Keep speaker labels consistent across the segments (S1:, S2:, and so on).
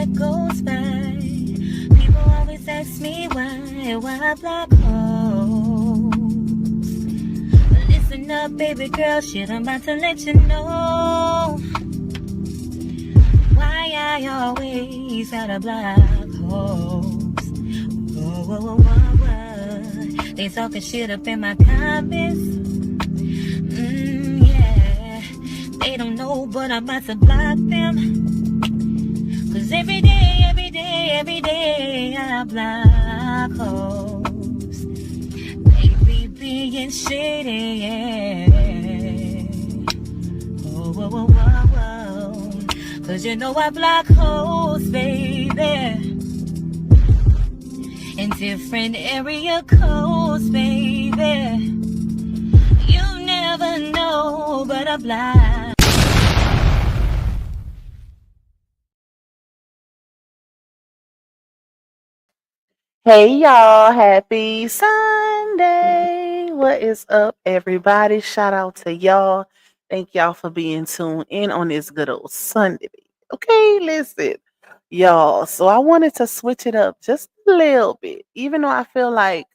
S1: goes by. People always ask me why I block hoes. Listen up, baby girl, shit, I'm about to let you know why I always gotta block hoes. Whoa, whoa, whoa, whoa, whoa. They talking shit up in my comments. Yeah, they don't know, but I'm about to block them. Cause every day, I block hoes. They be being shady, yeah. Whoa, whoa, whoa, whoa, whoa. Cause you know I block hoes, baby. In different area codes, baby. You never know, but I block.
S2: Hey y'all, happy Sunday. What is up, everybody? Shout out to y'all. Thank y'all for being tuned in on this good old Sunday. Okay, listen, y'all. So I wanted to switch it up just a little bit, even though I feel like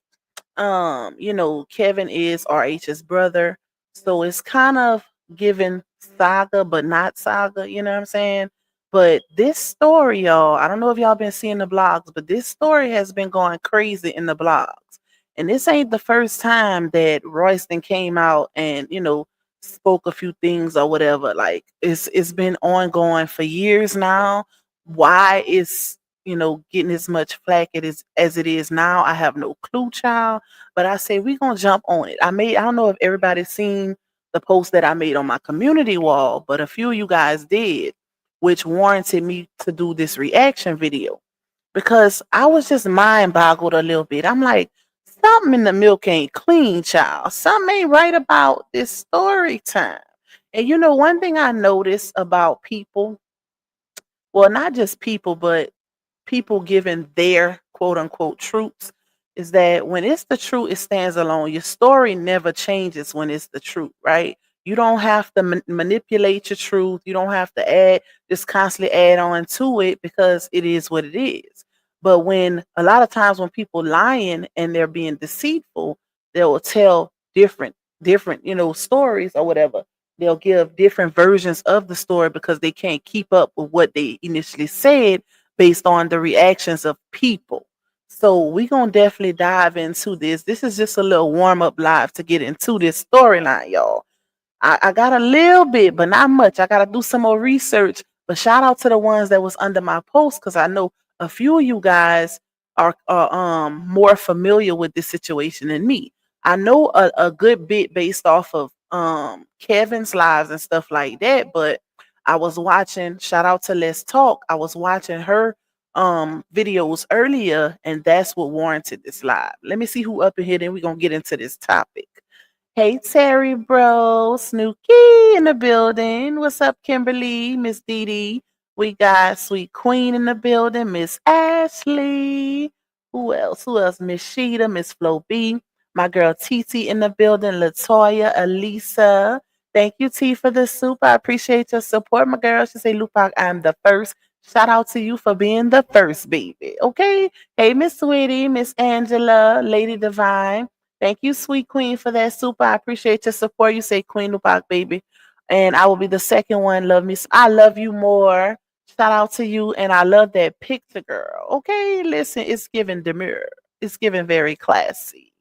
S2: Kevin is RH's brother. So it's kind of giving saga, but not saga, you know what I'm saying? But this story, y'all, I don't know if y'all been seeing the blogs, but this story has been going crazy in the blogs. And this ain't the first time that Royston came out and, spoke a few things or whatever. Like it's been ongoing for years now. Why is getting as much flack as it is now? I have no clue, child. But I say we gonna jump on it. I don't know if everybody's seen the post that I made on my community wall, but a few of you guys did, which warranted me to do this reaction video because I was just mind boggled a little bit. I'm like, something in the milk ain't clean, child. Something ain't right about this story time. And one thing I noticed about people, well, not just people, but people giving their quote unquote truths, is that when it's the truth, it stands alone. Your story never changes when it's the truth, right? You don't have to manipulate your truth. You don't have to just constantly add on to it because it is what it is. But when a lot of times when people lying and they're being deceitful, they will tell different, stories or whatever. They'll give different versions of the story because they can't keep up with what they initially said based on the reactions of people. So we're gonna definitely dive into this. This is just a little warm-up live to get into this storyline, y'all. I got a little bit, but not much. I gotta do some more research. But shout out to the ones that was under my post because I know a few of you guys are more familiar with this situation than me. I know a good bit based off of Kevin's lives and stuff like that, but I was watching, shout out to Let's Talk. I was watching her videos earlier, and that's what warranted this live. Let me see who up in here, then we're gonna get into this topic. Hey Terry, bro, Snooky in the building. What's up, Kimberly, Miss Dee Dee? We got Sweet Queen in the building, Miss Ashley. Who else? Who else? Miss Sheeta, Miss Flo B. My girl Titi in the building, Latoya, Elisa. Thank you, T, for the soup. I appreciate your support, my girl. She say, Lupac, I'm the first. Shout out to you for being the first, baby. Okay. Hey, Miss Sweetie, Miss Angela, Lady Divine. Thank you, sweet queen, for that super. I appreciate your support. You say Queen Lupac, baby. And I will be the second one. Love me. I love you more. Shout out to you. And I love that picture, girl. Okay, listen, it's giving demure. It's giving very classy.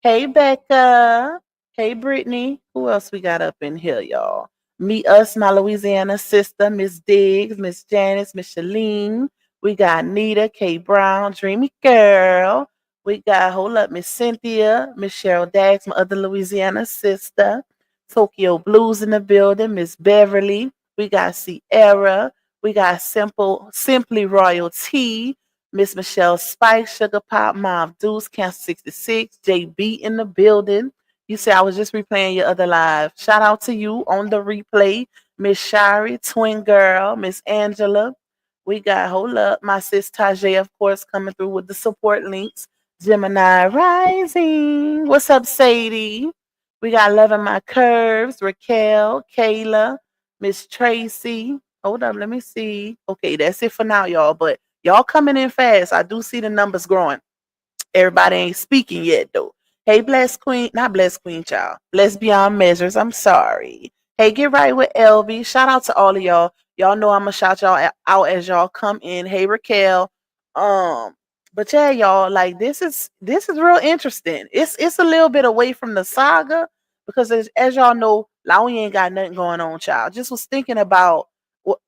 S2: Hey, Becca. Hey, Brittany. Who else we got up in here, y'all? Meet us, my Louisiana sister, Miss Diggs, Miss Janice, Miss Shalene. We got Nita, K Brown, Dreamy Girl. We got, hold up, Miss Cynthia, Miss Cheryl Dax, my other Louisiana sister. Tokyo Blues in the building, Miss Beverly. We got Sierra. We got Simply Royalty. Miss Michelle Spike, Sugar Pop, Mom Deuce, Cancer 66, JB in the building. You say I was just replaying your other live. Shout out to you on the replay. Miss Shari, Twin Girl, Miss Angela. We got, hold up, my sis Tajay, of course, coming through with the support links. Gemini Rising. What's up, Sadie? We got Loving My Curves, Raquel, Kayla, Miss Tracy. Hold up, let me see. Okay, that's it for now, y'all. But y'all coming in fast. I do see the numbers growing. Everybody ain't speaking yet though. Hey, blessed queen, not blessed queen, child. Blessed beyond measures. I'm sorry. Hey, get right with LB. Shout out to all of y'all. Y'all know I'm gonna shout y'all out as y'all come in. Hey, Raquel. Um, but yeah, y'all, like this is real interesting. It's a little bit away from the saga because as y'all know, Laui ain't got nothing going on, child. Just was thinking about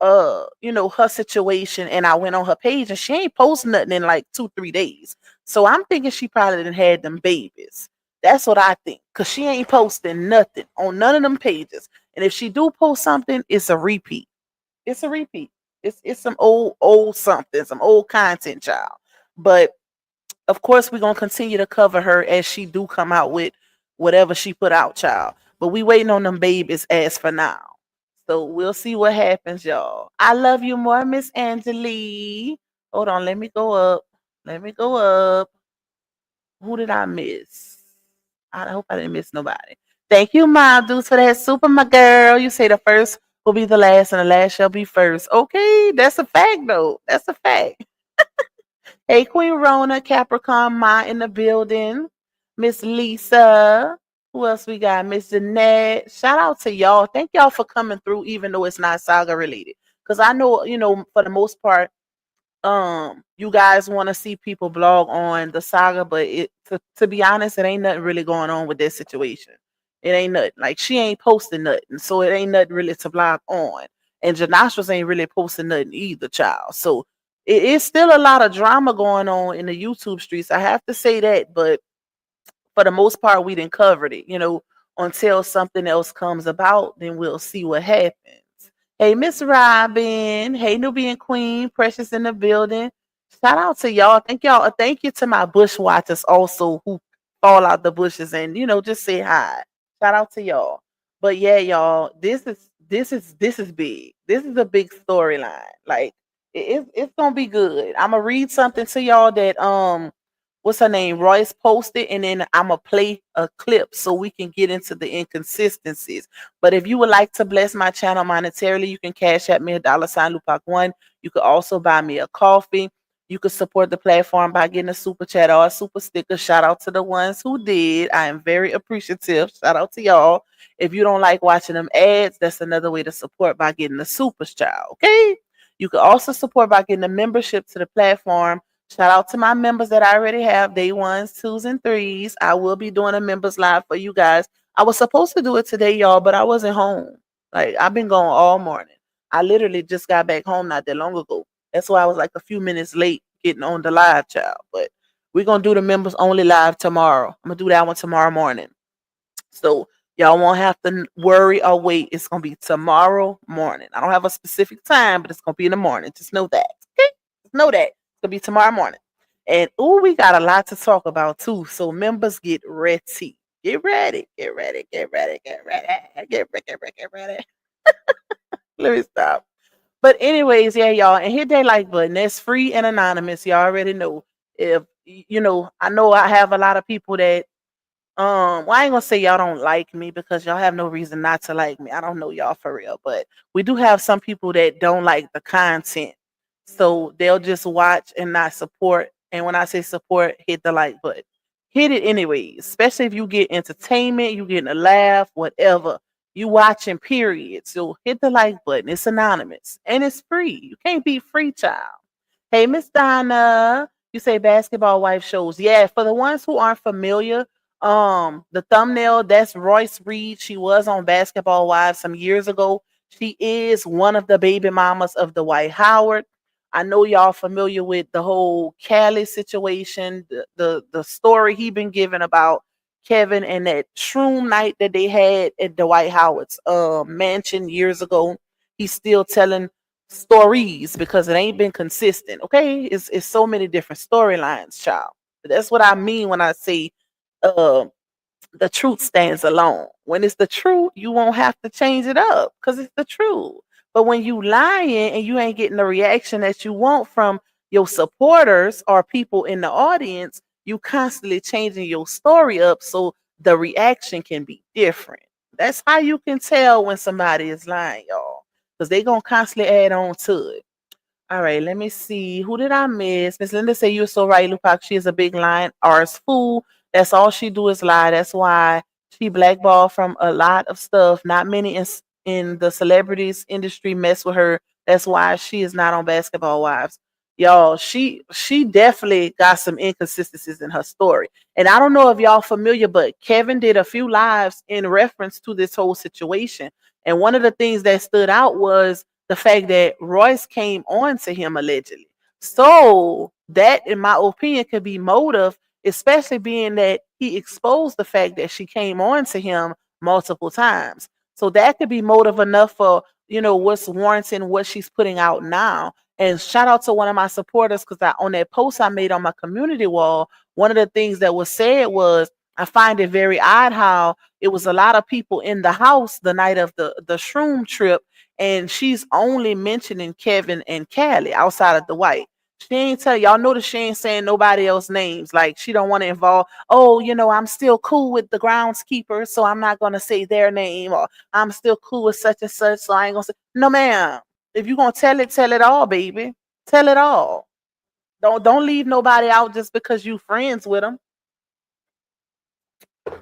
S2: her situation, and I went on her page and she ain't post nothing in like 2-3 days. So I'm thinking she probably done had them babies. That's what I think. Cause she ain't posting nothing on none of them pages. And if she do post something, it's a repeat. It's a repeat. It's some old something, some old content, child. But of course we're gonna continue to cover her as she do come out with whatever she put out, child. But we waiting on them babies as for now. So we'll see what happens, y'all. I love you more, Miss Angelique. Hold on, let me go up. Let me go up. Who did I miss? I hope I didn't miss nobody. Thank you, Mom Deuce, for that super, my girl. You say the first will be the last and the last shall be first. Okay, that's a fact, though. That's a fact. Hey, Queen Rona, Capricorn, Ma in the building. Miss Lisa. Who else we got? Miss Jeanette. Shout out to y'all. Thank y'all for coming through, even though it's not saga related. Because I know, for the most part, you guys want to see people blog on the saga, but to be honest, it ain't nothing really going on with this situation. It ain't nothing. Like she ain't posting nothing, so it ain't nothing really to blog on. And Janastras ain't really posting nothing either, child. So it is still a lot of drama going on in the YouTube streets. I have to say that, but for the most part, we didn't cover it. Until something else comes about, then we'll see what happens. Hey, Miss Robin. Hey, Nubian Queen. Precious in the building. Shout out to y'all. Thank y'all. Thank you to my bush watchers also who fall out the bushes and just say hi. Shout out to y'all. But yeah, y'all, this is big. This is a big storyline. Like it's gonna be good. I'm gonna read something to y'all that what's her name? Royce posted, and then I'm gonna play a clip so we can get into the inconsistencies. But if you would like to bless my channel monetarily, you can cash at me $sign Lupac1. You could also buy me a coffee. You could support the platform by getting a super chat or a super sticker. Shout out to the ones who did. I am very appreciative. Shout out to y'all. If you don't like watching them ads, that's another way to support by getting a super chat. Okay. You could also support by getting a membership to the platform. Shout out to my members that I already have, day ones, twos, and threes. I will be doing a members live for you guys. I was supposed to do it today, y'all, but I wasn't home. Like I've been gone all morning. I literally just got back home not that long ago. That's why I was like a few minutes late getting on the live, child. But we're gonna do the members only live tomorrow. I'm gonna do that one tomorrow morning. So y'all won't have to worry or wait. It's gonna be tomorrow morning. I don't have a specific time, but it's gonna be in the morning. Just know that. Okay? Just know that. It's gonna be tomorrow morning. And we got a lot to talk about too. So members get ready. Get ready. Get ready. Get ready. Get ready. Get ready. Get ready. Get ready. Let me stop. But anyways, yeah, y'all, and hit that like button. That's free and anonymous. Y'all already know. If I know I have a lot of people that well, I ain't gonna say y'all don't like me because y'all have no reason not to like me. I don't know y'all for real, but we do have some people that don't like the content. So they'll just watch and not support. And when I say support, hit the like button. Hit it anyways, especially if you get entertainment, you getting a laugh, whatever. You watching, period. So hit the like button. It's anonymous and it's free. You can't be free, child. Hey, Miss Donna, you say basketball wife shows. Yeah, for the ones who aren't familiar, the thumbnail, that's Royce Reed. She was on Basketball Wives some years ago. She is one of the baby mamas of the White Howard. I know y'all familiar with the whole Cali situation, the story he been giving about Kevin and that shroom night that they had at the White Howard's mansion years ago. He's still telling stories because it ain't been consistent. Okay, it's so many different storylines, child. That's what I mean when I say uh, the truth stands alone. When it's the truth, you won't have to change it up because it's the truth. But when you lying and you ain't getting the reaction that you want from your supporters or people in the audience, you constantly changing your story up so the reaction can be different. That's how you can tell when somebody is lying, y'all. because they gonna constantly add on to it. All right, let me see. Who did I miss? Miss Linda said you're so right, Lupac. She is a big lying arse fool. That's all she do is lie. That's why she blackballed from a lot of stuff. Not many in the celebrities industry mess with her. That's why she is not on Basketball Wives. Y'all, she definitely got some inconsistencies in her story. And I don't know if y'all familiar, but Kevin did a few lives in reference to this whole situation. And one of the things that stood out was the fact that Royce came on to him allegedly. So that, in my opinion, could be motive, especially being that he exposed the fact that she came on to him multiple times. So that could be motive enough for, what's warranting what she's putting out now. And shout out to one of my supporters because on that post I made on my community wall, one of the things that was said was, I find it very odd how it was a lot of people in the house the night of the shroom trip, and she's only mentioning Kevin and Cali outside of the white. She ain't tell y'all notice she ain't saying nobody else names. Like she don't want to involve, oh, I'm still cool with the groundskeeper, so I'm not gonna say their name, or I'm still cool with such and such, so I ain't gonna say no ma'am. If you gonna tell it all, baby. Tell it all. Don't leave nobody out just because you friends with them.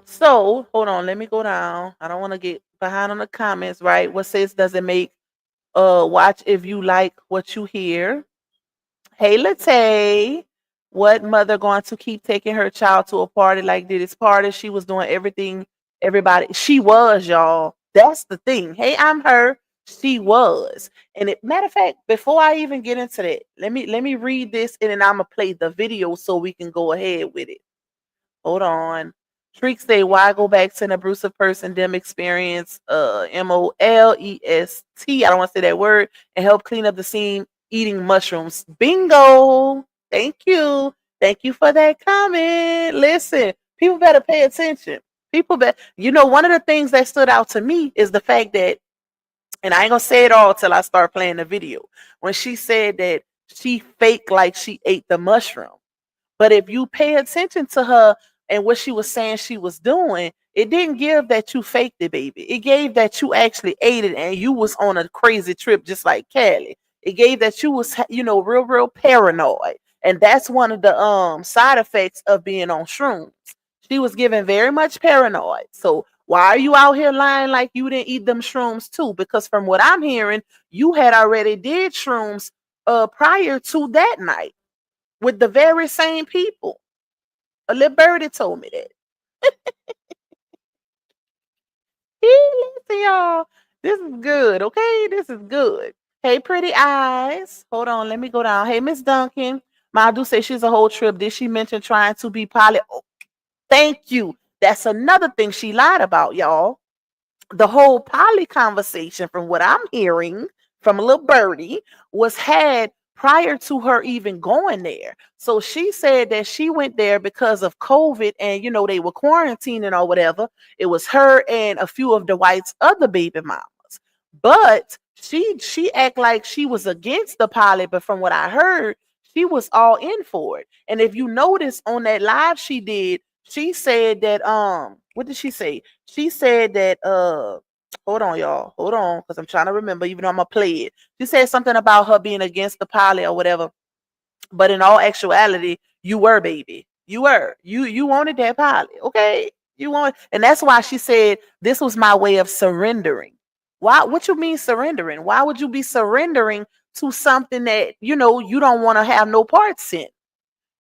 S2: So hold on, let me go down. I don't want to get behind on the comments, right? What says does it make watch if you like what you hear? Hey Late, what mother going to keep taking her child to a party like this party? She was doing everything, everybody. She was, y'all. That's the thing. Hey, I'm her. She was. And matter of fact, before I even get into that, let me read this and then I'm gonna play the video so we can go ahead with it. Hold on. Shriek say, why go back to an abusive person, them experience MOLEST, I don't want to say that word, and help clean up the scene eating mushrooms. Bingo. Thank you. Thank you for that comment. Listen, people better pay attention. One of the things that stood out to me is the fact that, and I ain't gonna say it all till I start playing the video, when she said that she faked like she ate the mushroom. But if you pay attention to her and what she was saying she was doing, it didn't give that you faked it, baby. It gave that you actually ate it and you was on a crazy trip just like Cali. It gave that you was, real, real paranoid. And that's one of the side effects of being on shrooms. She was given very much paranoid. So why are you out here lying like you didn't eat them shrooms too? Because from what I'm hearing, you had already did shrooms prior to that night with the very same people. A little birdie told me that. Listen, y'all. This is good, okay? This is good. Hey, pretty eyes. Hold on, let me go down. Hey, Miss Duncan. Ma do say she's a whole trip. Did she mention trying to be poly? Oh, thank you. That's another thing she lied about, y'all. The whole poly conversation, from what I'm hearing from a little birdie, was had prior to her even going there. So she said that she went there because of COVID and, they were quarantining or whatever. It was her and a few of the whites' other baby mamas. But she act like she was against the poly, but from what I heard, she was all in for it. And if you notice on that live she did, she said that what did she say? She said that hold on, y'all. Hold on, because I'm trying to remember, even though I'm gonna play it. She said something about her being against the poly or whatever. But in all actuality, you were, baby. You were. You wanted that poly, okay? You want, and that's why she said this was my way of surrendering. Why? What you mean surrendering? Why would you be surrendering to something that you don't want to have no parts in?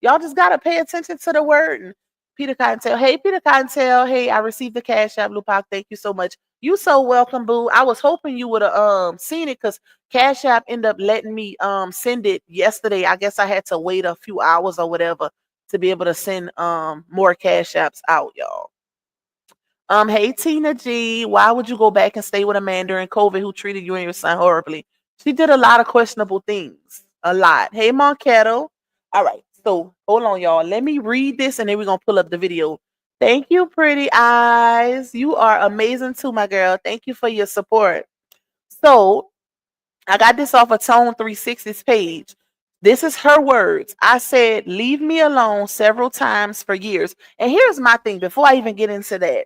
S2: Y'all just gotta pay attention to the word. And Peter Cottontail, hey Peter Cottontail, hey, I received the cash app, Lupac. Thank you so much. You so welcome, boo. I was hoping you would have seen it because Cash App ended up letting me send it yesterday. I guess I had to wait a few hours or whatever to be able to send more Cash Apps out, y'all. Hey Tina G, why would you go back and stay with a man during COVID who treated you and your son horribly? She did a lot of questionable things. A lot. Hey Monketo. All right. So hold on, y'all. Let me read this and then we're gonna pull up the video. Thank you, pretty eyes. You are amazing too, my girl. Thank you for your support. So I got this off of Tone 360's page. This is her words. I said, leave me alone several times for years. And here's my thing before I even get into that.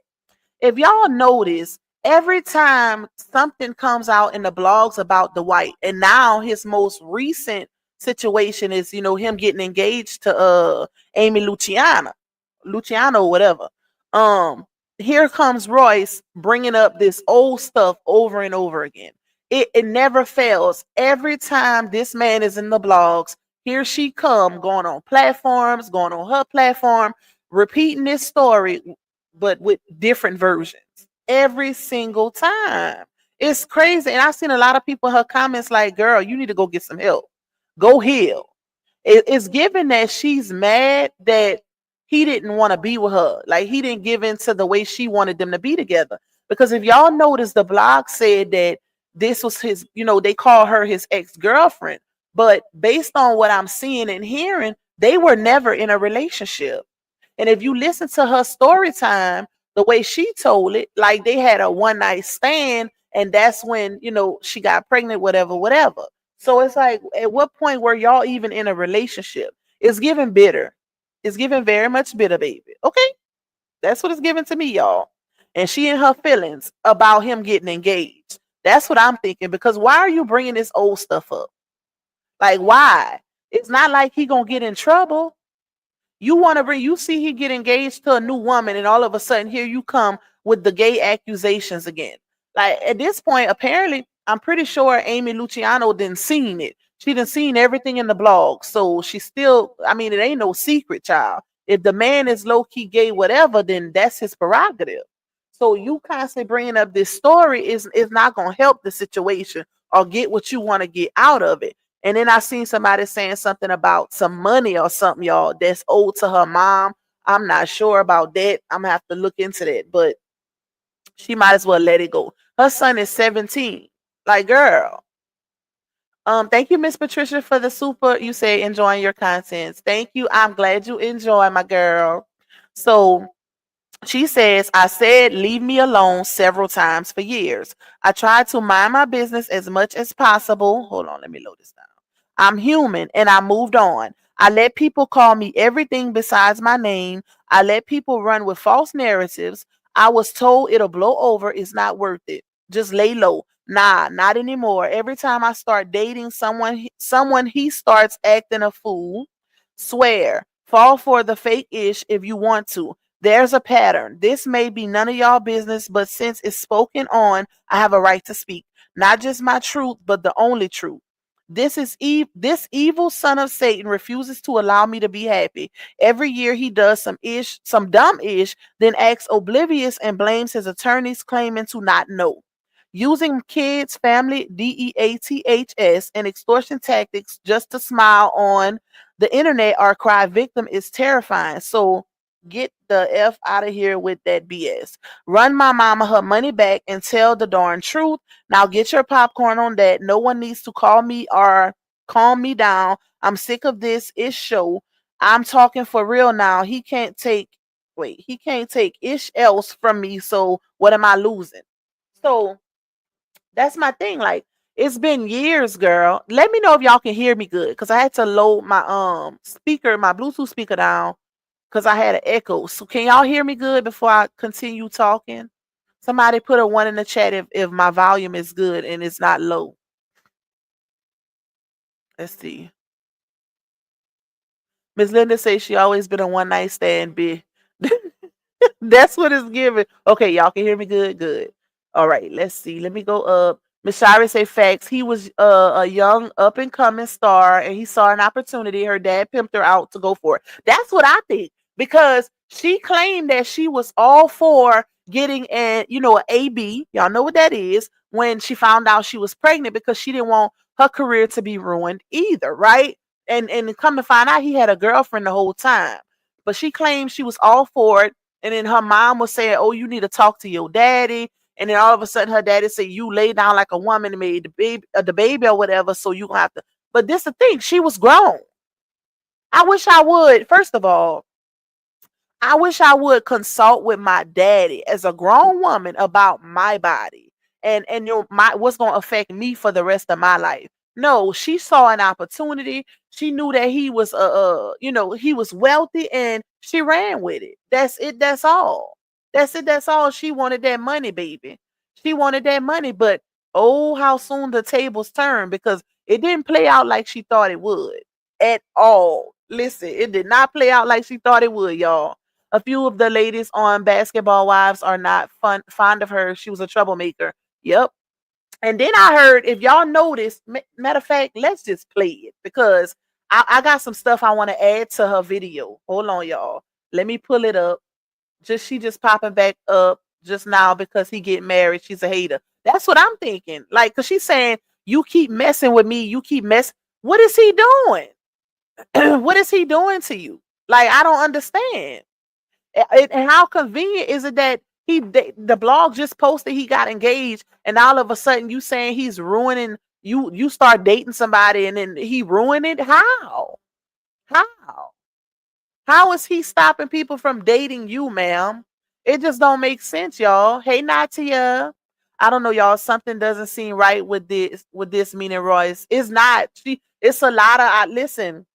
S2: If y'all notice, every time something comes out in the blogs about the white, and now his most recent situation is, him getting engaged to Amy Luciano or whatever. Um, Here comes Royce bringing up this old stuff over and over again. It never fails. Every time this man is in the blogs, here she come going on platforms, going on her platform, repeating this story, but with different versions every single time. It's crazy. And I've seen a lot of people in her comments like, girl, you need to go get some help. Go heal. It's given that she's mad that he didn't want to be with her. Like he didn't give in to the way she wanted them to be together. Because if y'all notice, the blog said that this was his, they call her his ex-girlfriend. But based on what I'm seeing and hearing, they were never in a relationship. And if you listen to her story time, the way she told it, like they had a one night stand, and that's when, she got pregnant, whatever, whatever. So it's like, at what point were y'all even in a relationship? It's giving bitter. It's giving very much bitter, baby. Okay. That's what it's giving to me, y'all. And she and her feelings about him getting engaged. That's what I'm thinking. Because why are you bringing this old stuff up? Like, why? It's not like he gonna get in trouble. You see he get engaged to a new woman, and all of a sudden here you come with the gay accusations again. Like at this point, apparently, I'm pretty sure Amy Luciano didn't seen it. She didn't seen everything in the blog. So she still, I mean, it ain't no secret, child. If the man is low-key gay, whatever, then that's his prerogative. So you constantly bringing up this story is not going to help the situation or get what you want to get out of it. And then I seen somebody saying something about some money or something, y'all, that's owed to her mom. I'm not sure about that. I'm gonna have to look into that, but she might as well let it go. Her son is 17. Like, girl. Thank you, Miss Patricia, for the super. You say enjoying your contents. Thank you. I'm glad you enjoy, my girl. So she says, I said, leave me alone several times for years. I tried to mind my business as much as possible. Hold on, let me load this down. I'm human and I moved on. I let people call me everything besides my name. I let people run with false narratives. I was told it'll blow over. It's not worth it. Just lay low. Nah, not anymore. Every time I start dating someone he starts acting a fool. Swear. Fall for the fake ish if you want to. There's a pattern. This may be none of y'all business, but since it's spoken on, I have a right to speak. Not just my truth, but the only truth. This evil son of Satan refuses to allow me to be happy. Every year he does some dumb ish, then acts oblivious and blames his attorneys claiming to not know. Using kids, family, DEATHS, and extortion tactics just to smile on the internet or cry victim is terrifying. So get the F out of here with that BS. Run my mama her money back and tell the darn truth. Now get your popcorn on that. No one needs to call me or calm me down. I'm sick of this ish show. I'm talking for real now. He can't take ish else from me. So what am I losing? So that's my thing. Like, it's been years, girl. Let me know if y'all can hear me good. Cause I had to load my my Bluetooth speaker down because I had an echo. So can y'all hear me good before I continue talking? Somebody put a one in the chat if my volume is good and it's not low. Let's see. Miss Linda says she always been a one night stand, bitch. That's what it's giving. Okay, y'all can hear me good? Good. All right, let's see. Let me go up. Miss Shira say facts. He was a young up and coming star and he saw an opportunity. Her dad pimped her out to go for it. That's what I think. Because she claimed that she was all for getting an AB. Y'all know what that is, when she found out she was pregnant because she didn't want her career to be ruined either, right? And come to find out he had a girlfriend the whole time. But she claimed she was all for it. And then her mom was saying, oh, you need to talk to your daddy. And then all of a sudden her daddy said, you lay down like a woman and made the baby or whatever. So you gonna have to. But this the thing, she was grown. I wish I would, first of all, I wish I would consult with my daddy as a grown woman about my body and what's going to affect me for the rest of my life. No, she saw an opportunity. She knew that he was he was wealthy and she ran with it. That's it. That's all. That's it. That's all. She wanted that money, baby. She wanted that money, but oh, how soon the tables turned, because it didn't play out like she thought it would at all. Listen, it did not play out like she thought it would, y'all. A few of the ladies on Basketball Wives are not fond of her. She was a troublemaker. Yep. And then I heard, if y'all noticed, matter of fact, let's just play it, because I got some stuff I want to add to her video. Hold on, y'all. Let me pull it up. She just popping back up just now because he get married. She's a hater. That's what I'm thinking. Like, cause she's saying, you keep messing with me. You keep messing. What is he doing? What is he doing to you? Like, I don't understand. And how convenient is it that the blog just posted he got engaged, and all of a sudden you saying he's ruining you? You start dating somebody and then he ruined it. How? How? How is he stopping people from dating you, ma'am? It just don't make sense, y'all. Hey, Natia. I don't know, y'all. Something doesn't seem right with this meaning Royce. It's not. It's a lot of listen.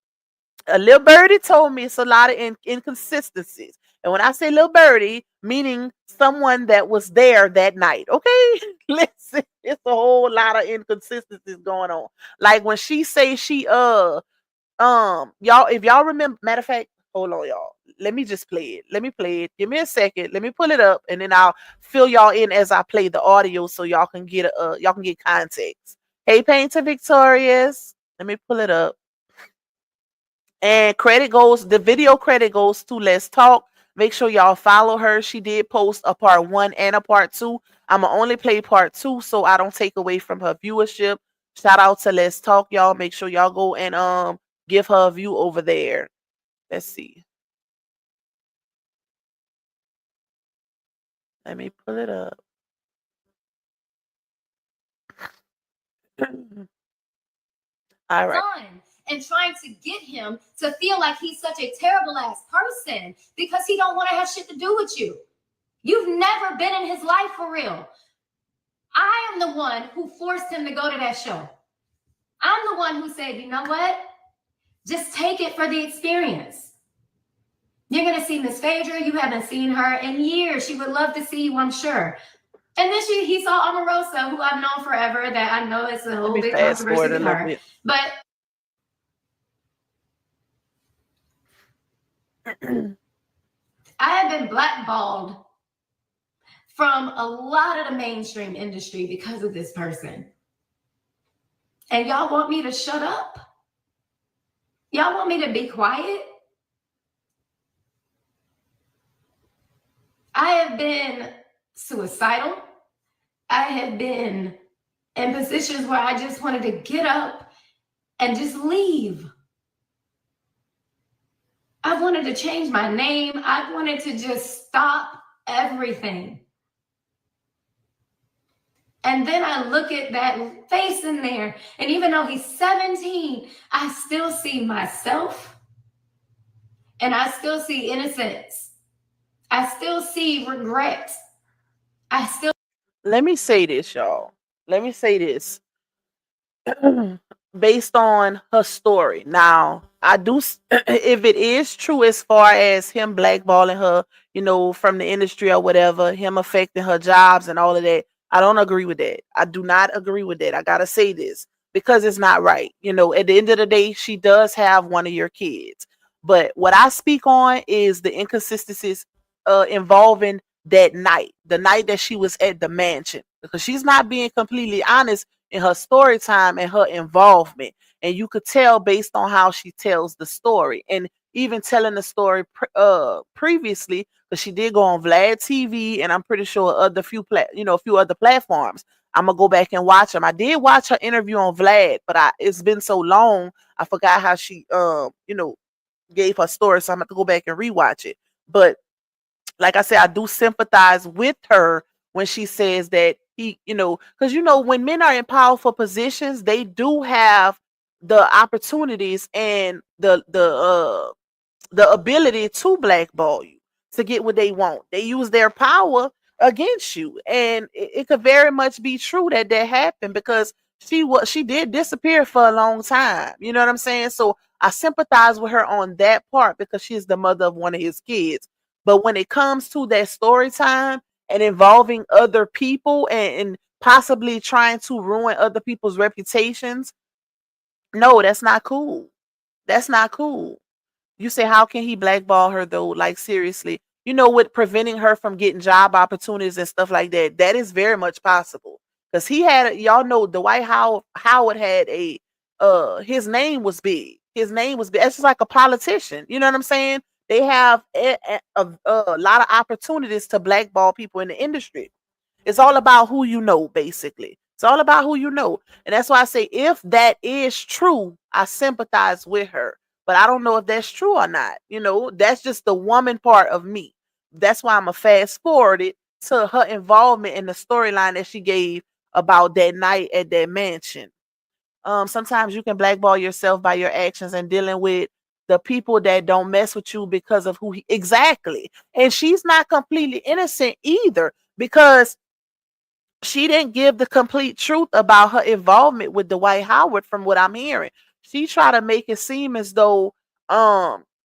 S2: A little birdie told me it's a lot of inconsistencies. And when I say little birdie, meaning someone that was there that night. Okay? Listen, it's a whole lot of inconsistencies going on. Like when she say she y'all, if y'all remember, matter of fact, hold on, y'all. Let me just play it. Let me play it. Give me a second. Let me pull it up, and then I'll fill y'all in as I play the audio, so y'all can get context. Hey, Painter Victorious. Let me pull it up. And the video credit goes to Let's Talk. Make sure y'all follow her. She did post a part 1 and a part 2. I'm going to only play part 2 so I don't take away from her viewership. Shout out to Let's Talk, y'all. Make sure y'all go and give her a view over there. Let's see. Let me pull it up. All right.
S3: And trying to get him to feel like he's such a terrible ass person because he don't want to have shit to do with you. You've never been in his life for real. I am the one who forced him to go to that show. I'm the one who said, you know what? Just take it for the experience. You're going to see Miss Phaedra. You haven't seen her in years. She would love to see you, I'm sure. And then he saw Omarosa, who I've known forever, that I know is a whole big controversy with her. But I have been blackballed from a lot of the mainstream industry because of this person. And y'all want me to shut up? Y'all want me to be quiet? I have been suicidal. I have been in positions where I just wanted to get up and just leave. I wanted to change my name. I wanted to just stop everything. And then I look at that face in there, and even though he's 17, I still see myself, and I still see innocence. I still see regret.
S2: Let me say this, y'all. Let me say this. Based on her story. Now, I do, if it is true as far as him blackballing her, from the industry or whatever, him affecting her jobs and all of that, I don't agree with that. I do not agree with that. I gotta say this because it's not right. At the end of the day, she does have one of your kids. But what I speak on is the inconsistencies involving that night, the night that she was at the mansion, because she's not being completely honest in her story time and her involvement. And you could tell based on how she tells the story, and even telling the story previously, because she did go on Vlad TV, and I'm pretty sure a few other platforms. I'm gonna go back and watch them. I did watch her interview on Vlad, but it's been so long, I forgot how she gave her story, so I'm gonna have to go back and rewatch it. But like I said, I do sympathize with her when she says that because when men are in powerful positions, they do have the opportunities and the ability to blackball you, to get what they want. They use their power against you, and it could very much be true that happened, because she did disappear for a long time. You know what I'm saying? So I sympathize with her on that part, because she's the mother of one of his kids. But when it comes to that story time and involving other people and possibly trying to ruin other people's reputations. No, that's not cool. That's not cool. You say, how can he blackball her though? Like, seriously, with preventing her from getting job opportunities and stuff like that, that is very much possible. Because he had, y'all know, Dwight Howard had his name was big. His name was big. It's just like a politician. You know what I'm saying? They have a lot of opportunities to blackball people in the industry. It's all about who you know, basically. It's all about who you know. And that's why I say, if that is true, I sympathize with her. But I don't know if that's true or not. That's just the woman part of me. That's why I'm a fast forward it to her involvement in the storyline that she gave about that night at that mansion. Sometimes you can blackball yourself by your actions and dealing with the people that don't mess with you because of exactly. And she's not completely innocent either, because she didn't give the complete truth about her involvement with Dwight Howard. From what I'm hearing, she tried to make it seem as though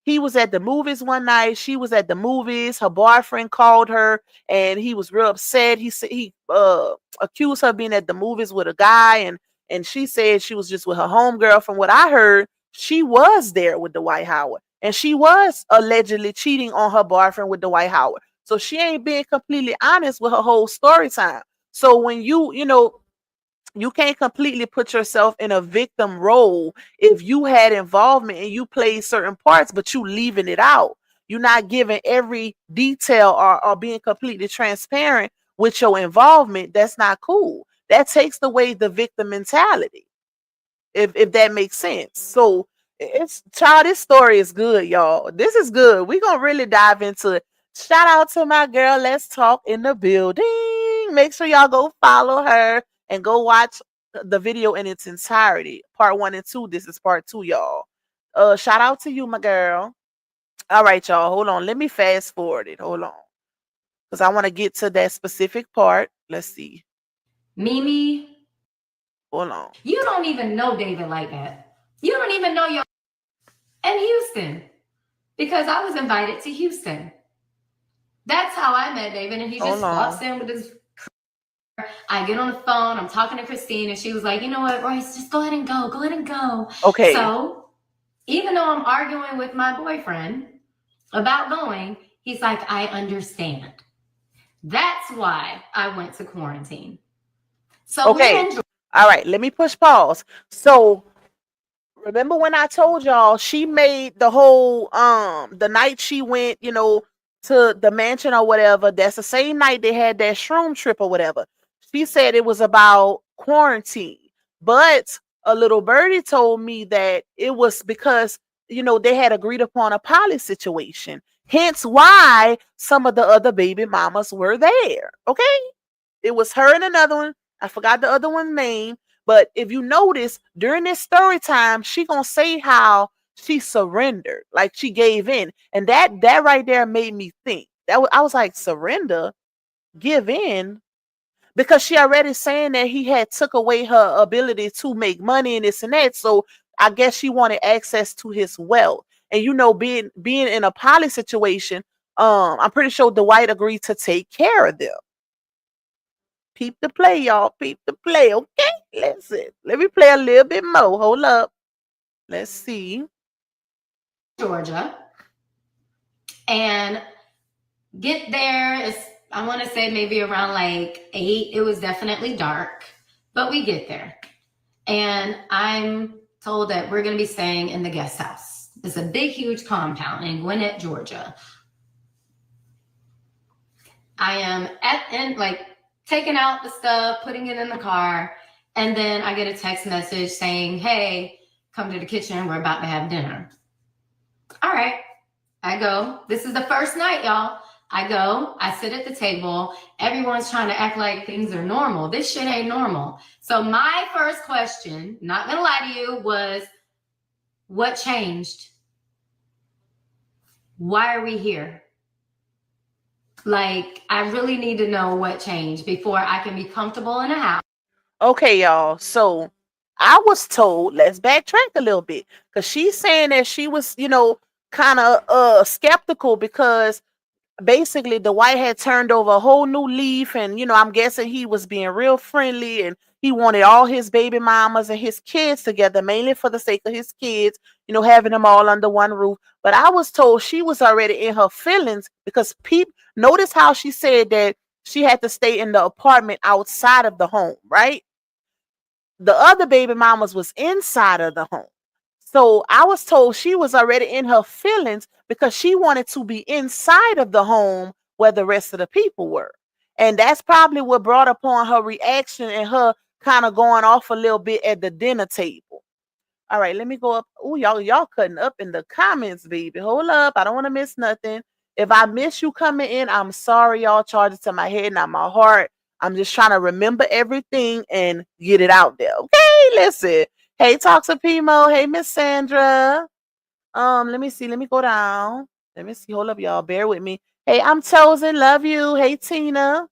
S2: he was at the movies one night, she was at the movies, her boyfriend called her and he was real upset. He said he accused her of being at the movies with a guy, and she said she was just with her homegirl. From what I heard, she was there with Dwight Howard and she was allegedly cheating on her boyfriend with Dwight Howard. So she ain't being completely honest with her whole story time. So when you can't completely put yourself in a victim role if you had involvement and you played certain parts, but you leaving it out. You're not giving every detail or being completely transparent with your involvement. That's not cool. That takes away the victim mentality, if that makes sense. So this story is good, y'all. This is good. We're gonna really dive into it. Shout out to my girl Let's Talk in the building. Make sure y'all go follow her and go watch the video in its entirety, part 1 and 2. This is part 2, y'all. Shout out to you, my girl. All right, y'all, hold on, let me fast forward it. Hold on, because I want to get to that specific part. Let's see.
S3: Mimi,
S2: hold on.
S3: You don't even know David like that. You don't even know your in Houston, because I was invited to Houston. That's how I met David, and he just walks in with his. I get on the phone, I'm talking to Christine, and she was like, you know what, Royce, just go ahead and go. Go ahead and go.
S2: Okay.
S3: So even though I'm arguing with my boyfriend about going, he's like, I understand. That's why I went to quarantine. So
S2: okay. All right, let me push pause. So remember when I told y'all she made the whole the night she went, to the mansion or whatever, that's the same night they had that shroom trip or whatever. She said it was about quarantine. But a little birdie told me that it was because, they had agreed upon a poly situation. Hence why some of the other baby mamas were there. Okay? It was her and another one. I forgot the other one's name. But if you notice, during this story time, she gonna say how she surrendered, like she gave in. And that right there made me think. I was like, surrender? Give in? Because she already saying that he had took away her ability to make money and this and that. So I guess she wanted access to his wealth. And being in a poly situation, I'm pretty sure Dwight agreed to take care of them. Peep the play, y'all. Peep the play, okay? Listen. Let me play a little bit more. Hold up. Let's see.
S3: Georgia. And get there, I want to say maybe around like 8. It was definitely dark, but we get there. And I'm told that we're going to be staying in the guest house. It's a big, huge compound in Gwinnett, Georgia. I am taking out the stuff, putting it in the car, and then I get a text message saying, hey, come to the kitchen. We're about to have dinner. All right. I go. This is the first night, y'all. I go. I sit at the table. Everyone's trying to act like things are normal. This shit ain't normal. So my first question, not going to lie to you, was, what changed? Why are we here? Like, I really need to know what changed before I can be comfortable in a house.
S2: Okay, y'all. So I was told, let's backtrack a little bit, because she's saying that she was, kind of skeptical because basically Dwight had turned over a whole new leaf, and I'm guessing he was being real friendly, and he wanted all his baby mamas and his kids together, mainly for the sake of his kids, having them all under one roof. But I was told she was already in her feelings because notice how she said that she had to stay in the apartment outside of the home, right? The other baby mamas was inside of the home. So I was told she was already in her feelings because she wanted to be inside of the home where the rest of the people were. And that's probably what brought upon her reaction and her kind of going off a little bit at the dinner table. All right, let me go up. Oh, y'all cutting up in the comments, baby. Hold up. I don't want to miss nothing. If I miss you coming in, I'm sorry, y'all. Charge it to my head, not my heart. I'm just trying to remember everything and get it out there. Okay, listen. Hey, Toxipimo. Hey, Miss Sandra. Let me see. Let me go down. Let me see. Hold up, y'all. Bear with me. Hey, I'm Chosen. Love you. Hey, Tina.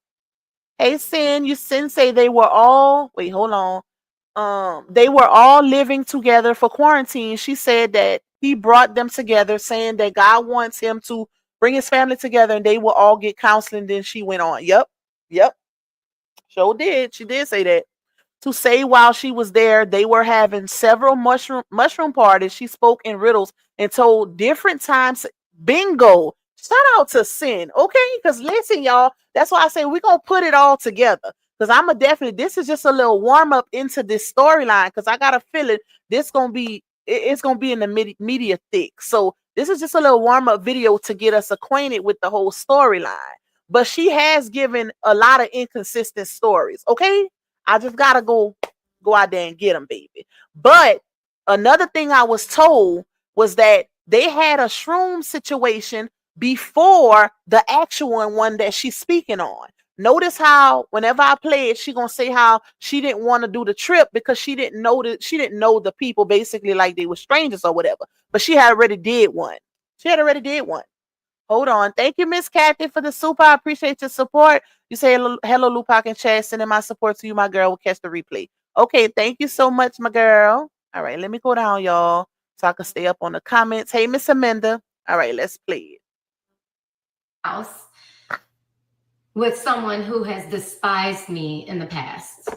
S2: Hey, Sin. You Sin say they were all. Wait, hold on. They were all living together for quarantine. She said that he brought them together, saying that God wants him to bring his family together and they will all get counseling. Then she went on. Yep. Sure did. She did say that. To say while she was there, they were having several mushroom parties. She spoke in riddles and told different times. Bingo. Shout out to Sin, okay? Because listen, y'all, that's why I say we're gonna put it all together. Because I'm a definitely, this is just a little warm up into this storyline. Because I got a feeling this gonna be it's gonna be in the media thick. So this is just a little warm up video to get us acquainted with the whole storyline. But she has given a lot of inconsistent stories, okay? I just gotta go out there and get them, baby. But another thing I was told was that they had a shroom situation before the actual one that she's speaking on. Notice how whenever I play it, she gonna say how she didn't want to do the trip because she didn't know the people, basically like they were strangers or whatever. But she had already did one. Hold on. Thank you, Miss Kathy, for the super. I appreciate your support. You say hello, Lupac and chat. Sending my support to you, my girl. We'll catch the replay. Okay, thank you so much, my girl. All right, let me go down, y'all, so I can stay up on the comments. Hey, Miss Amanda. All right, let's play it.
S3: House with someone who has despised me in the past.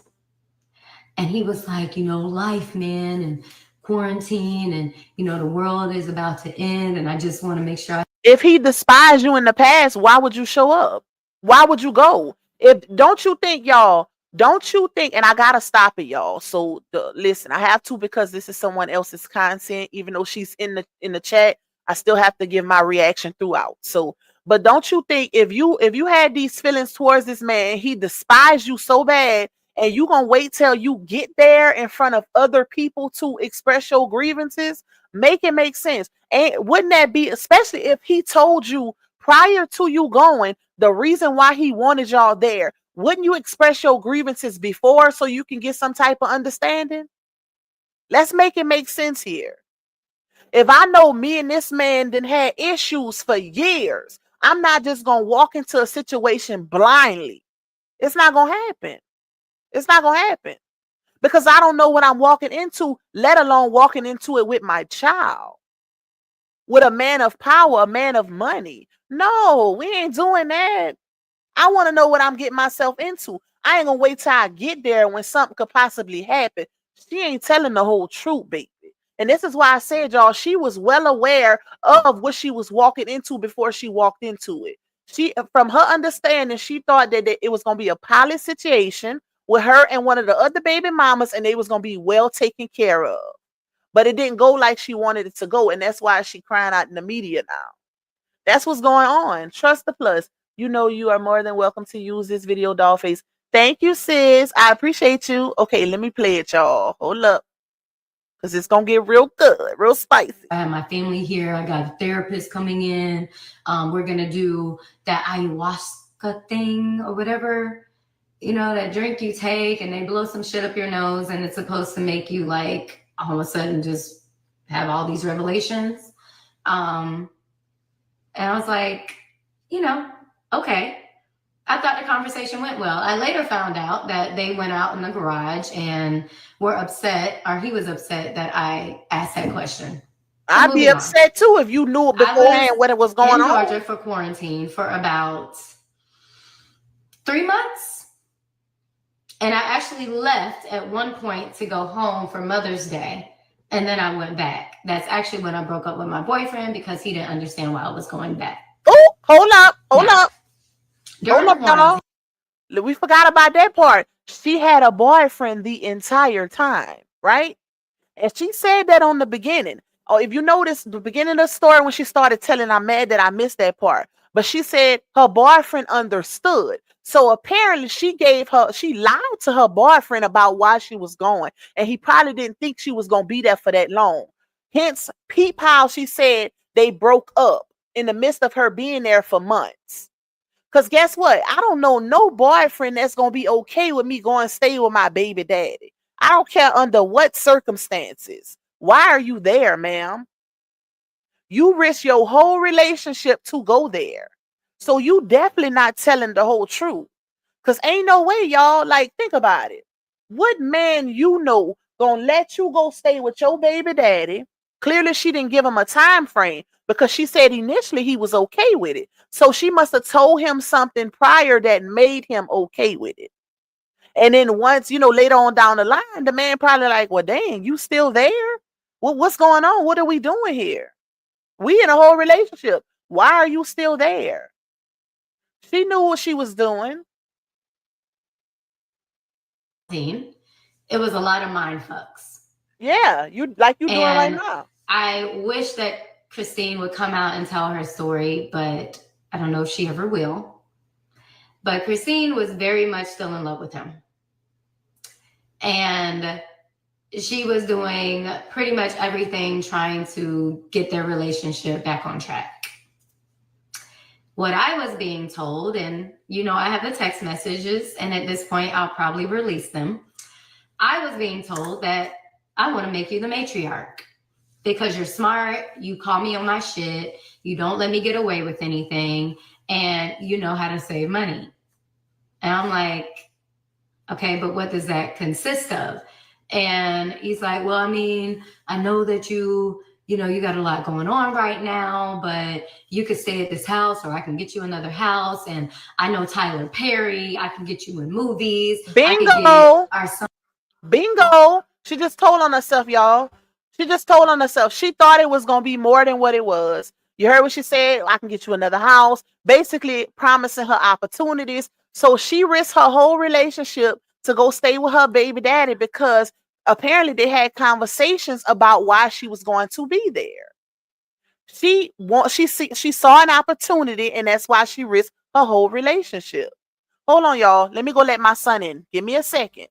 S3: And he was like, life, man, and quarantine, and, the world is about to end. And I just want to make sure.
S2: If he despised you in the past, why would you show up? Why would you go? Don't you think, and I gotta stop it, y'all. So listen, I have to because this is someone else's content. Even though she's in the chat, I still have to give my reaction throughout. So, but don't you think if you had these feelings towards this man, he despised you so bad, and you gonna wait till you get there in front of other people to express your grievances? Make it make sense. And wouldn't that be, especially if he told you prior to you going, the reason why he wanted y'all there? Wouldn't you express your grievances before so you can get some type of understanding? Let's make it make sense here. If I know me and this man done had issues for years, I'm not just going to walk into a situation blindly. It's not going to happen. It's not going to happen. Because I don't know what I'm walking into, let alone walking into it with my child. With a man of power, a man of money. No, we ain't doing that. I want to know what I'm getting myself into. I ain't gonna wait till I get there when something could possibly happen. She ain't telling the whole truth, baby. And this is why I said, y'all, she was well aware of what she was walking into before she walked into it. From her understanding, she thought that it was gonna be a pilot situation with her and one of the other baby mamas, and they was gonna be well taken care of. But it didn't go like she wanted it to go, and that's why she crying out in the media now. That's what's going on. Trust the plus. You are more than welcome to use this video, Dollface. Thank you, sis. I appreciate you. Okay, let me play it, y'all. Hold up. Because it's going to get real good, real spicy.
S3: I have my family here. I got a therapist coming in. We're going to do that ayahuasca thing or whatever. That drink you take and they blow some shit up your nose and it's supposed to make you like all of a sudden just have all these revelations. And I was like, okay. I thought the conversation went well. I later found out that they went out in the garage and were upset, or he was upset that I asked that question.
S2: I'd be
S3: moving on.
S2: upset too if you knew beforehand what it was going
S3: in
S2: on.
S3: Georgia for quarantine for about 3 months. And I actually left at one point to go home for Mother's Day. And then I went back. That's actually when I broke up with my boyfriend because he didn't understand why I was going back.
S2: Oh, hold up.
S3: During
S2: Hold up, y'all. We forgot about that part. She had a boyfriend the entire time, right? And she said that on the beginning. Oh, if you notice the beginning of the story when she started telling, I'm mad that I missed that part. But she said her boyfriend understood. So apparently she lied to her boyfriend about why she was going. And he probably didn't think she was going to be there for that long. Hence, peep how she said they broke up in the midst of her being there for months. Because guess what? I don't know no boyfriend that's going to be okay with me going stay with my baby daddy. I don't care under what circumstances. Why are you there, ma'am? You risk your whole relationship to go there. So you definitely not telling the whole truth. Because ain't no way, y'all. Like, think about it. What man you know gonna let you go stay with your baby daddy? Clearly, she didn't give him a time frame because she said initially he was okay with it. So she must have told him something prior that made him okay with it. And then once, later on down the line, the man probably like, well, dang, you still there? What's going on? What are we doing here? We in a whole relationship. Why are you still there? She knew what she was doing.
S3: It was a lot of mind fucks.
S2: Yeah, you doing right now.
S3: I wish that Christine would come out and tell her story, but I don't know if she ever will. But Christine was very much still in love with him. And she was doing pretty much everything trying to get their relationship back on track. What I was being told, and I have the text messages, and at this point, I'll probably release them. I was being told that I want to make you the matriarch because you're smart, you call me on my shit, you don't let me get away with anything, and you know how to save money. And I'm like, okay, but what does that consist of? And he's like, well, I mean, I know that you got a lot going on right now, but you could stay at this house or I can get you another house. And I know Tyler Perry, I can get you in movies.
S2: Bingo.
S3: I can get our son.
S2: Bingo. She just told on herself, y'all. She just told on herself. She thought it was going to be more than what it was. You heard what she said? I can get you another house. Basically promising her opportunities. So she risked her whole relationship to go stay with her baby daddy because apparently they had conversations about why she was going to be there. She saw an opportunity and that's why she risked her whole relationship. Hold on, y'all. Let me go let my son in. Give me a second.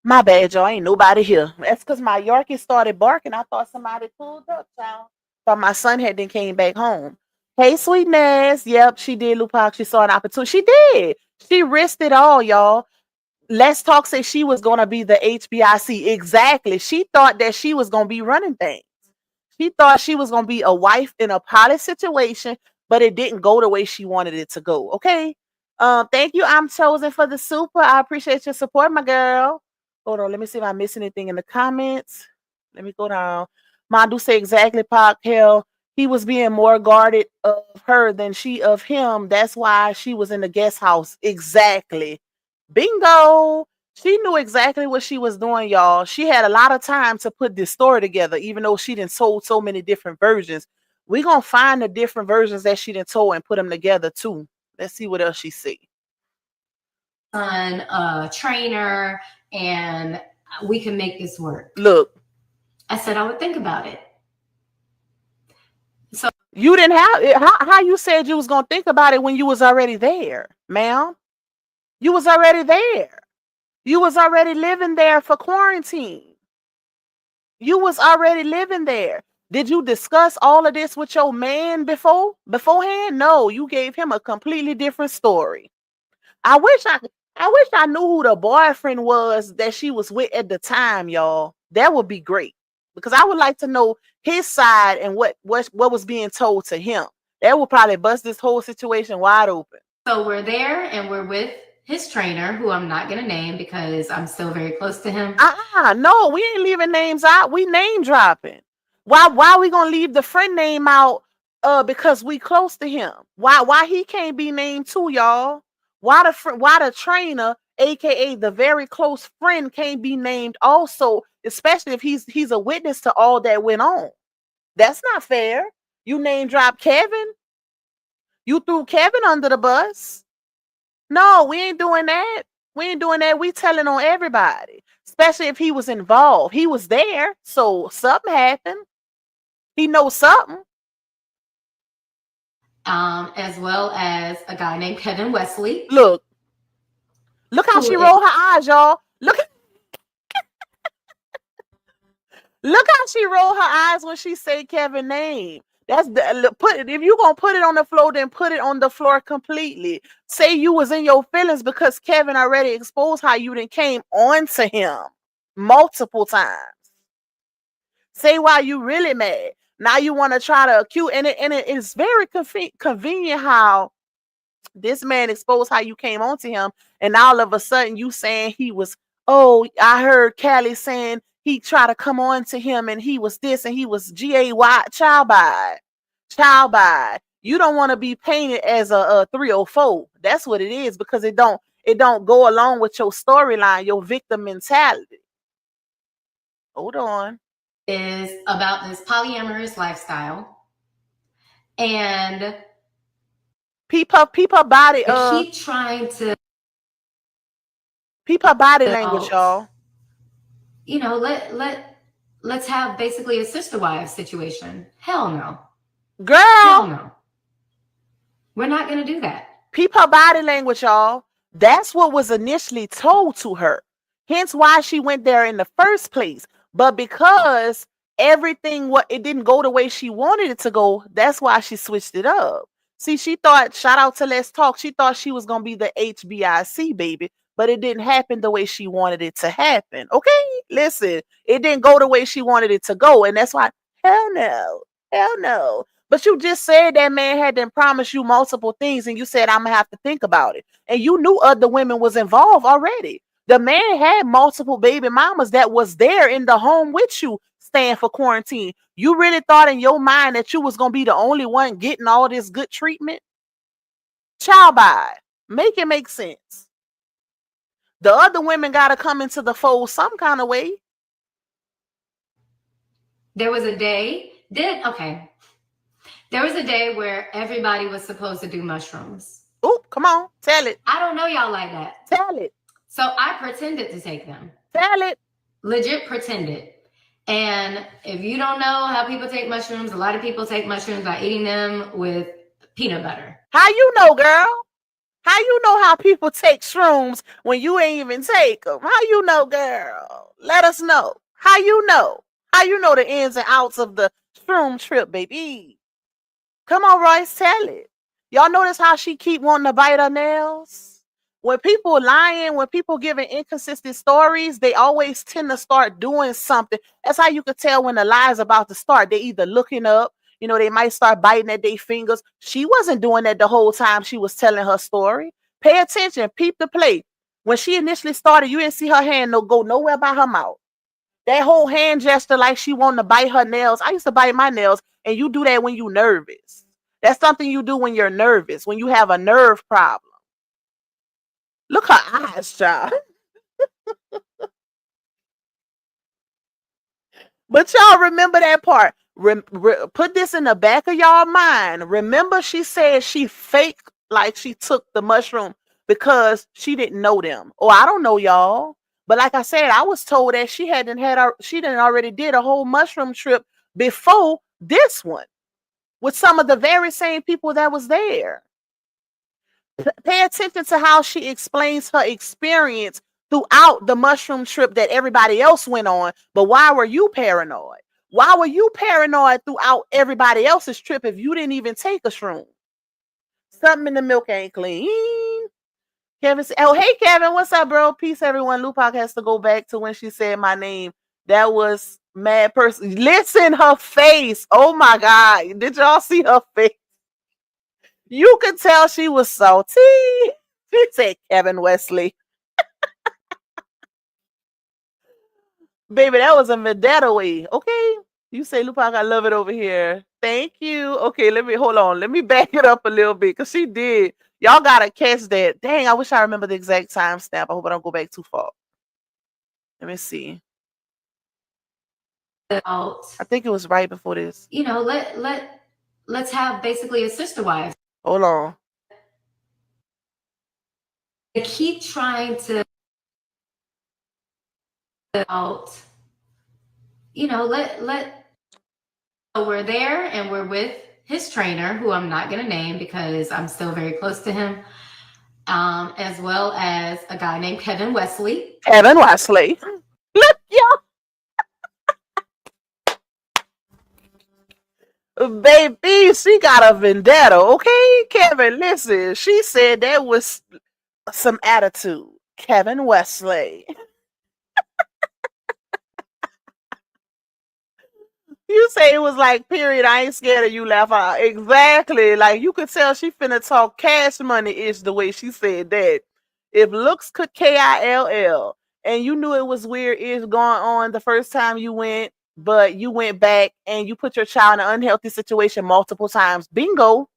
S2: My bad, y'all. Ain't nobody here. That's because my Yorkie started barking. I thought somebody pulled up, child. Thought my son had then came back home. Hey, sweetness. Yep, she did, Lupac. She saw an opportunity. She did. She risked it all, y'all. Let's Talk said she was going to be the HBIC. Exactly. She thought that she was going to be running things. She thought she was going to be a wife in a pilot situation, but it didn't go the way she wanted it to go. Okay. Thank you. I'm chosen for the super. I appreciate your support, my girl. Hold on. Let me see if I miss anything in the comments. Let me go down. Mandu say exactly, Pac. Hell, he was being more guarded of her than she of him. That's why she was in the guest house. Exactly. Bingo. She knew exactly what she was doing, y'all. She had a lot of time to put this story together, even though she didn't sold so many different versions. We're going to find the different versions that she didn't told and put them together too. Let's see what else she see.
S3: A trainer, and we can make this work.
S2: Look.
S3: I said I would think about it. So
S2: You didn't have it. How you said you was gonna think about it when you was already there, ma'am? You was already there. You was already living there for quarantine. You was already living there. Did you discuss all of this with your man beforehand? No, you gave him a completely different story. I wish I knew who the boyfriend was that she was with at the time, y'all. That would be great. Because I would like to know his side and what was being told to him. That would probably bust this whole situation wide open.
S3: So we're there and we're with his trainer, who I'm not going to name because I'm still very close to him.
S2: No, we ain't leaving names out. We name dropping. Why we gonna leave the friend name out? Because we close to him. Why he can't be named too, y'all? Why the trainer, aka the very close friend, can't be named also, especially if he's a witness to all that went on? That's not fair. You name drop Kevin. You threw Kevin under the bus. No, we ain't doing that. We ain't doing that. We telling on everybody, especially if he was involved. He was there, so something happened. He knows something.
S3: As well as a guy named Kevin Wesley.
S2: Look how she rolled her eyes, y'all. Look how she rolled her eyes when she said Kevin's name. If you gonna put it on the floor, then put it on the floor completely. Say you was in your feelings because Kevin already exposed how you then came on to him multiple times. Say why you really mad. Now you want to try to accuse, and it is very convenient how this man exposed how you came on to him, and all of a sudden you saying he was. Oh, I heard Cali saying he tried to come on to him and he was this and he was GAY child by. You don't want to be painted as a 304. That's what it is, because it don't go along with your storyline, your victim mentality. Hold on.
S3: Is about this polyamorous lifestyle, and
S2: people body
S3: keep trying to
S2: people body language, y'all.
S3: You know, let's have basically a sister wives situation. Hell no.
S2: Girl.
S3: Hell no. We're not going to do that.
S2: People body language, y'all. That's what was initially told to her. Hence why she went there in the first place. But because everything, it didn't go the way she wanted it to go, that's why she switched it up. See, she thought, shout out to Let's Talk, she thought she was going to be the HBIC baby, but it didn't happen the way she wanted it to happen. Okay? Listen, it didn't go the way she wanted it to go. And that's why, hell no. But you just said that man had then promised you multiple things, and you said, I'm going to have to think about it. And you knew other women was involved already. The man had multiple baby mamas that was there in the home with you, staying for quarantine. You really thought in your mind that you was going to be the only one getting all this good treatment? Child by. Make it make sense. The other women got to come into the fold some kind of way.
S3: There was a day, there was a day where everybody was supposed to do mushrooms.
S2: Oh, come on. Tell it.
S3: I don't know y'all like that.
S2: Tell it.
S3: So I pretended to take them.
S2: Tell it.
S3: Legit pretended. And if you don't know how people take mushrooms, a lot of people take mushrooms by eating them with peanut butter.
S2: How you know, girl? How you know how people take shrooms when you ain't even take them? How you know, girl? Let us know. How you know? How you know the ins and outs of the shroom trip, baby? Come on, Royce, tell it. Y'all notice how she keep wanting to bite her nails? When people lying, when people giving inconsistent stories, they always tend to start doing something. That's how you could tell when the lie is about to start. They either looking up, they might start biting at their fingers. She wasn't doing that the whole time she was telling her story. Pay attention, peep the play. When she initially started, you didn't see her hand go nowhere by her mouth. That whole hand gesture like she wanted to bite her nails. I used to bite my nails, and you do that when you're nervous. That's something you do when you're nervous, when you have a nerve problem. Look her eyes, child. But y'all remember that part. Put this in the back of y'all mind. Remember she said she faked like she took the mushroom because she didn't know them. Oh, I don't know y'all. But like I said, I was told that she didn't already did a whole mushroom trip before this one. with some of the very same people that was there. Pay attention to how she explains her experience throughout the mushroom trip that everybody else went on. But why were you paranoid? Why were you paranoid throughout everybody else's trip if you didn't even take a shroom? Something in the milk ain't clean. Kevin said, oh, hey, Kevin, what's up, bro? Peace, everyone. Lupac has to go back to when she said my name. That was mad person. Listen, her face. Oh, my God. Did y'all see her face? You could tell she was salty. She said Kevin Wesley. Baby, that was a vendetta way. Okay. You say, Lupac, I love it over here. Thank you. Okay, hold on. Let me back it up a little bit because she did. Y'all got to catch that. Dang, I wish I remember the exact time stamp. I hope I don't go back too far. Let me see.
S3: Out.
S2: I think it was right before this.
S3: You know, let's have basically a sister wife.
S2: Hold on.
S3: They keep trying to out. You know, we're there and we're with his trainer, who I'm not going to name because I'm still very close to him, as well as a guy named Kevin Wesley.
S2: Kevin Wesley. Look, y'all. Baby, she got a vendetta, okay? Kevin, listen. She said that was some attitude. Kevin Wesley. You say it was like, period, I ain't scared of you, laugh out. Exactly. Like, you could tell she finna talk cash money-ish the way she said that. If looks could KILL, and you knew it was weird-ish going on the first time you went, but you went back and you put your child in an unhealthy situation multiple times. Bingo.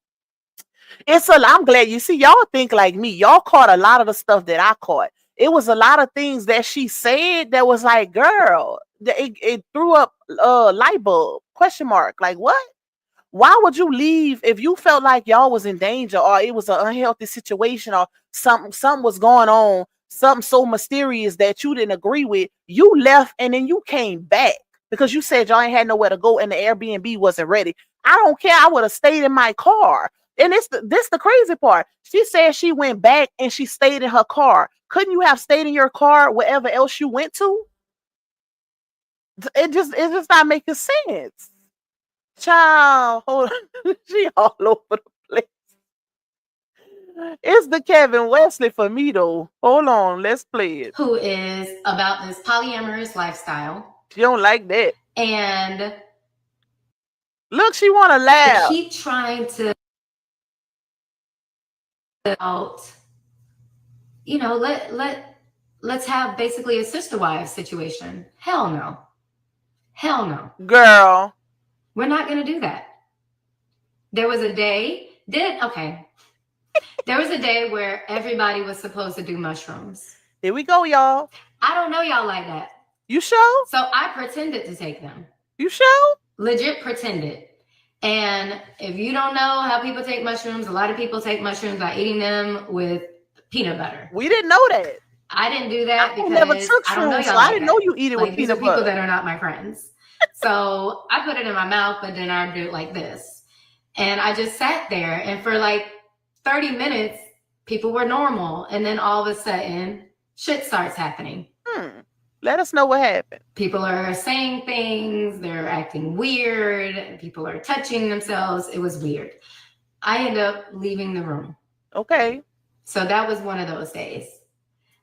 S2: I'm glad you see, y'all think like me. Y'all caught a lot of the stuff that I caught. It was a lot of things that she said that was like, girl, it threw up light bulb question mark. Like, what? Why would you leave if you felt like y'all was in danger or it was an unhealthy situation or something was going on, something so mysterious that you didn't agree with? You left and then you came back because you said y'all ain't had nowhere to go and the Airbnb wasn't ready. I don't care. I would have stayed in my car. And this the crazy part. She said she went back and she stayed in her car. Couldn't you have stayed in your car wherever else you went to? It's just not making sense. Child, hold on. She all over the place. It's the Kevin Wesley for me though. Hold on, let's play it.
S3: Who is about this polyamorous lifestyle.
S2: She don't like that.
S3: And
S2: look, she wanna laugh.
S3: Keep trying to out. You know, let's have basically a sister wife situation. Hell no. Hell no.
S2: Girl.
S3: We're not going to do that. There was a day, there was a day where everybody was supposed to do mushrooms.
S2: Here we go, y'all.
S3: I don't know y'all like that.
S2: You sure?
S3: So I pretended to take them.
S2: You sure?
S3: Legit pretended. And if you don't know how people take mushrooms, a lot of people take mushrooms by eating them with peanut butter.
S2: We didn't know that.
S3: I didn't do that because
S2: never took
S3: I don't know
S2: shrooms,
S3: y'all.
S2: so I didn't know you eat it
S3: like,
S2: with
S3: these
S2: peanut
S3: are people
S2: butter.
S3: that are not my friends. So I put it in my mouth, but then I do it like this. And I just sat there, and for like 30 minutes, people were normal. And then all of a sudden, shit starts happening.
S2: Let us know what happened.
S3: People are saying things, they're acting weird, people are touching themselves. It was weird. I end up leaving the room.
S2: Okay.
S3: So that was one of those days.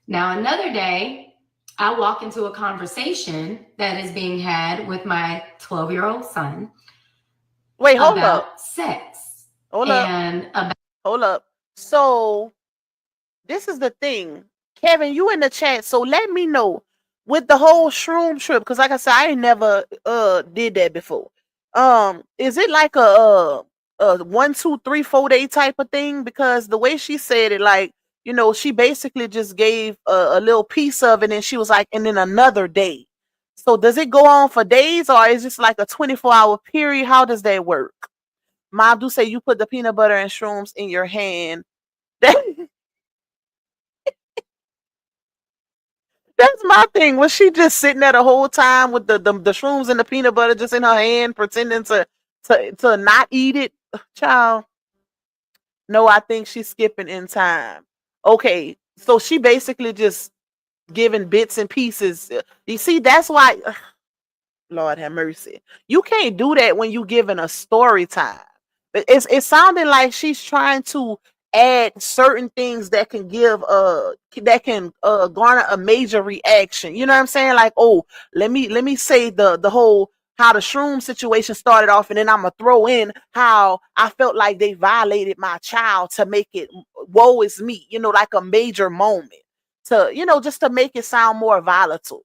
S3: Now, another day, I walk into a conversation that is being had with my 12-year-old son.
S2: Wait, hold up.
S3: Sex.
S2: Hold up. So this is the thing. Kevin, you in the chat, so let me know with the whole shroom trip, because like I said, I ain't never did that before. Is it like a 1, 2, 3, 4 day type of thing? Because the way she said it, like, you know, she basically just gave a little piece of it and she was like, and then another day. So does it go on for days or is it just like a 24-hour period? How does that work? Mom do say you put the peanut butter and shrooms in your hand. That's my thing. Was she just sitting there the whole time with the shrooms and the peanut butter just in her hand, pretending to to not eat it, child. No, I think she's skipping in time. Okay, so she basically just giving bits and pieces. You see, that's why. Lord have mercy. You can't do that when you giving a story time. It's sounding like she's trying to add certain things that can give garner a major reaction. You know what I'm saying? Like, oh, let me say the whole how the shroom situation started off, and then I'm gonna throw in how I felt like they violated my child to make it woe is me, like a major moment to, just to make it sound more volatile.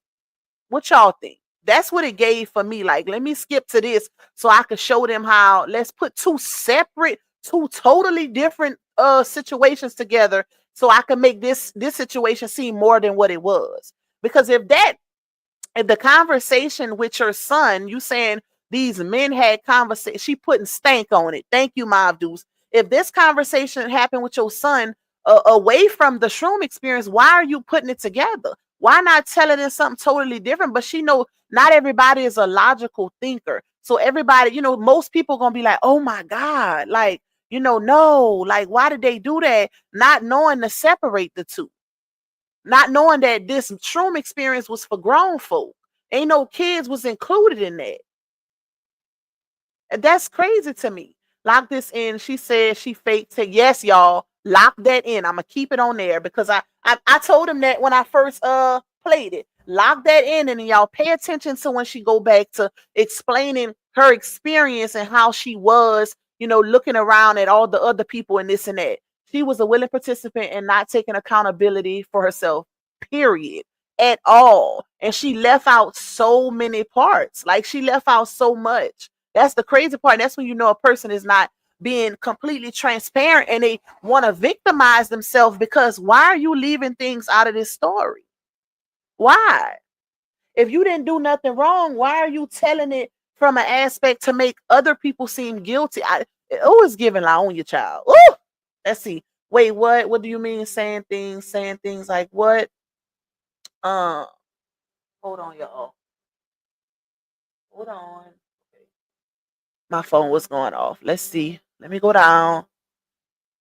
S2: What y'all think? That's what it gave for me. Like, let me skip to this so I could show them how. Let's put two totally different situations together so I can make this situation seem more than what it was. Because if the conversation with your son, you saying these men had conversation, she putting stank on it. Thank you, Mavdus. If this conversation happened with your son away from the shroom experience, why are you putting it together? Why not tell it in something totally different? But she know not everybody is a logical thinker. So everybody, most people gonna be like, oh my God, like, no, like, why did they do that? Not knowing to separate the two. Not knowing that this shroom experience was for grown folk. Ain't no kids was included in that. And that's crazy to me. Lock this in. She said she faked it. Yes, y'all. Lock that in. I'm gonna keep it on there because I told him that when I first played it. Lock that in, and y'all pay attention to when she go back to explaining her experience and how she was, looking around at all the other people and this and that. She was a willing participant and not taking accountability for herself, period, at all. And she left out so many parts. Like, she left out so much. That's the crazy part. That's when you know a person is not being completely transparent and they want to victimize themselves, because why are you leaving things out of this story? Why? If you didn't do nothing wrong, why are you telling it from an aspect to make other people seem guilty? It always giving lie on your child. Ooh! Let's see. Wait, what? What do you mean saying things? Saying things like what? Uh, hold on, y'all. Hold on. My phone was going off. Let's see. Let me go down.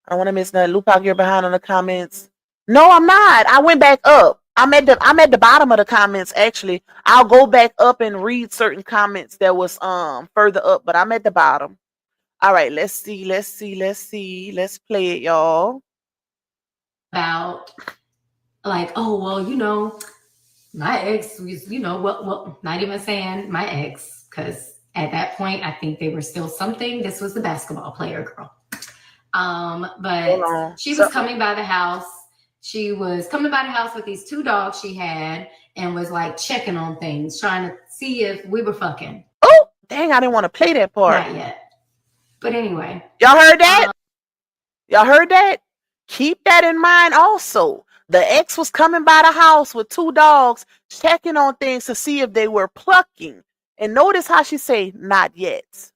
S2: I don't want to miss nothing. Lupac, you're behind on the comments. No, I'm not. I went back up. I'm at the bottom of the comments actually. I'll go back up and read certain comments that was further up, but I'm at the bottom. All right, let's see. Let's play it, y'all.
S3: About like, oh well, my ex was, well, not even saying my ex, because at that point I think they were still something. This was the basketball player girl. But she was coming by the house. She was coming by the house with these two dogs she had and was like checking on things, trying to see if we were fucking.
S2: Oh, dang, I didn't want to play that part.
S3: Not yet. But anyway.
S2: Y'all heard that? Y'all heard that? Keep that in mind also. The ex was coming by the house with two dogs, checking on things to see if they were plucking. And notice how she say, not yet.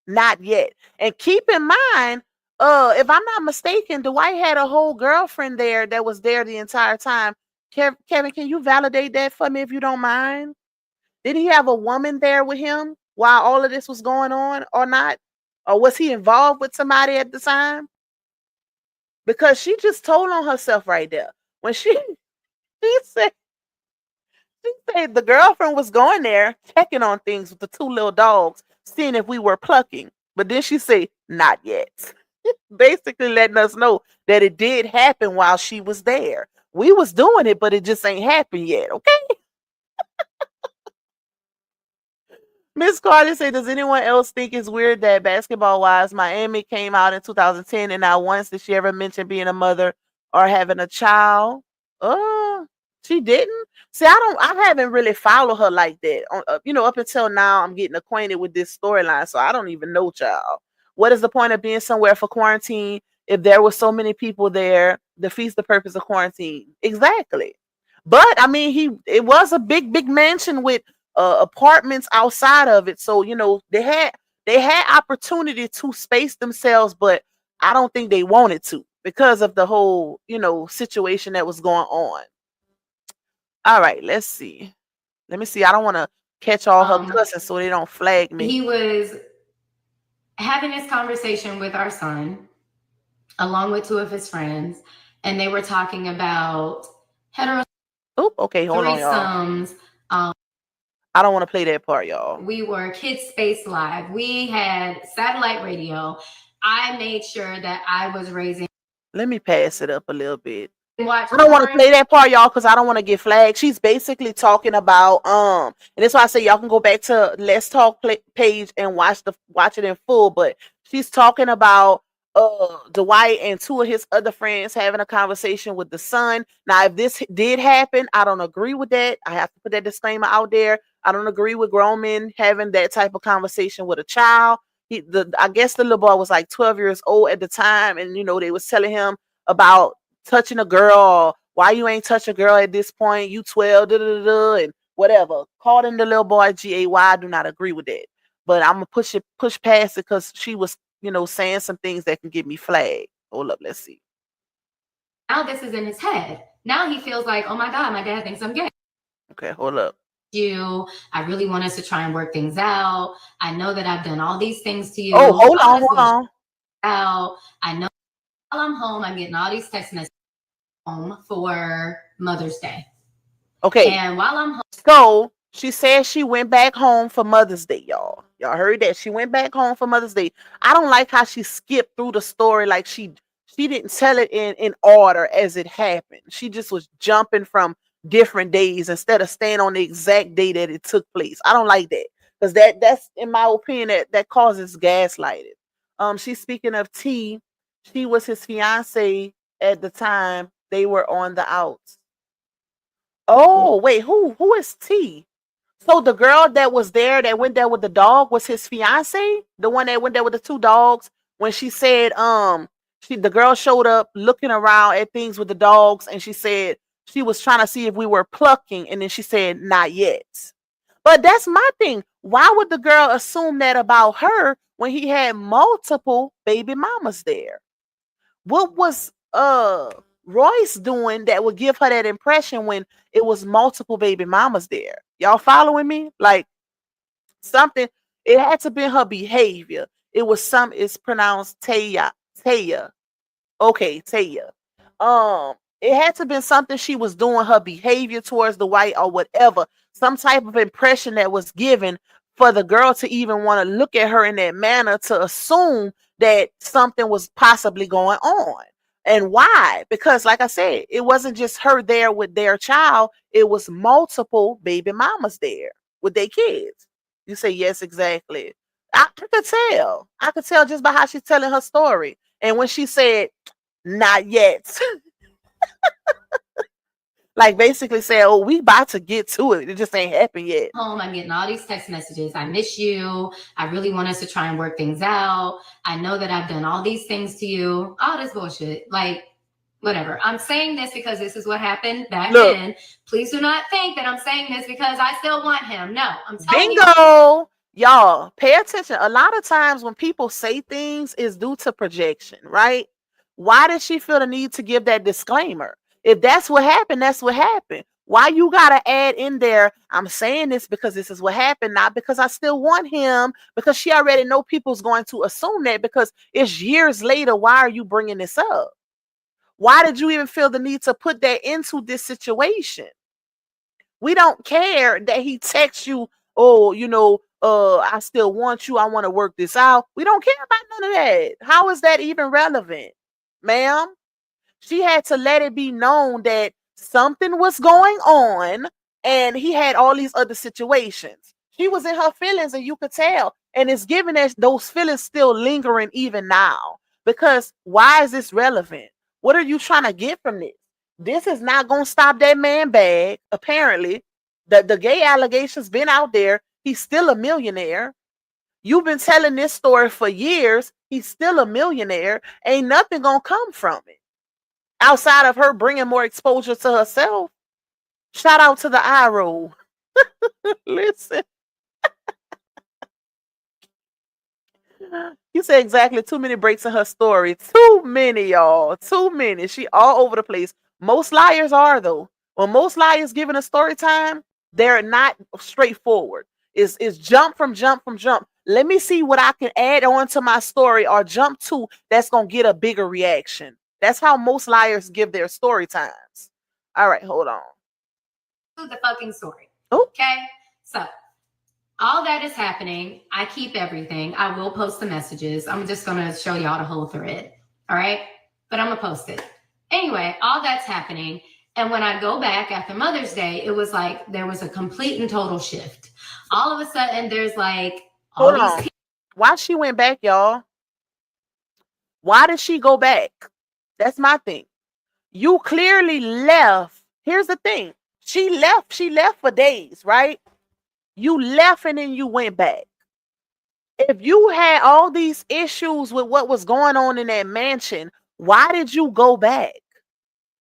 S2: Not yet. And keep in mind, if I'm not mistaken, Dwight had a whole girlfriend there that was there the entire time. Kevin, can you validate that for me if you don't mind? Did he have a woman there with him while all of this was going on or not? Or was he involved with somebody at the time? Because she just told on herself right there. When she said the girlfriend was going there checking on things with the two little dogs, seeing if we were plucking. But then she said, not yet. Basically letting us know that it did happen while she was there. We was doing it, but it just ain't happened yet, okay? Miss Carter said, does anyone else think it's weird that basketball-wise, Miami came out in 2010 and not once did she ever mention being a mother or having a child? She didn't? See, I haven't really followed her like that. Up until now, I'm getting acquainted with this storyline, so I don't even know, child. What is the point of being somewhere for quarantine if there were so many people there? Defeats the purpose of quarantine. Exactly. But I mean, it was a big mansion with apartments outside of it, so they had opportunity to space themselves, but I don't think they wanted to because of the whole situation that was going on. All right, let's see. Let me see. I don't want to catch all her cussing so they don't flag me.
S3: He was having this conversation with our son, along with two of his friends, and they were talking about hetero
S2: Oop, okay, hold on, y'all.
S3: threesomes.
S2: I don't want to play that part, y'all.
S3: We were Kids Space Live. We had satellite radio. I made sure that I was raising.
S2: Let me pass it up a little bit.
S3: Watch
S2: I don't want to
S3: porn.
S2: play that part, y'all, because I don't want to get flagged. She's basically talking about and that's why I say y'all can go back to Let's Talk page and watch it in full. But she's talking about Dwight and two of his other friends having a conversation with the son. Now, if this did happen, I don't agree with that. I have to put that disclaimer out there. I don't agree with grown men having that type of conversation with a child. I guess the little boy was like 12 years old at the time, and they was telling him about touching a girl. Why you ain't touch a girl at this point? You 12, and whatever. Calling the little boy GAY, I do not agree with that. But I'm gonna push past it because she was, saying some things that can get me flagged. Hold up, let's see.
S3: Now this is in his head. Now he feels like, oh my God, my dad thinks I'm gay.
S2: Okay, hold up.
S3: I really want us to try and work things out. I know that I've done all these things to you.
S2: Oh, hold on.
S3: Out. I know while I'm home, I'm getting all these text messages home for Mother's Day.
S2: Okay.
S3: And while I'm home.
S2: So she said she went back home for Mother's Day, y'all. Y'all heard that? She went back home for Mother's Day. I don't like how she skipped through the story like she didn't tell it in order as it happened. She just was jumping from different days instead of staying on the exact day that it took place. I don't like that because that's in my opinion that causes gaslighting. She's speaking of T. She was his fiance at the time they were on the outs. Oh, wait, who is T? So the girl that was there that went there with the dog was his fiance? The one that went there with the two dogs when she said the girl showed up looking around at things with the dogs and she said she was trying to see if we were plucking and then she said not yet. But that's my thing. Why would the girl assume that about her when he had multiple baby mamas there? What was Royce doing that would give her that impression when it was multiple baby mamas there? Y'all following me? Like something, it had to be her behavior. It's pronounced Taya. Okay, Taya. It had to been something she was doing, her behavior towards the white or whatever, some type of impression that was given for the girl to even want to look at her in that manner to assume that something was possibly going on. And why? Because like I said, it wasn't just her there with their child, it was multiple baby mamas there with their kids. You say yes, exactly. I could tell. I could tell just by how she's telling her story. And when she said, not yet. Like basically saying, oh, we about to get to it. It just ain't happened yet.
S3: Home, I'm getting all these text messages. I miss you. I really want us to try and work things out. I know that I've done all these things to you. All this bullshit. Like, whatever. I'm saying this because this is what happened back then. Please do not think that I'm saying this because I still want him. No, I'm telling you.
S2: Bingo! Y'all, pay attention. A lot of times when people say things is due to projection, right? Why did she feel the need to give that disclaimer? If that's what happened, that's what happened. Why you gotta add in there, I'm saying this because this is what happened, not because I still want him, because she already know people's going to assume that because it's years later. Why are you bringing this up? Why did you even feel the need to put that into this situation? We don't care that he texts you, oh, I still want you. I want to work this out. We don't care about none of that. How is that even relevant, ma'am? She had to let it be known that something was going on and he had all these other situations. She was in her feelings and you could tell. And it's given us those feelings still lingering even now. Because why is this relevant? What are you trying to get from this? This is not going to stop that man bag. Apparently, the gay allegations been out there. He's still a millionaire. You've been telling this story for years. He's still a millionaire. Ain't nothing going to come from it. Outside of her bringing more exposure to herself. Shout out to the eye roll. Listen. You said exactly too many breaks in her story. Too many, y'all. Too many. She all over the place. Most liars are, though. When most liars given a story time, they're not straightforward. It's jump from jump from jump. Let me see what I can add on to my story or jump to that's going to get a bigger reaction. That's how most liars give their story times. All right, hold on.
S3: The fucking story.
S2: Oh.
S3: Okay? So, all that is happening. I keep everything. I will post the messages. I'm just going to show y'all the whole thread. All right? But I'm going to post it. Anyway, all that's happening. And when I go back after Mother's Day, it was like there was a complete and total shift. All of a sudden, there's like all
S2: Hold
S3: these
S2: on. Why she went back, y'all? Why did she go back? That's my thing. You clearly left. Here's the thing. She left for days, right? You left and then you went back. If you had all these issues with what was going on in that mansion, why did you go back?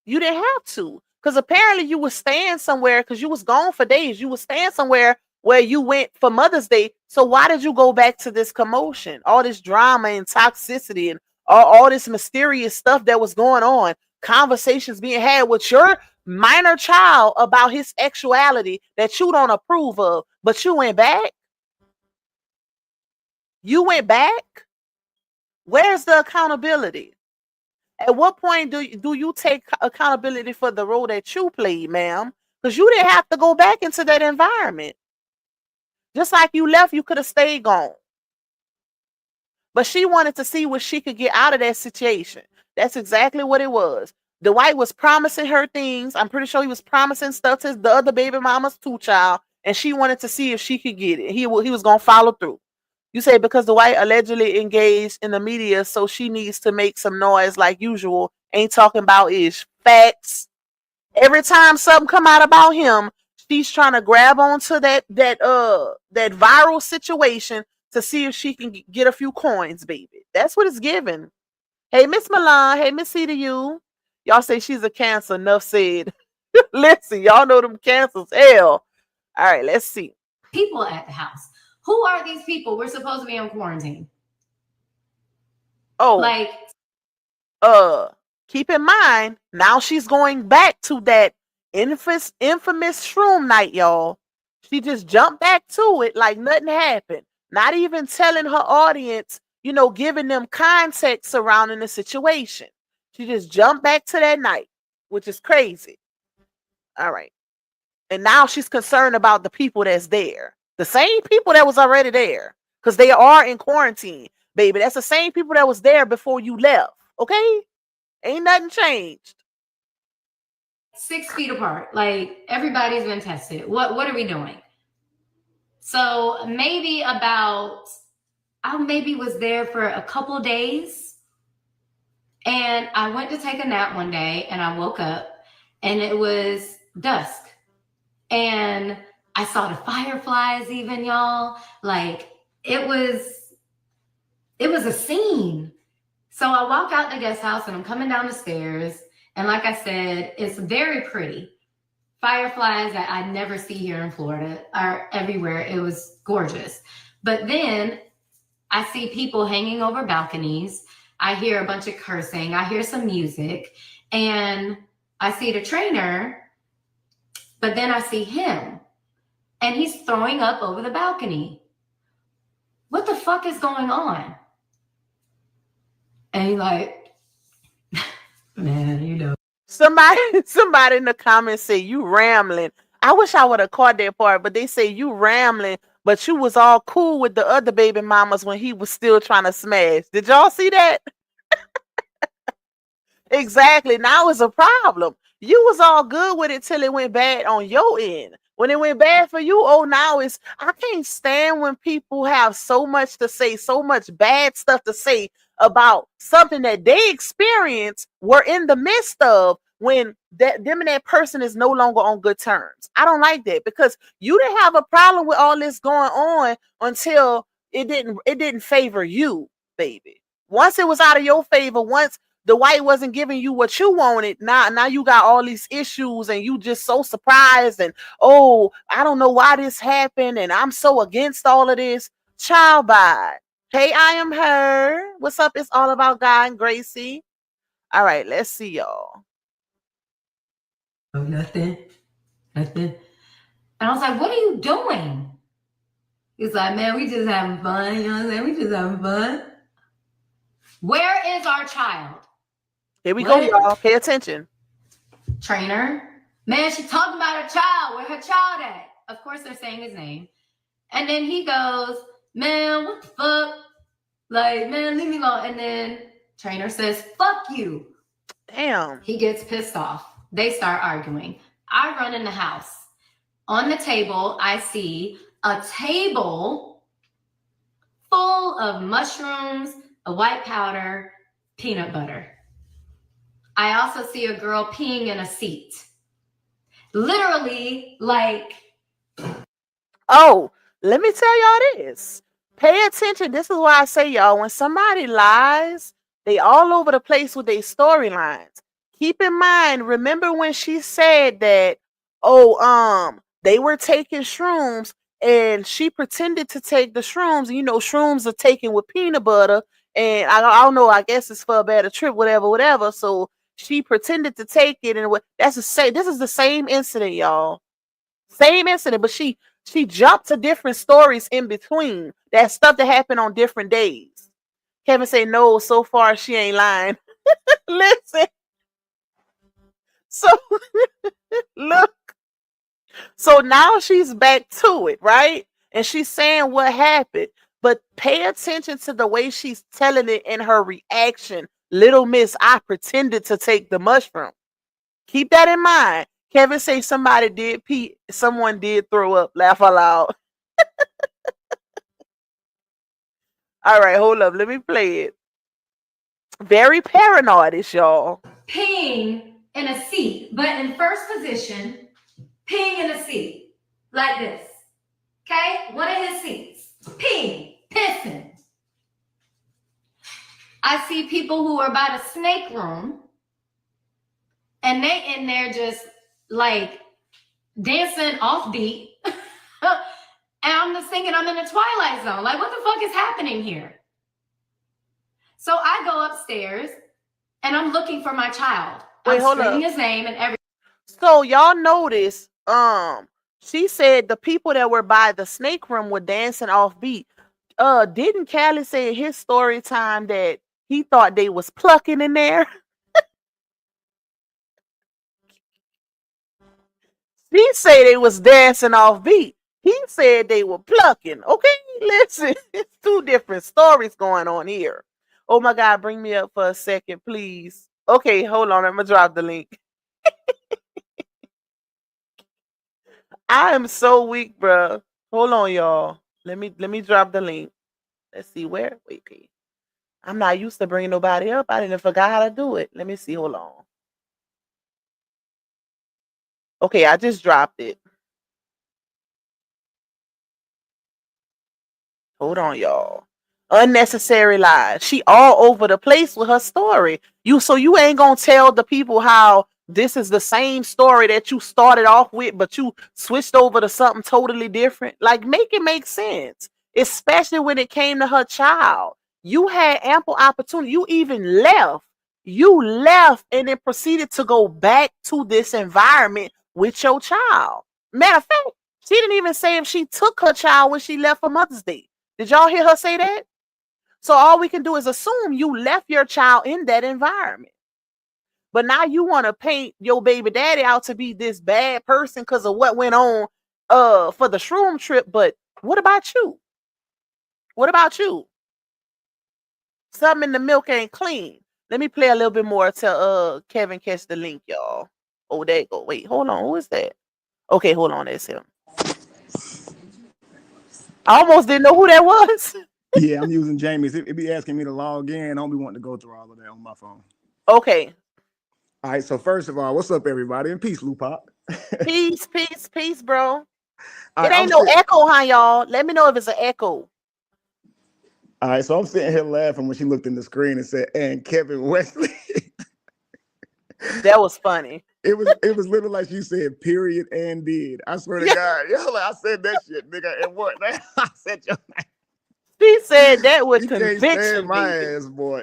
S2: You didn't have to. Because apparently you was staying somewhere because you was gone for days. You was staying somewhere where you went for Mother's Day. So why did you go back to this commotion? All this drama and toxicity and all this mysterious stuff that was going on. Conversations being had with your minor child about his sexuality that you don't approve of. But you went back? You went back? Where's the accountability? At what point do you take accountability for the role that you played, ma'am? Because you didn't have to go back into that environment. Just like you left, you could have stayed gone. But she wanted to see what she could get out of that situation. That's exactly what it was. Dwight was promising her things. I'm pretty sure he was promising stuff to the other baby mama's two child, and she wanted to see if she could get it. He was going to follow through. You say because Dwight allegedly engaged in the media, so she needs to make some noise like usual. Ain't talking about ish. Facts. Every time something come out about him, she's trying to grab onto that viral situation to see if she can get a few coins, baby. That's what it's given. Hey, Miss Milan. Hey, Miss C to you. Y'all say she's a Cancer. Enough said. Listen, y'all know them Cancers. Hell. All right, let's see.
S3: People at the house. Who are these people? We're supposed to be in quarantine.
S2: Oh,
S3: like,
S2: keep in mind, now she's going back to that infamous shroom night, y'all. She just jumped back to it like nothing happened. Not even telling her audience, giving them context surrounding the situation. She just jumped back to that night, which is crazy. All right. And now she's concerned about the people that's there. The same people that was already there. Because they are in quarantine, baby. That's the same people that was there before you left. Okay? Ain't nothing changed.
S3: 6 feet apart. Like, everybody's been tested. What are we doing? So maybe I maybe was there for a couple days. And I went to take a nap one day and I woke up and it was dusk. And I saw the fireflies even, y'all. Like, it was a scene. So I walk out the guest house and I'm coming down the stairs. And like I said, it's very pretty. Fireflies that I never see here in Florida are everywhere. It was gorgeous. But then I see people hanging over balconies. I hear a bunch of cursing. I hear some music. And I see the trainer, but then I see him. And he's throwing up over the balcony. What the fuck is going on? And he's like, man,
S2: Somebody in the comments say you rambling. I wish I would have caught that part, but they say you rambling, but you was all cool with the other baby mamas when he was still trying to smash. Did y'all see that? Exactly. Now it's a problem. You was all good with it till it went bad on your end. When it went bad for you, now I can't stand when people have so much to say, so much bad stuff to say about something that they experience, were in the midst of, when them and that person is no longer on good terms. I don't like that, because you didn't have a problem with all this going on until it didn't favor you, baby. Once it was out of your favor, once the white wasn't giving you what you wanted, now you got all these issues and you just so surprised and, I don't know why this happened and I'm so against all of this. Child, bye. Hey, I am her. What's up? It's all about God and Gracie. All right, let's see, y'all.
S3: Nothing. And I was like, what are you doing? He's like, man, we just having fun. You know what I'm saying? We just having fun. Where is our child?
S2: Here we go, y'all. Pay attention.
S3: Trainer. Man, she's talking about her child. Where her child at? Of course, they're saying his name. And then he goes, man, what the fuck? Like, man, leave me alone. And then trainer says, fuck you.
S2: Damn.
S3: He gets pissed off. They start arguing. I run in the house. On the table, I see a table full of mushrooms, a white powder, peanut butter. I also see a girl peeing in a seat. Literally, like...
S2: Oh, let me tell y'all this. Pay attention. This is why I say, y'all, when somebody lies, they all over the place with their storylines. Keep in mind, remember when she said that, they were taking shrooms and she pretended to take the shrooms. You know, shrooms are taken with peanut butter. And I don't know, I guess it's for a better trip, whatever. So she pretended to take it. And this is the same incident, y'all. Same incident, but she jumped to different stories in between. That stuff that happened on different days. Kevin say, no, so far she ain't lying. Listen. So, look. So now she's back to it, right? And she's saying what happened. But pay attention to the way she's telling it in her reaction. Little miss, I pretended to take the mushroom. Keep that in mind. Kevin say somebody did pee. Someone did throw up. Laugh out loud. All right, hold up. Let me play it. Very paranoid, y'all.
S3: Peeing in a seat, but in first position, peeing in a seat. Like this. Okay? One of his seats. Peeing. Pissing. I see people who are by the snake room, and they in there just like dancing offbeat. And I'm just thinking I'm in the Twilight Zone. Like, what the fuck is happening here? So I go upstairs and I'm looking for my child.
S2: Wait,
S3: I'm screaming his name and everything.
S2: So y'all notice, she said the people that were by the snake room were dancing offbeat. Didn't Cali say in his story time that he thought they was plucking in there? She said they was dancing offbeat. He said they were plucking. Okay, listen, it's two different stories going on here. Oh my God, bring me up for a second, please. Okay, hold on. I'm gonna drop the link. I am so weak, bro. Hold on, y'all. Let me drop the link. Let's see where. Wait, P. I'm not used to bringing nobody up. I didn't forgot how to do it. Let me see. Hold on. Okay, I just dropped it. Hold on, y'all. Unnecessary lies. She all over the place with her story. You ain't gonna tell the people how this is the same story that you started off with, but you switched over to something totally different. Like, make it make sense. Especially when it came to her child. You had ample opportunity. You even left. You left and then proceeded to go back to this environment with your child. Matter of fact, she didn't even say if she took her child when she left for Mother's Day. Did y'all hear her say that? So all we can do is assume you left your child in that environment. But now you want to paint your baby daddy out to be this bad person because of what went on for the shroom trip. But what about you? What about you? Something in the milk ain't clean. Let me play a little bit more till Kevin catch the link, y'all. Oh, there you go. Wait, hold on. Who is that? Okay, hold on. That's him. I almost didn't know who that was.
S4: Yeah, I'm using Jamie's. It be asking me to log in. I don't be wanting to go through all of that on my phone.
S2: Okay.
S4: All right. So first of all, what's up, everybody? And peace, Lupac.
S2: Peace, bro.
S4: All
S2: it ain't no echo, huh, y'all? Let me know if it's an echo.
S4: All right. So I'm sitting here laughing when she looked in the screen and said, "And Kevin Wesley."
S2: That was funny.
S4: It was literally like she said, period, and did. I swear to God. Yo, like, I said that shit, nigga. And what? I said your name.
S2: She said that with
S4: you
S2: conviction.
S4: Can't stand my ass, boy.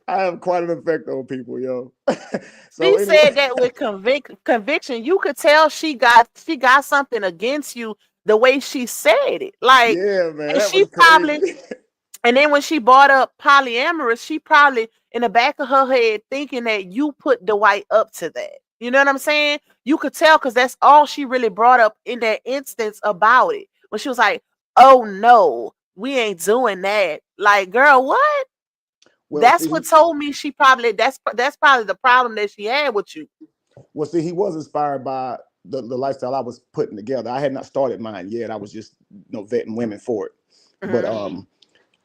S4: I have quite an effect on people, yo.
S2: So she said that with conviction. You could tell she got something against you the way she said it. Like,
S4: Yeah, man,
S2: and
S4: that
S2: she
S4: was
S2: probably,
S4: crazy.
S2: and then when she brought up polyamorous, she probably in the back of her head thinking that you put Dwight up to that. You know what I'm saying? You could tell because that's all she really brought up in that instance about it. When she was like, "Oh no, we ain't doing that." Like, girl, what?
S4: Well,
S2: That's
S4: see,
S2: what told me she probably that's probably the problem that she had with you.
S4: he was inspired by the lifestyle I was putting together. I had not started mine yet. I was just vetting women for it. But
S2: Hmm.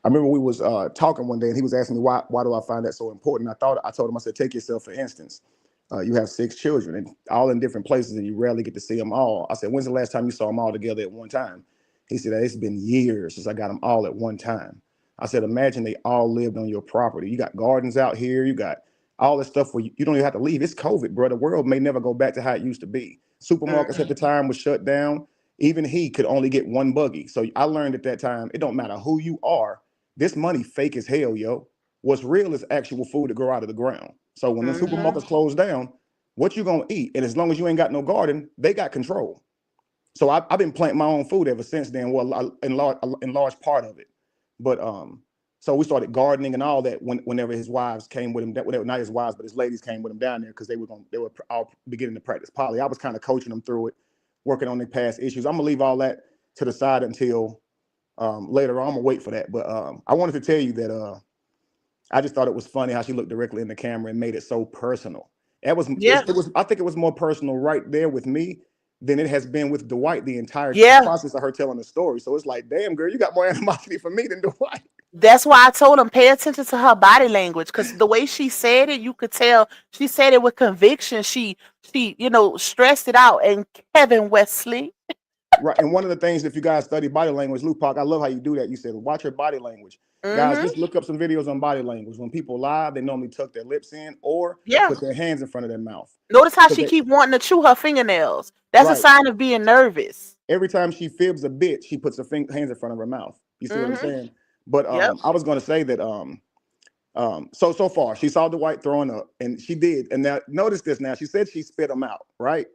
S4: I remember we was talking one day, and he was asking me why do I find that so important. I told him, I said, take yourself for instance. You have 6 children, and all in different places, and you rarely get to see them all. I said, when's the last time you saw them all together at one time? He said, it's been years since I got them all at one time. I said, imagine they all lived on your property. You got gardens out here. You got all this stuff where you don't even have to leave. It's COVID, bro. The world may never go back to how it used to be. Supermarkets at the time was shut down. Even he could only get one buggy. So I learned at that time, it don't matter who you are. This money fake as hell, yo. What's real is actual food to grow out of the ground. So when the
S2: Hmm.
S4: supermarkets close down, what you gonna eat? And as long as you ain't got no garden, they got control. So I've been planting my own food ever since then. Well, in large part of it, but so we started gardening and all that. Whenever his wives came with him, not his wives, but his ladies came with him down there because they were all beginning to practice poly. I was kind of coaching them through it, working on their past issues. I'm gonna leave all that to the side until later on. I'm gonna wait for that. But I wanted to tell you that I just thought it was funny how she looked directly in the camera and made it so personal.
S2: Yeah,
S4: It was. I think it was more personal right there with me than it has been with Dwight the entire
S2: yeah.
S4: process of her telling the story. So it's like, damn, girl, you got more animosity for me than Dwight.
S2: That's why I told him pay attention to her body language because the way she said it, you could tell she said it with conviction. She stressed it out. And Kevin Wesley,
S4: Right. And one of the things, if you guys study body language, Luke Park, I love how you do that. You said, watch her body language. Guys,
S2: hmm
S4: just look up some videos on body language. When people lie, they normally tuck their lips in or
S2: yeah.
S4: put their hands in front of their mouth.
S2: Notice how
S4: 'Cause
S2: she
S4: they,
S2: keep wanting to chew her fingernails. That's a
S4: right.
S2: sign of being nervous.
S4: Every time she fibs a bit, she puts her hands in front of her mouth. You see what I'm
S2: Hmm.
S4: saying? But
S2: Yep.
S4: I was going to say that so far she saw Dwight throwing up, and she did. And now notice this. Now she said she spit them out, right?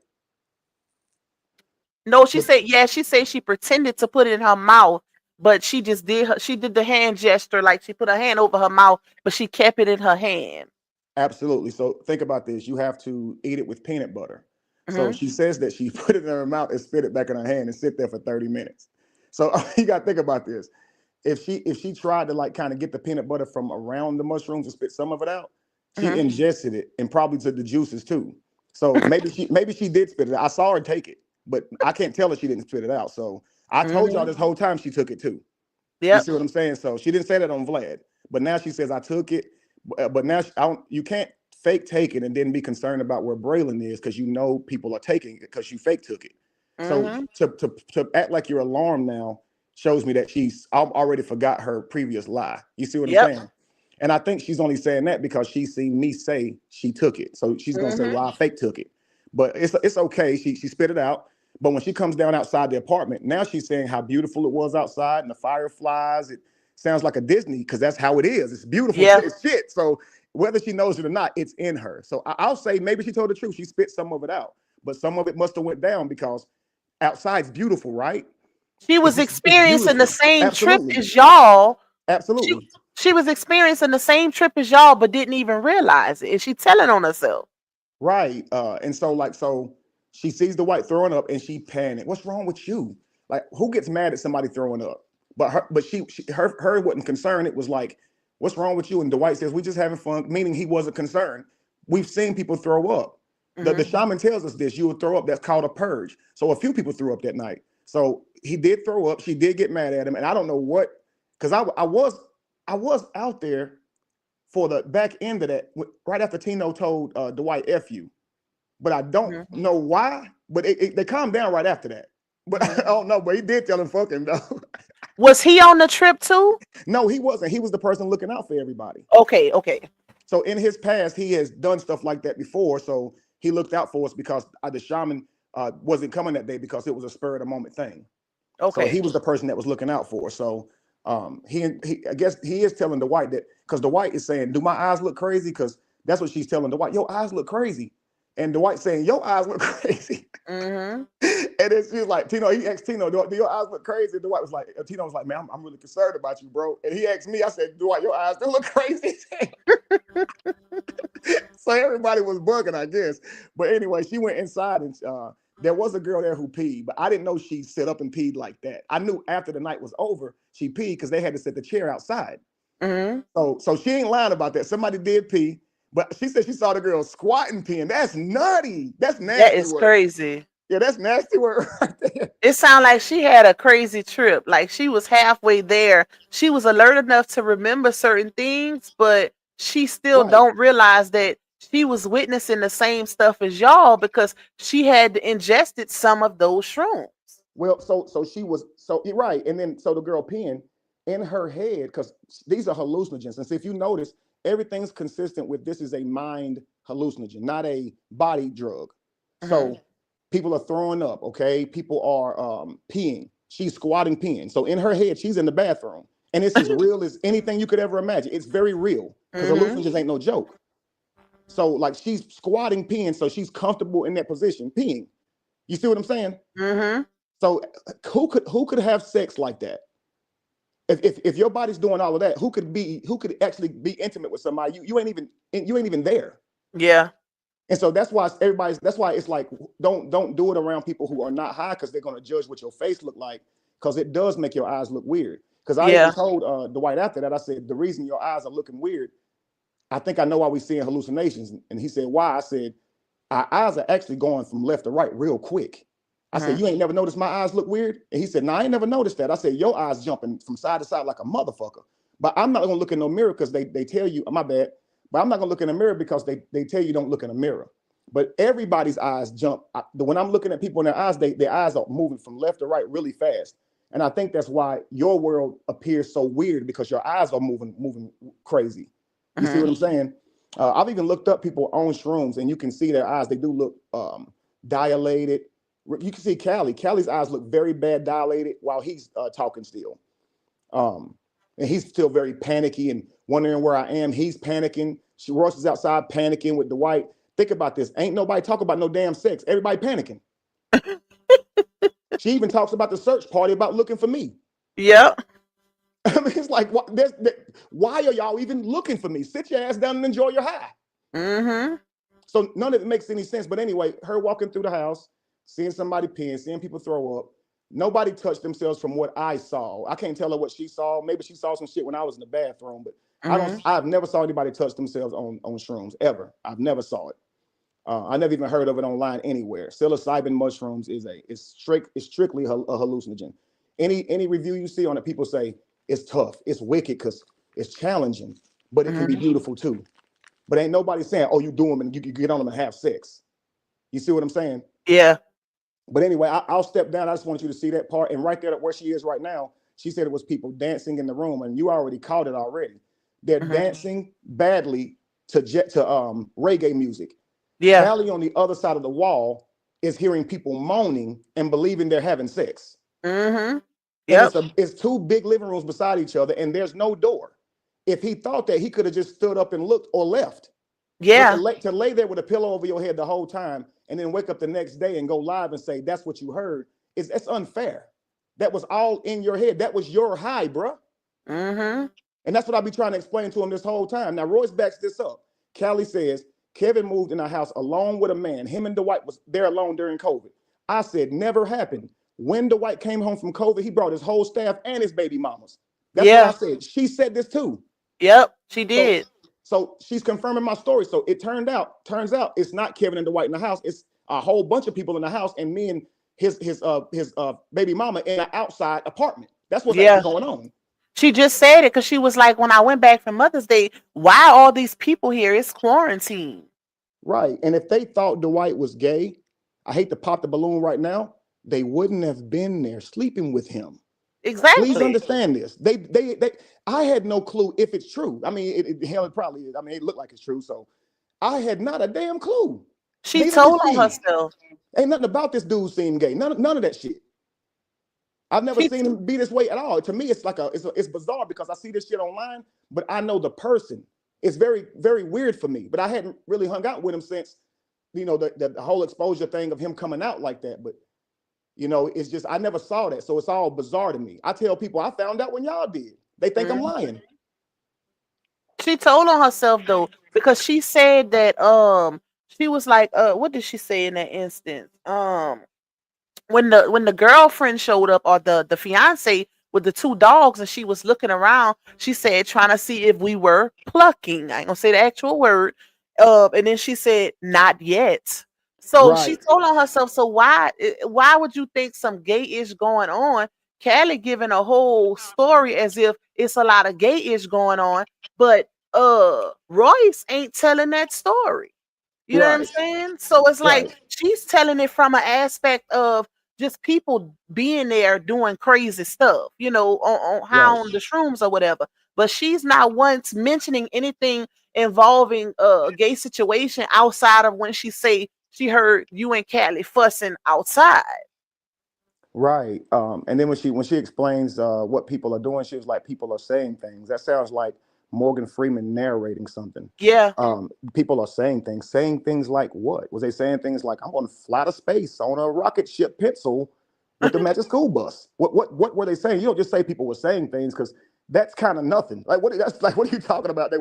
S2: No, she
S4: But
S2: said, yeah, she said she pretended to put it in her mouth, but she did the hand gesture like she put her hand over her mouth, but she kept it in her hand.
S4: absolutely. So think about this. You have to eat it with peanut butter. So
S2: Hmm.
S4: she says that she put it in her mouth and spit it back in her hand and sit there for 30 minutes. So you got to think about this. If she tried to like kind of get the peanut butter from around the mushrooms and spit some of it out, she
S2: Hmm.
S4: ingested it and probably took the juices too. So maybe she did spit it out. I saw her take it, but I can't tell her she didn't spit it out. So I told y'all
S2: Hmm.
S4: this whole time she took it too. You
S2: Yep.
S4: see what I'm saying? So she didn't say that on Vlad, but now she says I took it. But now you can't fake take it and then be concerned about where Braylon is because you know people are taking it because you fake took it. So
S2: Hmm.
S4: to act like you're alarmed now shows me that she's already forgot her previous lie. You see what I'm
S2: Yep.
S4: saying? And I think she's only saying that because she's seen me say she took it. So she's gonna say,
S2: Hmm.
S4: "Well, I fake took it," but it's okay. She spit it out. But when she comes down outside the apartment, now she's saying how beautiful it was outside and the fireflies. It sounds like a Disney because that's how it is. It's beautiful
S2: Yeah.
S4: as shit. So whether she knows it or not, it's in her. So I'll say maybe she told the truth. She spit some of it out, but some of it must have went down because outside's beautiful, right?
S2: She was
S4: It's
S2: experiencing the
S4: beautiful.
S2: same trip
S4: Absolutely.
S2: as y'all. She
S4: Absolutely.
S2: she was experiencing the same trip as y'all, but didn't even realize it. And she telling on herself.
S4: Right. And so she sees the white throwing up and she panicked. What's wrong with you? Like, who gets mad at somebody throwing up? But her wasn't concerned. It was like, what's wrong with you? And Dwight says, we just having fun, meaning he wasn't concerned. We've seen people throw up. The
S2: Hmm.
S4: shaman tells us this. You will throw up. That's called a purge. So a few people threw up that night. So he did throw up. She did get mad at him. And I don't know what, because I was out there for the back end of that, right after Tino told Dwight F you, but I don't
S2: Hmm.
S4: know why. But they calmed down right after that. But
S2: Hmm.
S4: I don't know. But he did tell him fuck him though.
S2: Was he on the trip too?
S4: No, he wasn't. He was the person looking out for everybody.
S2: Okay, okay,
S4: So in his past, he has done stuff like that before. So he looked out for us because the shaman wasn't coming that day because it was a spur of the moment thing. So
S2: okay.
S4: he was the person that was looking out for us. So he I guess he is telling Dwight that because Dwight is saying, "Do my eyes look crazy?" Because that's what she's telling Dwight. Your eyes look crazy, and Dwight saying, "Your eyes look crazy."
S2: Hmm.
S4: And then she was like, Tino, he asked Tino, do your eyes look crazy? Dwight was like, Tino was like, man, I'm really concerned about you, bro. And he asked me, I said, Dwight, your eyes do look crazy. So everybody was bugging, I guess. But anyway, she went inside and there was a girl there who peed, but I didn't know she set up and peed like that. I knew after the night was over, she peed because they had to set the chair outside.
S2: Mm-hmm.
S4: So she ain't lying about that. Somebody did pee, but she said she saw the girl squatting peeing. That's nutty. That's nasty.
S2: That is
S4: work.
S2: crazy.
S4: Yeah, that's nasty work right there.
S2: It sounded like she had a crazy trip. Like she was halfway there. She was alert enough to remember certain things, but she still
S4: Right.
S2: don't realize that she was witnessing the same stuff as y'all because she had ingested some of those shrooms.
S4: Well, so she was so you're right, and then so the girl peeing in her head because these are hallucinogens, and so if you notice, everything's consistent with this is a mind hallucinogen, not a body drug. So people are throwing up, okay? People are peeing. She's squatting, peeing. So in her head, she's in the bathroom, and it's as real as anything you could ever imagine. It's very real because hallucinogens ain't no joke. So like she's squatting, peeing, so she's comfortable in that position, peeing. You see what I'm saying?
S2: Mm-hmm.
S4: So who could have sex like that? If your body's doing all of that, who could actually be intimate with somebody? You ain't even there.
S2: Yeah.
S4: And so that's why it's like don't do it around people who are not high because they're gonna judge what your face look like because it does make your eyes look weird. Because I even told Dwight after that, I said the reason your eyes are looking weird, I think I know why we're seeing hallucinations. And he said why? I said our eyes are actually going from left to right real quick. I said, you ain't never noticed my eyes look weird? And he said, no, I ain't never noticed that. I said, your eyes jumping from side to side like a motherfucker. But I'm not gonna look in no mirror because they tell you, my bad, but I'm not gonna look in a mirror because they tell you don't look in a mirror. But everybody's eyes jump. When I'm looking at people in their eyes, their eyes are moving from left to right really fast. And I think that's why your world appears so weird because your eyes are moving crazy. You see what I'm saying? I've even looked up people on shrooms and you can see their eyes. They do look dilated. You can see Cali. Cali's eyes look very bad dilated while he's talking still. And he's still very panicky and wondering where I am. He's panicking. Royce is outside panicking with Dwight. Think about this. Ain't nobody talking about no damn sex. Everybody panicking. She even talks about the search party about looking for me.
S2: Yep.
S4: I mean, it's like, why are y'all even looking for me? Sit your ass down and enjoy your high.
S2: Mm-hmm.
S4: So none of it makes any sense. But anyway, her walking through the house, seeing somebody peeing, seeing people throw up. Nobody touched themselves from what I saw. I can't tell her what she saw. Maybe she saw some shit when I was in the bathroom, but I've never saw anybody touch themselves on shrooms ever. I've never saw it. I never even heard of it online anywhere. Psilocybin mushrooms is strictly a hallucinogen. Any review you see on it, people say it's tough, it's wicked because it's challenging, but it can be beautiful too. But ain't nobody saying, oh, you do them and you can get on them and have sex. You see what I'm saying?
S2: Yeah.
S4: But anyway, I'll step down. I just want you to see that part. And right there where she is right now, she said it was people dancing in the room, and you already caught it already. They're dancing badly to reggae music.
S2: Yeah.
S4: Cali on the other side of the wall is hearing people moaning and believing they're having sex.
S2: Mm-hmm.
S4: Yep. And it's two big living rooms beside each other, and there's no door. If he thought that, he could have just stood up and looked or left.
S2: Yeah.
S4: To lay there with a pillow over your head the whole time and then wake up the next day and go live and say that's what you heard, that's unfair. That was all in your head. That was your high, bro.
S2: Mm-hmm.
S4: And that's what I be trying to explain to him this whole time. Now, Royce backs this up. Cali says, Kevin moved in a house alone with a man. Him and Dwight was there alone during COVID. I said, never happened. When Dwight came home from COVID, he brought his whole staff and his baby mamas. That's what I said. She said this too.
S2: Yep, she did.
S4: So she's confirming my story. So it turns out it's not Kevin and Dwight in the house. It's a whole bunch of people in the house and me and his baby mama in an outside apartment. That's what's actually going on.
S2: She just said it because she was like, when I went back from Mother's Day, why all these people here? It's quarantine.
S4: Right. And if they thought Dwight was gay, I hate to pop the balloon right now, they wouldn't have been there sleeping with him.
S2: Exactly.
S4: Please understand this. I had no clue if it's true. I mean, it probably is. I mean, it looked like it's true. So I had not a damn clue.
S2: She told on herself.
S4: Ain't nothing about this dude seem gay. None of that shit. I've never seen him be this way at all. To me, it's like it's bizarre because I see this shit online, but I know the person. It's very, very weird for me. But I hadn't really hung out with him since, the whole exposure thing of him coming out like that. But You know, it's just I never saw that, so it's all bizarre to me. I tell people I found out when y'all did. They think I'm
S2: Mhm.
S4: lying.
S2: She told on herself though, because she said that she was like what did she say in that instance? When the girlfriend showed up, or the fiance with the two dogs, and she was looking around, she said trying to see if we were plucking. I ain't gonna say the actual word. And then she said not yet. So she
S4: Right,
S2: told on herself. So why would you think some gay ish going on? Cali giving a whole story as if it's a lot of gay ish going on, but Royce ain't telling that story. You know what I'm
S4: right,
S2: saying? So it's like
S4: right,
S2: she's telling it from an aspect of just people being there doing crazy stuff, on
S4: right.
S2: how on the shrooms or whatever. But she's not once mentioning anything involving a gay situation outside of when she say she heard you and Cali fussing outside.
S4: Right. And then when she explains what people are doing, she was like, people are saying things. That sounds like Morgan Freeman narrating something.
S2: Yeah.
S4: People are saying things like what? Was they saying things like, I'm going to fly to space on a rocket ship pencil with the magic school bus? What were they saying? You don't just say people were saying things, because that's kind of nothing. Like what are you talking about?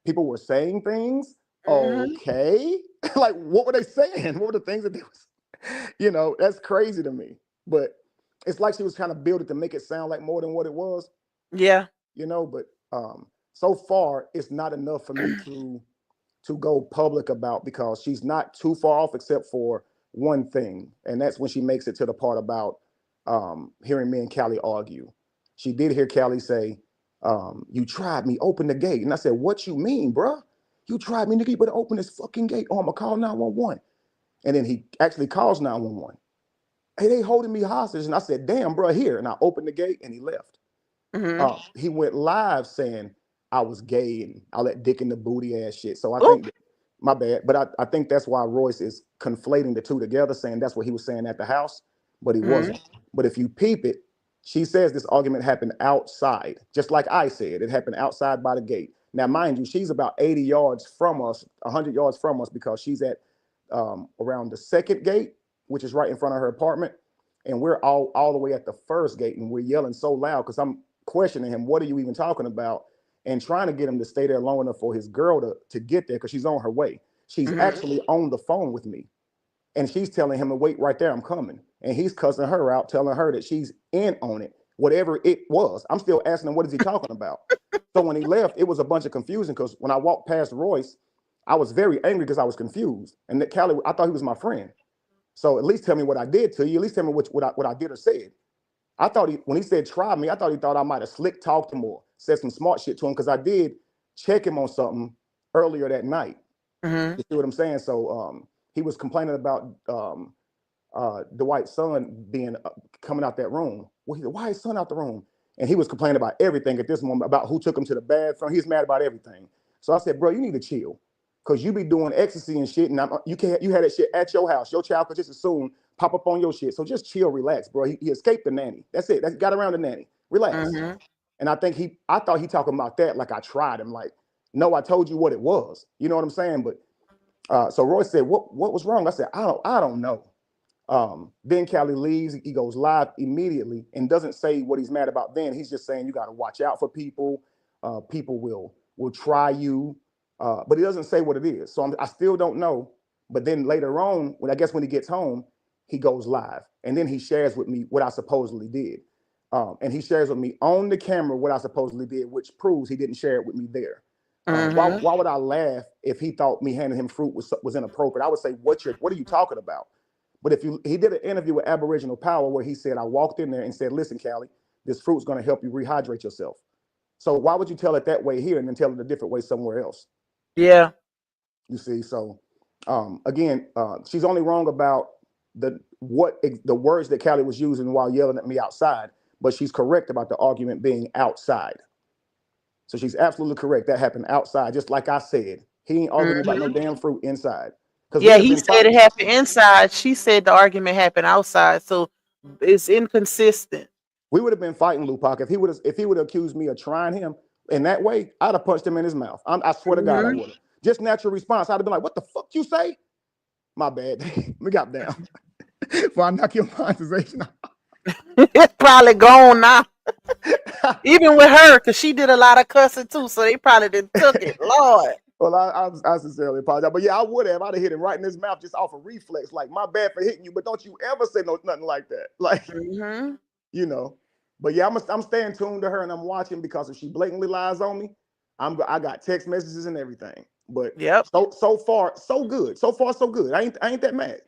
S4: People were saying things.
S2: Hmm.
S4: Okay. Like what were they saying? What were the things that they was, that's crazy to me. But it's like she was trying to build it to make it sound like more than what it was,
S2: Yeah.
S4: but so far it's not enough for me to go public about, because she's not too far off except for one thing, and that's when she makes it to the part about hearing me and Cali argue. She did hear Cali say, you tried me, open the gate. And I said, what you mean, bruh? You tried me, nigga, you better open this fucking gate. Oh, I'm gonna call 911. And then he actually calls 911. Hey, they holding me hostage. And I said, damn, bro, here. And I opened the gate and he left.
S2: Hmm.
S4: He went live saying I was gay and all that dick in the booty ass shit. So I
S2: Oop.
S4: think, my bad, but I think that's why Royce is conflating the two together, saying that's what he was saying at the house, but he
S2: Hmm.
S4: wasn't. But if you peep it, she says this argument happened outside, just like I said, it happened outside by the gate. Now, mind you, she's about 80 yards from us, 100 yards from us, because she's at around the second gate, which is right in front of her apartment. And we're all the way at the first gate, and we're yelling so loud because I'm questioning him, what are you even talking about? And trying to get him to stay there long enough for his girl to get there, because she's on her way. She's
S2: Hmm.
S4: actually on the phone with me. And she's telling him to wait right there, I'm coming. And he's cussing her out, telling her that she's in on it, whatever it was. I'm still asking him, what is he talking about? So when he left, it was a bunch of confusion, because when I walked past Royce, I was very angry because I was confused. And that Cali, I thought he was my friend. So at least tell me what I did to you. At least tell me what I did or said. I thought when he said try me, I thought he thought I might have slick talked him or said some smart shit to him, because I did check him on something earlier that night.
S2: Hmm.
S4: You see what I'm saying? So he was complaining about Dwight's son being coming out that room. Well, he said, why is his son out the room? And he was complaining about everything at this moment, about who took him to the bathroom. He's mad about everything. So I said, bro, you need to chill, because you be doing ecstasy and shit, and you had that shit at your house. Your child could just as soon pop up on your shit. So just chill, relax, bro. He escaped the nanny. That's it. That got around the nanny. Relax.
S2: Hmm.
S4: And I thought he talking about that like I tried him. Like, no, I told you what it was. You know what I'm saying? But so Roy said, what was wrong? I said, I don't know. Then Cali leaves. He goes live immediately and doesn't say what he's mad about. Then he's just saying you got to watch out for people. People will try you, but he doesn't say what it is. So I still don't know. But then later on, when he gets home, he goes live, and then he shares with me what I supposedly did. And he shares with me on the camera what I supposedly did, which proves he didn't share it with me there. Why,
S2: Hmm.
S4: why would I laugh if he thought me handing him fruit was inappropriate? I would say, what are you talking about? But he did an interview with Aboriginal Power where he said, I walked in there and said, listen, Callie, this fruit's going to help you rehydrate yourself. So why would you tell it that way here and then tell it a different way somewhere else?
S2: Yeah.
S4: You see, so again, she's only wrong about the words that Callie was using while yelling at me outside, but she's correct about the argument being outside. So she's absolutely correct. That happened outside, just like I said. He ain't arguing about no
S2: Hmm.
S4: damn fruit inside, because we
S2: Yeah,
S4: would have
S2: he
S4: been
S2: said
S4: fighting.
S2: it happened inside. She said the argument happened outside. So it's inconsistent.
S4: We would have been fighting Lupac if he would have accused me of trying him in that way. I'd have punched him in his mouth. I swear to God, I
S2: Hmm.
S4: would have. Just natural response. I'd have been like, "What the fuck you say?" My bad. We got down. Before I knock your monetization off.
S2: It's probably gone now. Even with her, because she did a lot of cussing too, so they probably didn't took it. Lord.
S4: Well, I sincerely apologize, but yeah, I would have. I'd have hit him right in his mouth just off a reflex, like my bad for hitting you, but don't you ever say nothing like that, like
S2: Mm-hmm.
S4: you know. But yeah, I'm staying tuned to her and I'm watching because if she blatantly lies on me, I got text messages and everything. But
S2: Yep.
S4: so far so good. So far so good. I ain't that mad.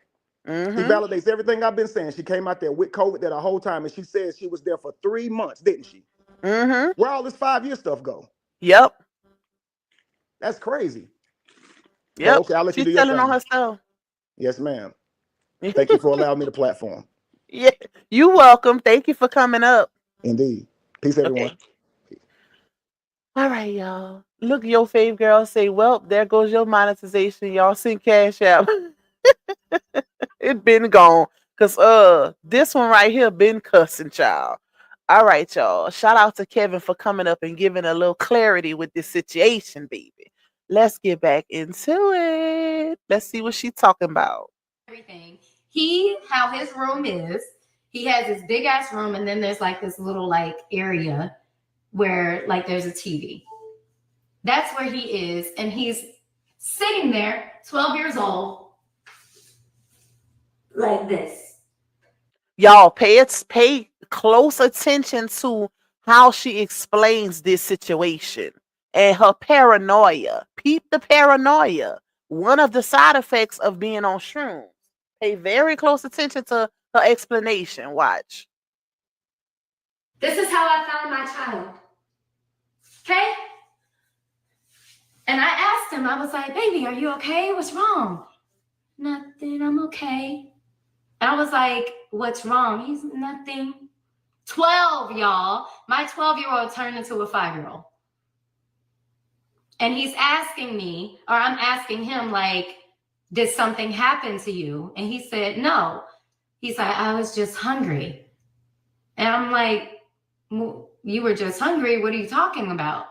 S4: She
S2: Mm-hmm.
S4: validates everything I've been saying. She came out there with COVID that whole time, and she said she was there for 3 months, didn't she?
S2: Mm-hmm.
S4: Where all this 5-year stuff go?
S2: Yep.
S4: That's crazy. But
S2: Yep.
S4: okay, I'll let you
S2: She's
S4: do your
S2: telling on
S4: thing.
S2: herself.
S4: Yes, ma'am. Thank you for allowing me the platform.
S2: Yeah. You welcome. Thank you for coming up.
S4: Indeed. Peace, everyone.
S2: Okay. All right, y'all. Look, your fave girl say, well, there goes your monetization. Y'all send cash out. It been gone. Cause this one right here been cussing, child. All right, y'all. Shout out to Kevin for coming up and giving a little clarity with this situation, baby. Let's get back into it. Let's see what she's talking about.
S3: Everything. How his room is, he has this big ass room, and then there's like this little like area where like there's a TV. That's where he is, and he's sitting there, 12 years old, like this.
S2: Y'all pay close attention to how she explains this situation and her paranoia. Peep the paranoia. One of the side effects of being on shrooms. Pay very close attention to her explanation. Watch.
S3: This is how I found my child. Okay? And I asked him, I was like, baby, are you okay? What's wrong? Nothing, I'm okay. And I was like, what's wrong? He's nothing. 12, y'all. My 12-year-old turned into a 5-year-old. And he's asking me, or I'm asking him, like, did something happen to you? And he said, no. He's like, I was just hungry. And I'm like, well, you were just hungry? What are you talking about?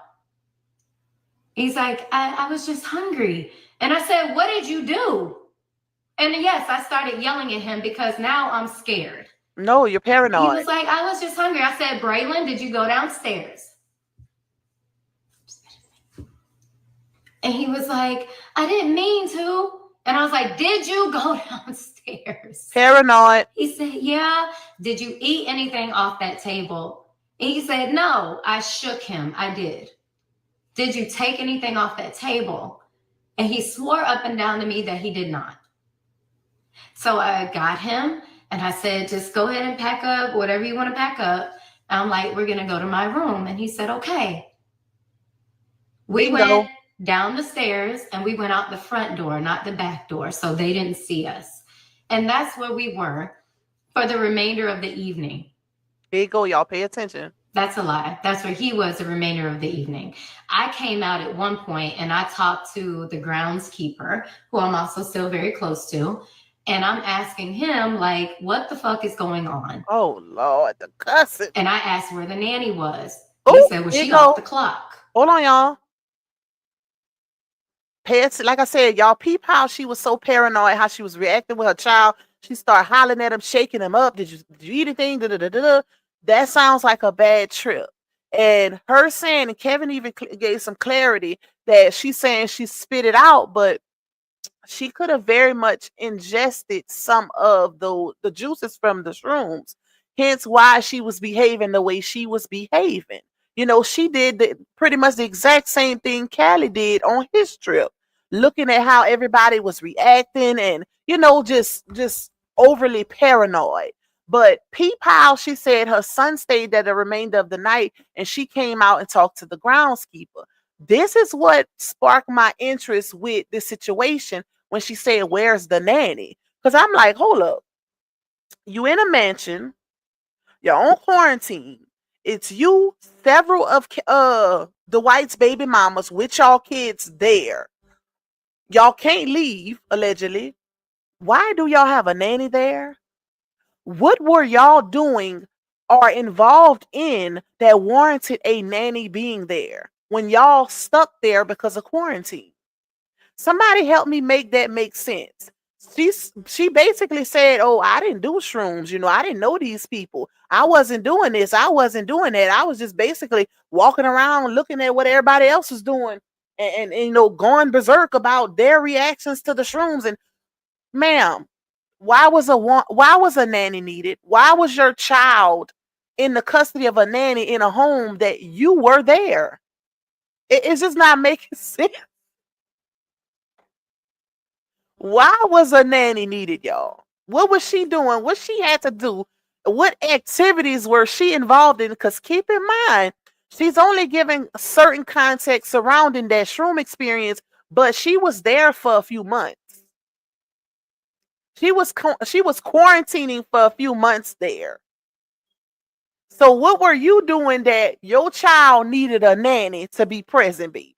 S3: He's like, I was just hungry. And I said, what did you do? And yes, I started yelling at him because now I'm scared.
S2: No, you're
S3: He
S2: paranoid.
S3: was like, I was just hungry. I said, Braylon, did you go downstairs? And he was like, I didn't mean to. And I was like, did you go downstairs?
S2: Paranoid.
S3: He said, yeah. Did you eat anything off that table? And he said, no. I shook him. I did. Did you take anything off that table? And he swore up and down to me that he did not. So I got him and I said, just go ahead and pack up whatever you want to pack up. And I'm like, we're going to go to my room. And he said, okay. We went down the stairs and we went out the front door, not the back door. So they didn't see us. And that's where we were for the remainder of the evening.
S2: There you go, y'all. Pay attention.
S3: That's a lie. That's where he was the remainder of the evening. I came out at one point and I talked to the groundskeeper, who I'm also still very close to. And I'm asking him, like, what the fuck is going on?
S2: Oh, Lord, the cussing.
S3: And I asked where the nanny was.
S2: Ooh,
S3: He said, well, she off the clock.
S2: Hold on, y'all. Like I said, y'all peep how she was so paranoid, how she was reacting with her child. She started hollering at him, shaking him up. Did you eat anything? Da-da-da-da-da. That sounds like a bad trip. And her saying, and Kevin even gave some clarity that she's saying she spit it out, but she could have very much ingested some of the juices from the shrooms. Hence why she was behaving the way she was behaving. You know, she did pretty much the exact same thing Cali did on his trip, looking at how everybody was reacting and, you know, just overly paranoid. But peep how she said her son stayed there the remainder of the night and she came out and talked to the groundskeeper. This is what sparked my interest with this situation when she said, where's the nanny? Because I'm like, hold up. You in a mansion, you're on quarantine. It's you, several of the White's baby mamas with y'all kids there. Y'all can't leave, allegedly. Why do y'all have a nanny there? What were y'all doing or involved in that warranted a nanny being there when y'all stuck there because of quarantine? Somebody help me make that make sense. She basically said, "Oh, I didn't do shrooms. I didn't know these people. I wasn't doing this. I wasn't doing that. I was just basically walking around looking at what everybody else was doing and going berserk about their reactions to the shrooms." And ma'am, why was a nanny needed? Why was your child in the custody of a nanny in a home that you were there? It's just not making sense. Why was a nanny needed, y'all? What was she doing? What she had to do? What activities were she involved in? Because keep in mind, she's only giving certain context surrounding that shroom experience, but she was there for a few months. She was quarantining for a few months there. So what were you doing that your child needed a nanny to be present, baby?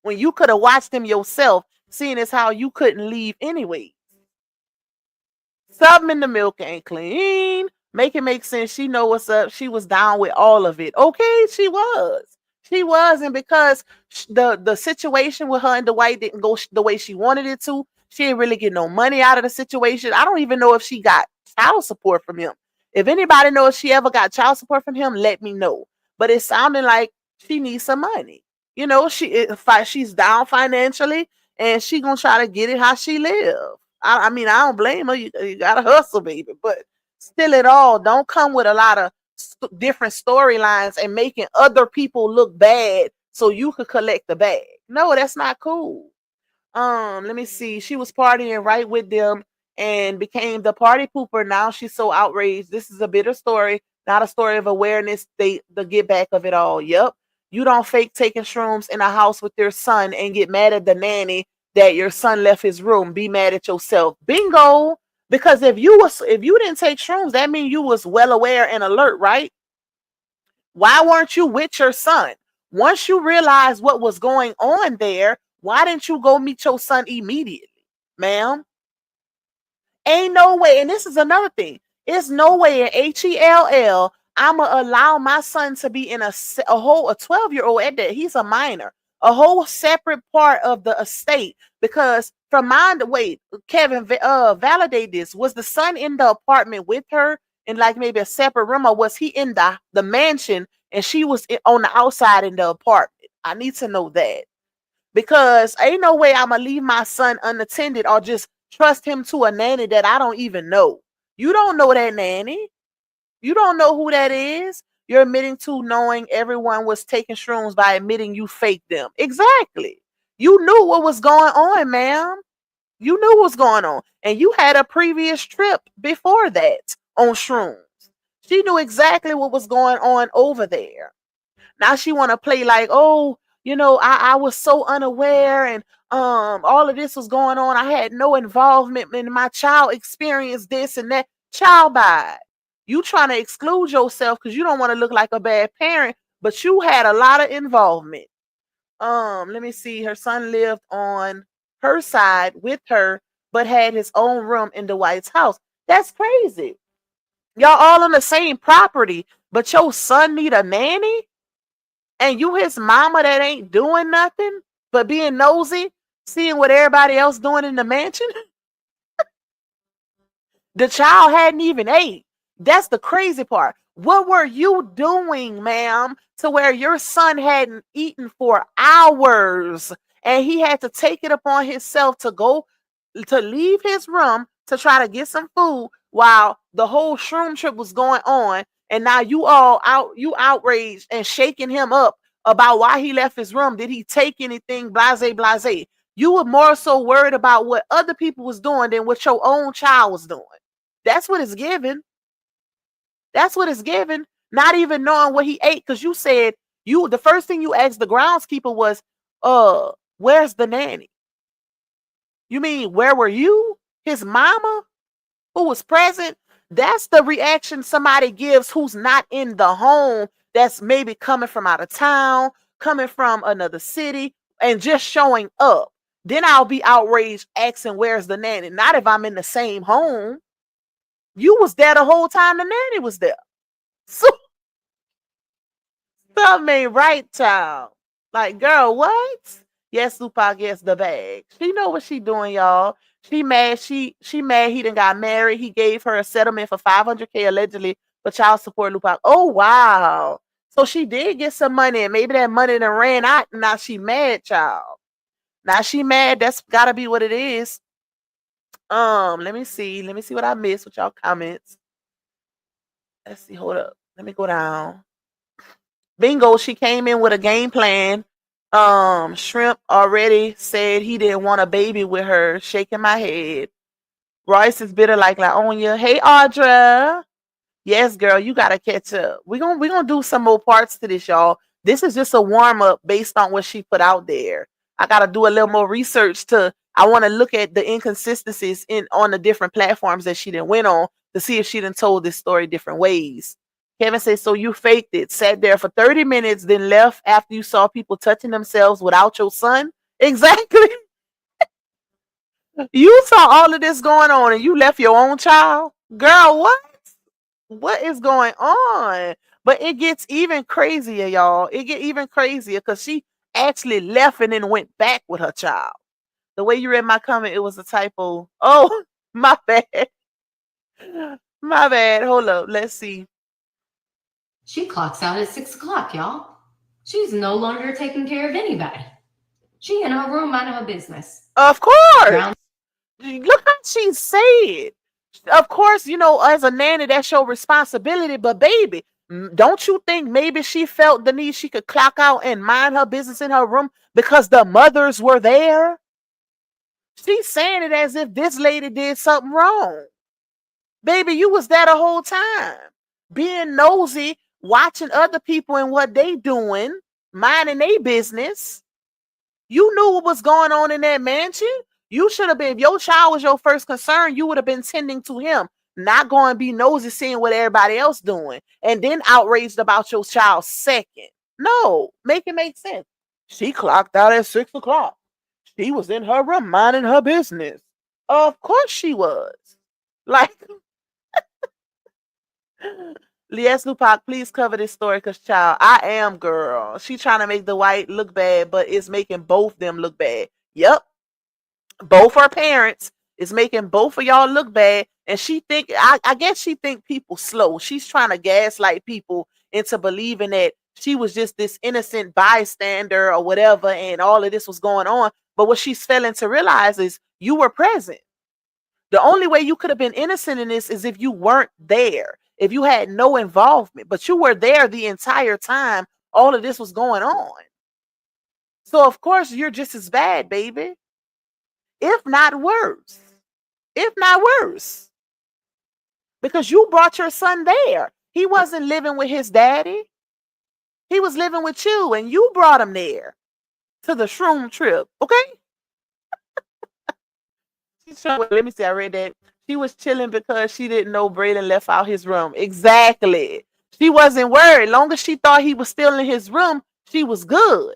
S2: When you could have watched them yourself, seeing as how you couldn't leave anyway. Something in the milk ain't clean. Make it make sense. She know what's up. She was down with all of it. Okay, she was. She was, and because the situation with her and Dwight didn't go the way she wanted it to, she didn't really get no money out of the situation. I don't even know if she got child support from him. If anybody knows if she ever got child support from him, let me know. But it sounded like she needs some money. She's down financially, and she gonna try to get it how she live. I mean, I don't blame her. You gotta hustle, baby. But still, at all, don't come with a lot of different storylines and making other people look bad so you could collect the bag. No, that's not cool. Let me see. She was partying right with them and became the party pooper. Now she's so outraged. This is a bitter story, not a story of awareness. The get back of it all. Yep. You don't fake taking shrooms in a house with your son and get mad at the nanny that your son left his room. Be mad at yourself. Bingo. Because if you didn't take shrooms, that means you was well aware and alert, right? Why weren't you with your son? Once you realized what was going on there, why didn't you go meet your son immediately, ma'am? Ain't no way. And this is another thing. It's no way in HELL I'ma allow my son to be in a 12-year-old at that. He's a minor, a whole separate part of the estate. Because from my wait, Kevin, validate this. Was the son in the apartment with her in like maybe a separate room, or was he in the mansion and she was on the outside in the apartment? I need to know that. Because ain't no way I'm gonna leave my son unattended or just trust him to a nanny that I don't even know. You don't know that nanny. You don't know who that is. You're admitting to knowing everyone was taking shrooms by admitting you faked them. Exactly. You knew what was going on, ma'am. You knew what was going on. And you had a previous trip before that on shrooms. She knew exactly what was going on over there. Now she want to play like, oh, I was so unaware and all of this was going on. I had no involvement in my child experienced this and that. Child by you trying to exclude yourself because you don't want to look like a bad parent, but you had a lot of involvement. Let me see. Her son lived on her side with her, but had his own room in the White's house. That's crazy. Y'all all on the same property, but your son need a nanny? And you his mama that ain't doing nothing but being nosy, seeing what everybody else doing in the mansion? The child hadn't even ate. That's the crazy part. What were you doing, ma'am, to where your son hadn't eaten for hours and he had to take it upon himself to leave his room to try to get some food while the whole shroom trip was going on, and now you outraged and shaking him up about why he left his room? Did he take anything? Blase, blase. You were more so worried about what other people was doing than what your own child was doing. That's what it's given. That's what it's given. Not even knowing what he ate, because you said the first thing you asked the groundskeeper was, where's the nanny? You mean where were you? His mama who was present? That's the reaction somebody gives who's not in the home, that's maybe coming from out of town, coming from another city, and just showing up. Then I'll be outraged asking where's the nanny. Not if I'm in the same home. You was there the whole time the nanny was there. So something ain't right, child. Like, girl, what? Yes, Tupac gets the bag. She know what she doing, y'all. She mad. She mad. He done got married. He gave her a settlement for $500K allegedly for child support. Lupac. Oh wow. So she did get some money, and maybe that money done ran out. Now she mad, child. Now she mad. That's gotta be what it is. Let me see. Let me see what I missed with y'all comments. Let's see. Hold up. Let me go down. Bingo. She came in with a game plan. Shrimp already said he didn't want a baby with her. Shaking my head. Royce is bitter like Laonia. Hey, Audra. Yes, girl, you gotta catch up. We gonna do some more parts to this, y'all. This is just a warm up based on what she put out there. I gotta do a little more research to. I want to look at the inconsistencies in on the different platforms that she done went on to see if she done told this story different ways. Kevin says, so you faked it, sat there for 30 minutes, then left after you saw people touching themselves without your son? Exactly. You saw all of this going on and you left your own child? Girl, what? What is going on? But it gets even crazier, y'all. It get even crazier because she actually left and then went back with her child. The way you read my comment, it was a typo. Oh, my bad. My bad. Hold up. Let's see.
S3: She clocks out at 6 o'clock, y'all. She's no longer taking care of anybody. She in her room minding her business.
S2: Of course. Look how she said. Of course, you know, as a nanny, that's your responsibility. But baby, don't you think maybe she felt the need she could clock out and mind her business in her room because the mothers were there? She's saying it as if this lady did something wrong. Baby, you was there the whole time. Being nosy, watching other people and what they doing, minding their business. You knew what was going on in that mansion. You should have been, if your child was your first concern, you would have been tending to him, not going to be nosy seeing what everybody else doing, and then outraged about your child second. No, make it make sense. She clocked out at 6 o'clock. She was in her room minding her business. Of course she was. Like, Lies Lupac, please cover this story because, child, I am, girl. She trying to make the white look bad, but it's making both them look bad. Yep. Both her parents is making both of y'all look bad. And she think, I guess she think people slow. She's trying to gaslight people into believing that she was just this innocent bystander or whatever, and all of this was going on. But what she's failing to realize is you were present. The only way you could have been innocent in this is if you weren't there, if you had no involvement, but you were there the entire time all of this was going on. So of course you're just as bad, baby. If not worse. If not worse. Because you brought your son there. He wasn't living with his daddy. He was living with you, and you brought him there to the shroom trip. Okay? Let me see. I read that. She was chilling because she didn't know Braylon left out his room. Exactly. She wasn't worried. Long as she thought he was still in his room, she was good.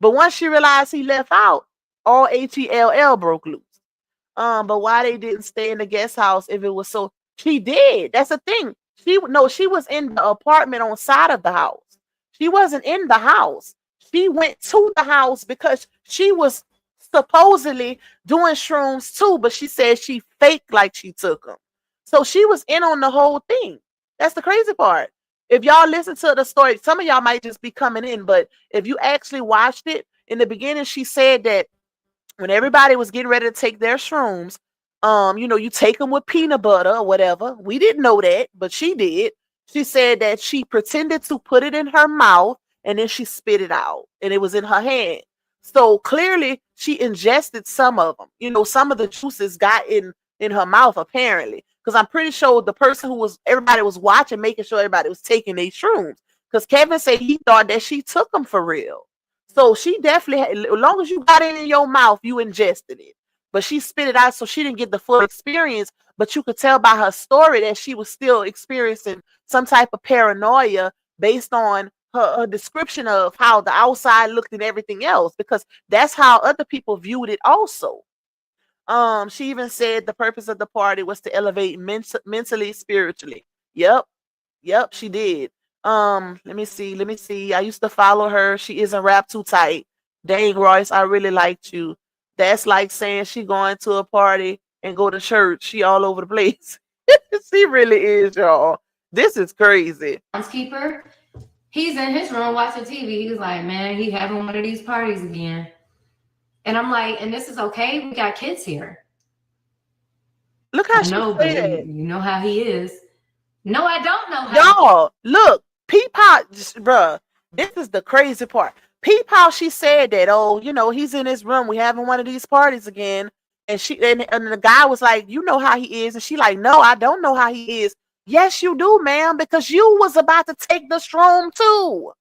S2: But once she realized he left out, all HELL broke loose. But why they didn't stay in the guest house if it was so? She did. That's the thing. She was in the apartment on side of the house. She wasn't in the house. She went to the house because she was supposedly doing shrooms too, but she said she faked like she took them. So she was in on the whole thing. That's the crazy part. If y'all listen to the story, some of y'all might just be coming in, but if you actually watched it, in the beginning, she said that when everybody was getting ready to take their shrooms, you take them with peanut butter or whatever. We didn't know that, but she did. She said that she pretended to put it in her mouth and then she spit it out and it was in her hand. So clearly she ingested some of them. Some of the juices got in her mouth apparently. Because I'm pretty sure the person everybody was watching, making sure everybody was taking their shrooms. Because Kevin said he thought that she took them for real. So she definitely, as long as you got it in your mouth, you ingested it. But she spit it out, so she didn't get the full experience. But you could tell by her story that she was still experiencing some type of paranoia based on her description of how the outside looked and everything else, because that's how other people viewed it also. She even said the purpose of the party was to elevate mentally, spiritually. Yep, she did. Let me see. I used to follow her. She isn't wrapped too tight. Dang, Royce, I really liked you. That's like saying she going to a party and go to church. She all over the place. She really is, y'all. This is crazy.
S3: Groundskeeper, he's in his room watching TV. He's like, man, he having one of these parties again. And I'm like, and this is okay. We got kids here.
S2: Look how
S3: I
S2: she
S3: know, but
S2: said.
S3: you know how he is. No, I don't know how.
S2: Y'all, look, Peepaw, bruh, this is the crazy part. Peepaw, she said that, oh, you know, he's in his room. We having one of these parties again. And and the guy was like, you know how he is. And she like, no, I don't know how he is. Yes, you do, ma'am, because you was about to take the shroom too.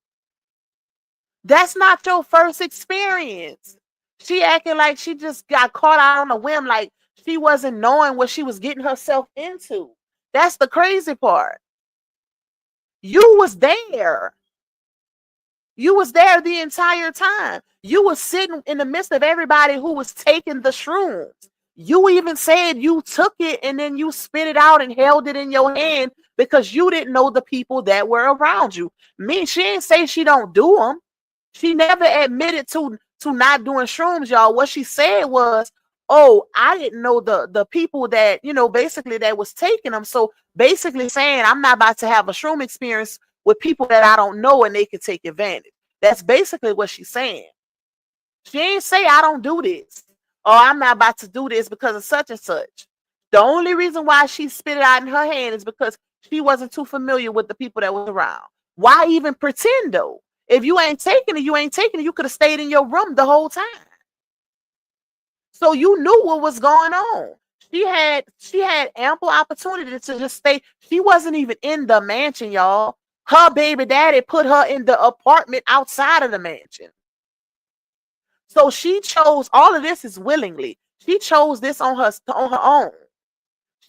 S2: That's not your first experience. She acting like she just got caught out on a whim, like she wasn't knowing what she was getting herself into. That's the crazy part. You was there. You was there the entire time. You was sitting in the midst of everybody who was taking the shrooms. You even said you took it and then you spit it out and held it in your hand because you didn't know the people that were around you. She ain't say she don't do them. She never admitted to not doing shrooms, y'all. What she said was, oh, I didn't know the people that, you know, basically that was taking them. So basically saying I'm not about to have a shroom experience with people that I don't know and they can take advantage. That's basically what she's saying. She ain't say I don't do this or I'm not about to do this because of such and such. The only reason why she spit it out in her hand is because she wasn't too familiar with the people that was around. Why even pretend though? If you ain't taking it, you ain't taking it. You could have stayed in your room the whole time. So you knew what was going on. She had ample opportunity to just stay. She wasn't even in the mansion, y'all. Her baby daddy put her in the apartment outside of the mansion. So she chose all of this is willingly. She chose this on her own.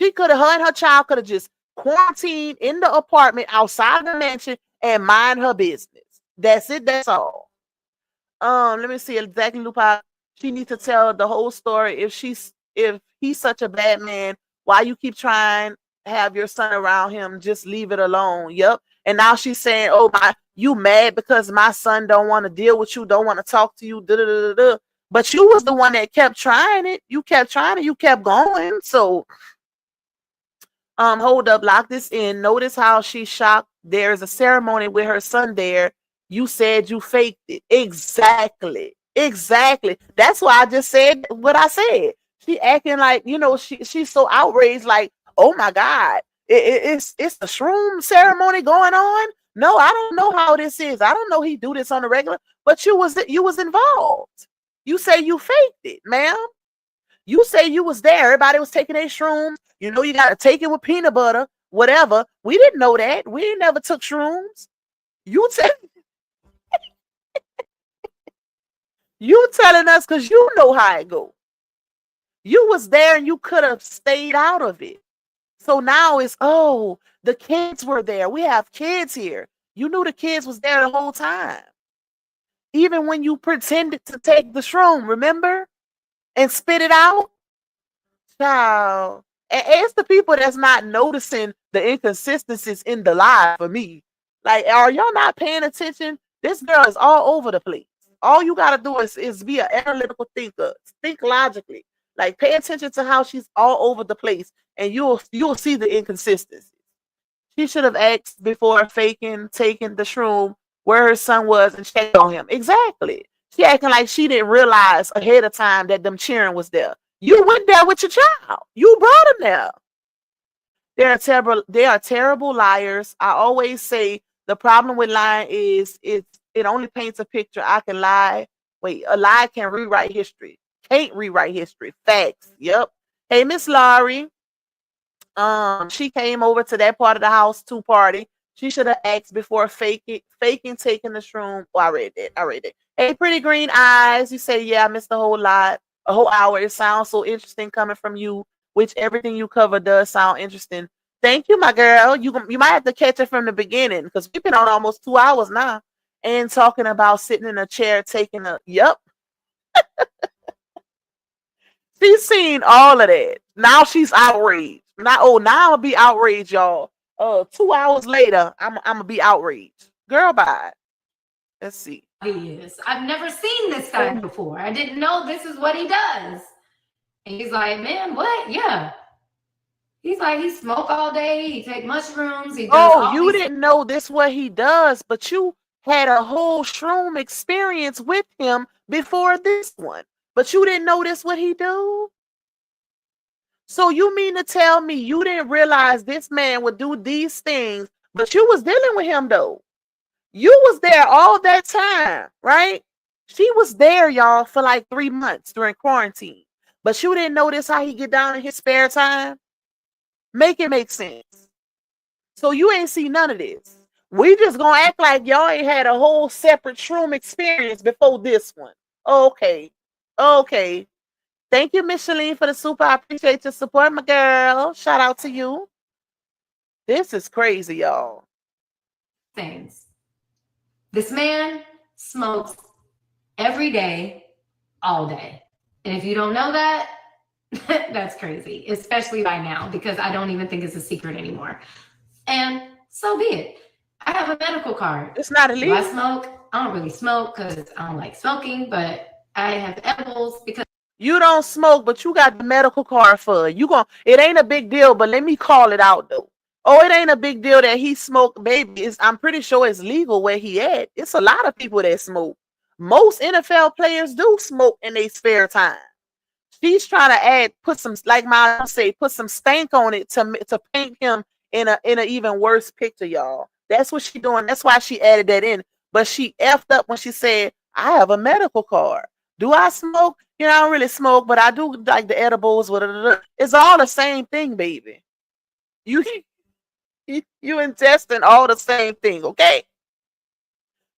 S2: She could have, her and her child could have just quarantined in the apartment outside of the mansion and mind her business. That's it. That's all. Let me see exactly, Lupa. She needs to tell the whole story. If he's such a bad man, why you keep trying to have your son around him? Just leave it alone. Yep. And now she's saying, "Oh you mad because my son don't want to deal with you, don't want to talk to you." Da, da, da, da. But you was the one that kept trying it. You kept trying it. You kept going. So, hold up, lock this in. Notice how she's shocked. There's a ceremony with her son there. You said you faked it. Exactly. That's why I just said what I said. She acting like, you know, she's so outraged, like, oh my God, it's the shroom ceremony going on. No, I don't know how this is. I don't know he do this on a regular, but you was involved. You say you faked it, ma'am. You say you was there. Everybody was taking their shrooms. You know, you got to take it with peanut butter, whatever. We didn't know that. We ain't never took shrooms. You telling us because you know how it go. You was there and you could have stayed out of it. So now it's, oh, the kids were there. We have kids here. You knew the kids was there the whole time. Even when you pretended to take the shroom, remember? And spit it out. Child. And it's the people that's not noticing the inconsistencies in the lie for me. Like, are y'all not paying attention? This girl is all over the place. All you gotta do is be an analytical thinker. Think logically. Like, pay attention to how she's all over the place, and you'll see the inconsistencies. She should have asked before taking the shroom where her son was and checked on him. Exactly. She acting like she didn't realize ahead of time that them cheering was there. You went there with your child. You brought him there. They are terrible liars. I always say the problem with lying is it only paints a picture. I can lie. Wait, a lie can rewrite history. Can't rewrite history. Facts. Yep. Hey, Miss Laurie. She came over to that part of the house to party. She should have asked before faking taking the shroom. Oh, I read it. Hey, pretty green eyes. You say, yeah, I missed a whole lot. A whole hour. It sounds so interesting coming from you, which everything you cover does sound interesting. Thank you, my girl. You might have to catch it from the beginning because we've been on almost 2 hours now and talking about sitting in a chair taking a, yep. She's seen all of that. Now she's outraged. Now I'll be outraged, y'all. 2 hours later, I'm gonna be outraged. Girl, bye. Let's see.
S3: he is. I've never seen this guy before. I didn't know this is what he does. And he's like, man, what? Yeah. He's like, he smoke all day. He take mushrooms. He does all
S2: you
S3: these.
S2: didn't know this what he does, but you had a whole shroom experience with him before this one. But you didn't know this what he do? So you mean to tell me you didn't realize this man would do these things, but you was dealing with him though? You was there all that time, right? She was there, y'all, for like 3 months during quarantine. But you didn't notice how he get down in his spare time? Make it make sense. So you ain't see none of this. We just gonna act like y'all ain't had a whole separate shroom experience before this one. Okay. Okay. Thank you, Micheline, for the super. I appreciate your support, my girl. Shout out to you. This is crazy, y'all.
S3: Things. This man smokes every day, all day. And if you don't know that, that's crazy, especially by now, because I don't even think it's a secret anymore. And so be it. I have a medical card.
S2: It's not
S3: Do
S2: illegal.
S3: I smoke? I don't really smoke because I don't like smoking, but I have edibles because
S2: You don't smoke, but you got the medical card for it. It ain't a big deal, but let me call it out though. Oh, it ain't a big deal that he smoked, baby. I'm pretty sure it's legal where he at. It's a lot of people that smoke. Most NFL players do smoke in their spare time. She's trying to put some, like my say, put some stank on it to paint him in a even worse picture, y'all. That's what she doing. That's why she added that in. But she effed up when she said, "I have a medical card. Do I smoke? You know, I don't really smoke, but I do like the edibles. It's all the same thing, baby. You ingesting all the same thing, okay?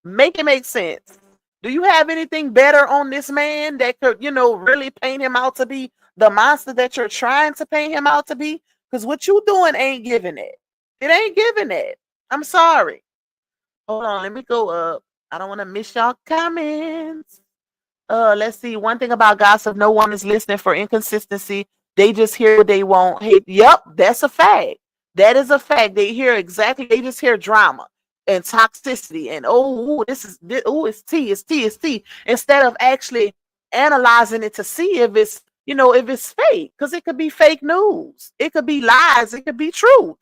S2: Make it make sense. Do you have anything better on this man that could, really paint him out to be the monster that you're trying to paint him out to be? Because what you doing ain't giving it. It ain't giving it. I'm sorry. Hold on, let me go up. I don't want to miss y'all comments. Let's see. One thing about gossip, no one is listening for inconsistency. They just hear what they want. Hey, yep, that's a fact. That is a fact. They just hear drama and toxicity and it's tea, it's tea. Instead of actually analyzing it to see if it's fake. Because it could be fake news. It could be lies, it could be truth.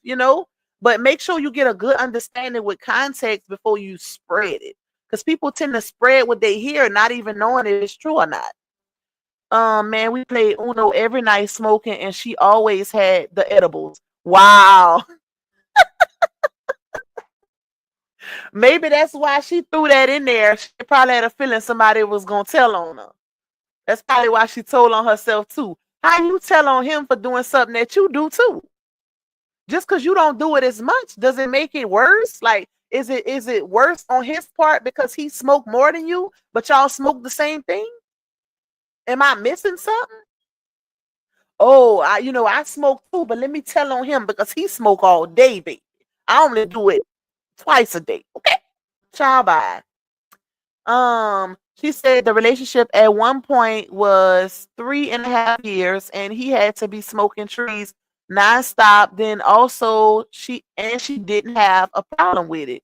S2: But make sure you get a good understanding with context before you spread it. Because people tend to spread what they hear, not even knowing if it's true or not. Man, we played Uno every night smoking, and she always had the edibles. Wow. Maybe that's why she threw that in there. She probably had a feeling somebody was gonna tell on her. That's probably why she told on herself too. How you tell on him for doing something that you do too? Just because you don't do it as much, does it make it worse? Like, is it worse on his part because he smoked more than you, but y'all smoke the same thing? Am I missing something? Oh, I smoke too, but let me tell on him because he smoke all day, baby. I only do it twice a day. Okay, ciao, bye. She said the relationship at one point was 3.5 years, and he had to be smoking trees nonstop. Then also she didn't have a problem with it.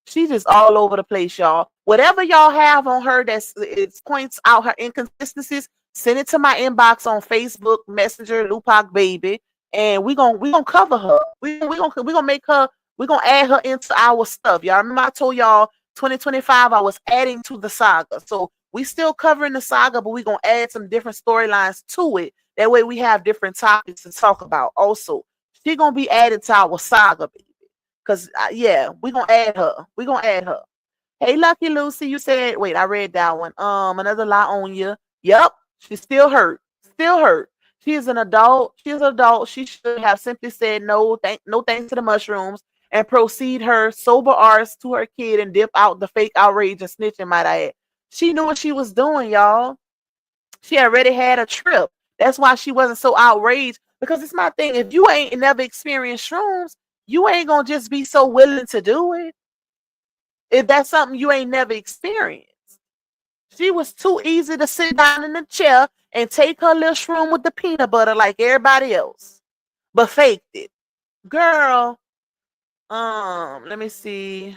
S2: She just all over the place, y'all. Whatever y'all have on her it points out her inconsistencies, send it to my inbox on Facebook Messenger, Lupac Baby, and we gonna cover her. We gonna make her. We gonna add her into our stuff. Y'all remember I told y'all 2025 I was adding to the saga, so we still covering the saga, but we gonna add some different storylines to it. That way we have different topics to talk about. Also, she gonna be added to our saga, baby. Cause we gonna add her. We gonna add her. Hey, Lucky Lucy, you said, wait, I read that one. Another lie on you. Yep, she's still hurt. Still hurt. She is an adult. She is an adult. She should have simply said no thanks to the mushrooms and proceed her sober arse to her kid and dip out the fake outrage and snitching, might I add. She knew what she was doing, y'all. She already had a trip. That's why she wasn't so outraged. Because it's my thing. If you ain't never experienced shrooms, you ain't gonna just be so willing to do it. If that's something you ain't never experienced. She was too easy to sit down in the chair and take her little shroom with the peanut butter like everybody else, but faked it. Girl, let me see.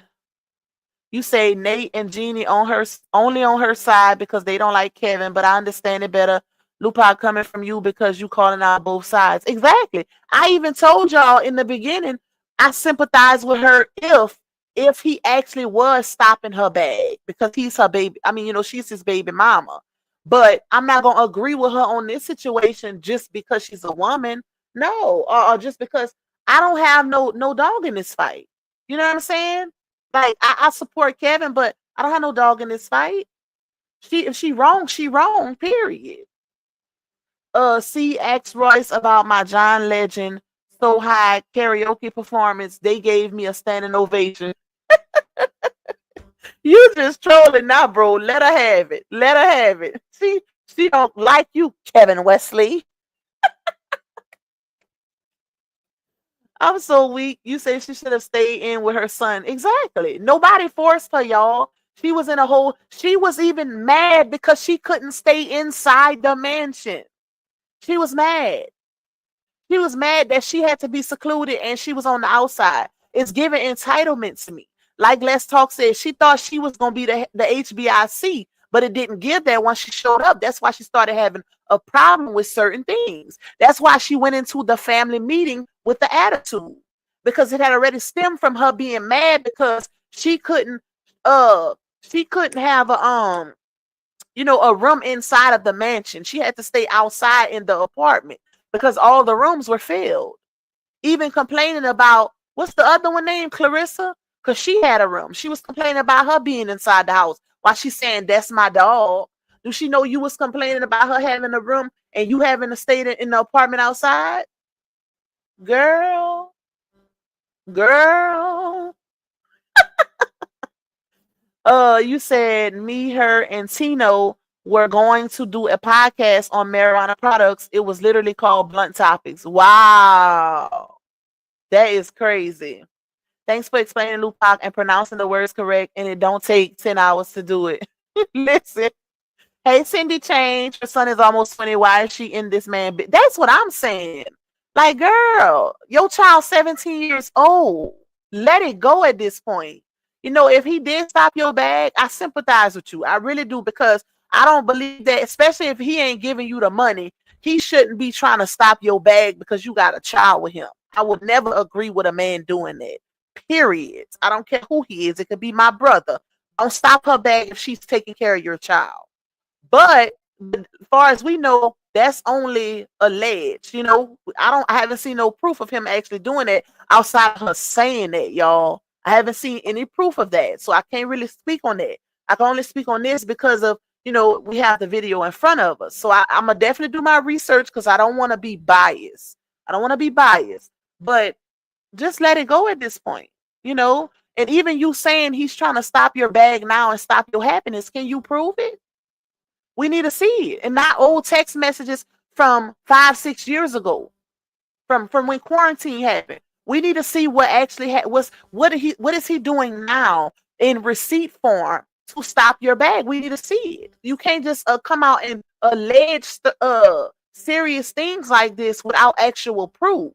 S2: You say Nate and Jeannie on her only on her side because they don't like Kevin, but I understand it better. Lupac coming from you because you calling out both sides. Exactly. I even told y'all in the beginning I sympathize with her if he actually was stopping her bag because he's her baby. I mean, she's his baby mama. But I'm not gonna agree with her on this situation just because she's a woman. No, or just because I don't have no dog in this fight. You know what I'm saying? Like I support Kevin, but I don't have no dog in this fight. If she wrong, she wrong. Period. C asked Royce about my John Legend So High karaoke performance. They gave me a standing ovation. You just trolling now, bro. Let her have it. Let her have it. She don't like you, Kevin Wesley. I'm so weak. You say she should have stayed in with her son. Exactly. Nobody forced her, y'all. She was in a hole. She was even mad because she couldn't stay inside the mansion. She was mad. She was mad that she had to be secluded and she was on the outside. It's giving entitlement to me. Like Let's Talk said, she thought she was going to be the HBIC, but it didn't give that once she showed up. That's why she started having a problem with certain things. That's why she went into the family meeting with the attitude, because it had already stemmed from her being mad because she couldn't have a room inside of the mansion. She had to stay outside in the apartment because all the rooms were filled. Even complaining about, what's the other one named? Clarissa? Because she had a room. She was complaining about her being inside the house while she's saying, that's my dog. Do she know you was complaining about her having a room and you having to stay in the apartment outside? Girl. You said me, her, and Tino were going to do a podcast on marijuana products. It was literally called Blunt Topics. Wow. That is crazy. Thanks for explaining Lupac and pronouncing the words correct, and it don't take 10 hours to do it. Listen. Hey, Cindy Change. Her son is almost 20. Why is she in this man? That's what I'm saying. Like, girl, your child's 17 years old. Let it go at this point. If he did stop your bag, I sympathize with you. I really do, because I don't believe that, especially if he ain't giving you the money, he shouldn't be trying to stop your bag because you got a child with him. I would never agree with a man doing that. Period. I don't care who he is. It could be my brother. Don't stop her bag if she's taking care of your child. But as far as we know, that's only alleged. I haven't seen no proof of him actually doing it outside of her saying that, y'all. I haven't seen any proof of that. So I can't really speak on that. I can only speak on this because of, we have the video in front of us. So I'm going to definitely do my research because I don't want to be biased. But just let it go at this point, And even you saying he's trying to stop your bag now and stop your happiness, can you prove it? We need to see it, and not old text messages from 5-6 years ago, from when quarantine happened. We need to see what actually what is he doing now in receipt form to stop your bag. We need to see it. You can't just come out and allege serious things like this without actual proof,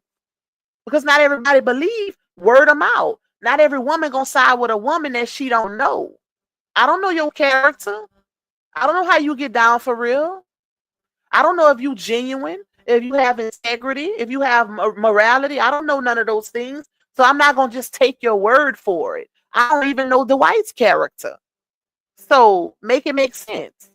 S2: because not everybody believe word of mouth. Not every woman gonna side with a woman that she don't know. I don't know your character. I don't know how you get down for real. I don't know if you genuine, if you have integrity, if you have morality. I don't know none of those things. So I'm not going to just take your word for it. I don't even know Dwight's character. So make it make sense.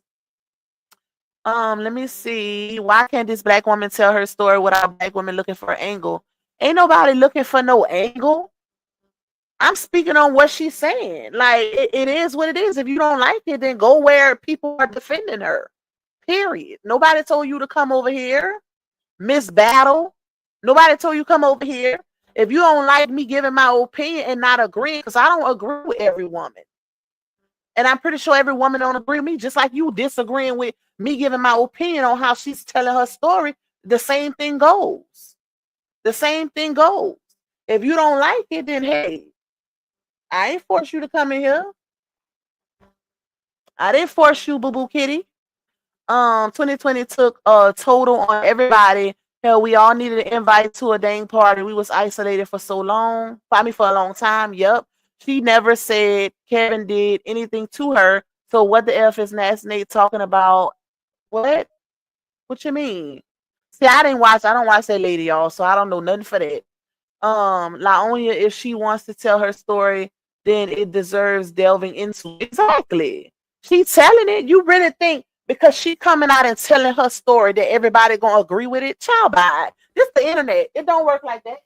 S2: Let me see. Why can't this black woman tell her story without black women looking for an angle? Ain't nobody looking for no angle. I'm speaking on what she's saying. Like, it is what it is. If you don't like it, then go where people are defending her. Period. Nobody told you to come over here. Miss Battle. Nobody told you come over here. If you don't like me giving my opinion and not agreeing, because I don't agree with every woman. And I'm pretty sure every woman don't agree with me, just like you disagreeing with me giving my opinion on how she's telling her story. The same thing goes. The same thing goes. If you don't like it, then hey, I ain't force you to come in here. I didn't force you, boo-boo kitty. 2020 took a total on everybody. Hell, we all needed an invite to a dang party. We was isolated for so long. For a long time. Yep. She never said Kevin did anything to her. So what the F is Nate talking about? What? What you mean? See, I don't watch that lady, y'all, so I don't know nothing for that. Laonia, if she wants to tell her story, then it deserves delving into. Exactly. She telling it. You really think because she coming out and telling her story that everybody gonna agree with it? Child, bye. This the internet. It don't work like that.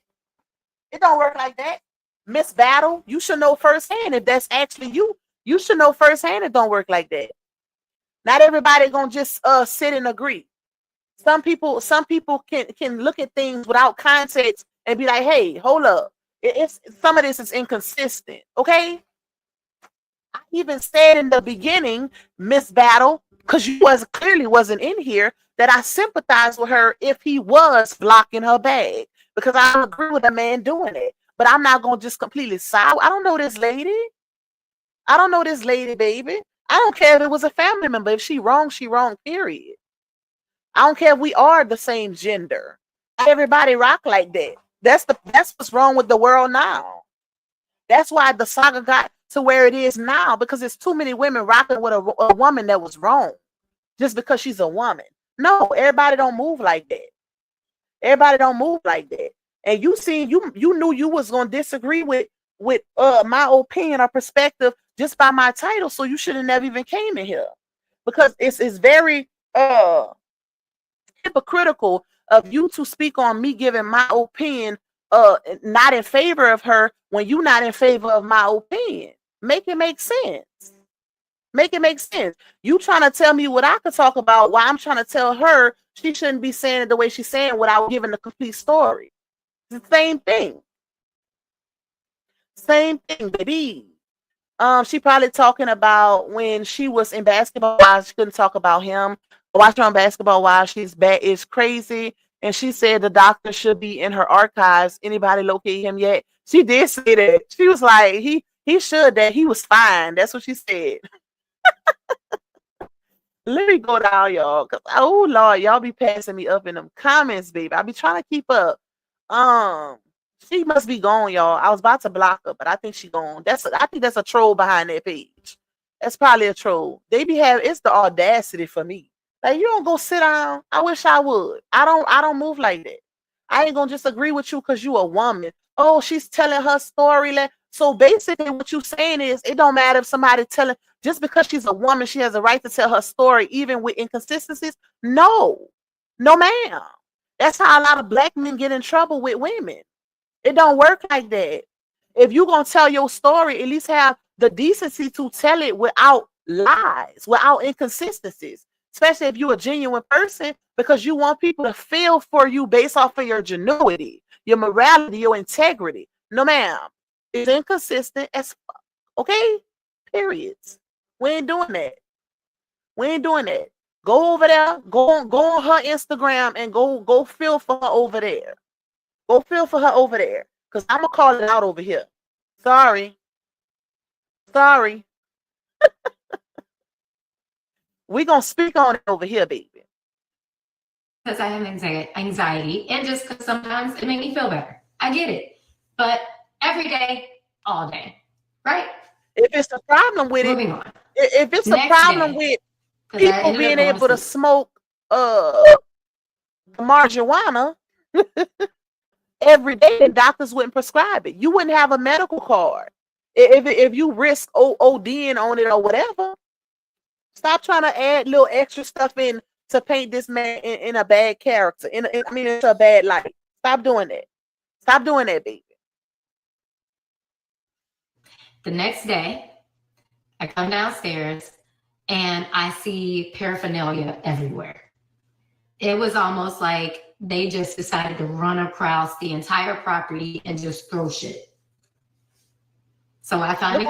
S2: It don't work like that. Miss Battle, you should know firsthand if that's actually you. You should know firsthand it don't work like that. Not everybody gonna just sit and agree. Some people can look at things without context and be like, hey, hold up. It's some of this is inconsistent. Okay. I even said in the beginning, Miss Battle, because you clearly wasn't in here, that I sympathize with her if he was blocking her bag. Because I don't agree with a man doing it. But I'm not gonna just completely side. I don't know this lady. I don't know this lady, baby. I don't care if it was a family member. If she wrong, period. I don't care if we are the same gender. Not everybody rock like that. That's what's wrong with the world now. That's why the saga got to where it is now, because there's too many women rocking with a woman that was wrong just because she's a woman. No, everybody don't move like that. Everybody don't move like that. And you knew you was gonna disagree with my opinion or perspective just by my title, so you should have never even came in here, because it's very hypocritical of you to speak on me giving my opinion not in favor of her when you're not in favor of my opinion. Make it make sense. Make it make sense. You trying to tell me what I could talk about while I'm trying to tell her she shouldn't be saying it the way she's saying without giving the complete story. It's the same thing. Same thing, baby. She probably talking about when she was in Basketball Wives, she couldn't talk about him. Watch her on Basketball Wives, she's bad is crazy. And she said the doctor should be in her archives. Anybody locate him yet? She did say that. She was like, he should, that he was fine. That's what she said. Let me go down, y'all. Cause oh Lord, y'all be passing me up in them comments, baby. I be trying to keep up. She must be gone, y'all. I was about to block her, but I think she gone. I think that's a troll behind that page. That's probably a troll. It's the audacity for me. Like, you don't go sit down. I wish I would. I don't move like that. I ain't gonna just agree with you because you a woman. Oh, she's telling her story. So basically what you saying is it don't matter if somebody telling, just because she's a woman, she has a right to tell her story, even with inconsistencies. No, ma'am. That's how a lot of black men get in trouble with women. It don't work like that. If you're going to tell your story, at least have the decency to tell it without lies, without inconsistencies, especially if you're a genuine person, because you want people to feel for you based off of your genuity, your morality, your integrity. No, ma'am. It's inconsistent as fuck. Okay? Periods. We ain't doing that. We ain't doing that. Go over there. Go on her Instagram and go feel for her over there. Go feel for her over there. Because I'm going to call it out over here. Sorry. We going to speak on it over here, baby.
S3: Because I have anxiety and just because sometimes it makes me feel better. I get it. But every day, all day. Right?
S2: If it's a problem with
S3: Moving
S2: it.
S3: on.
S2: If it's a problem with people being able to smoke marijuana every day, then doctors wouldn't prescribe it. You wouldn't have a medical card. If you risk ODing on it or whatever, stop trying to add little extra stuff in to paint this man in a bad character. Into a bad light. Stop doing that. Stop doing that, baby.
S3: The next day, I come downstairs and I see paraphernalia everywhere. It was almost like they just decided to run across the entire property and just throw shit. So I finally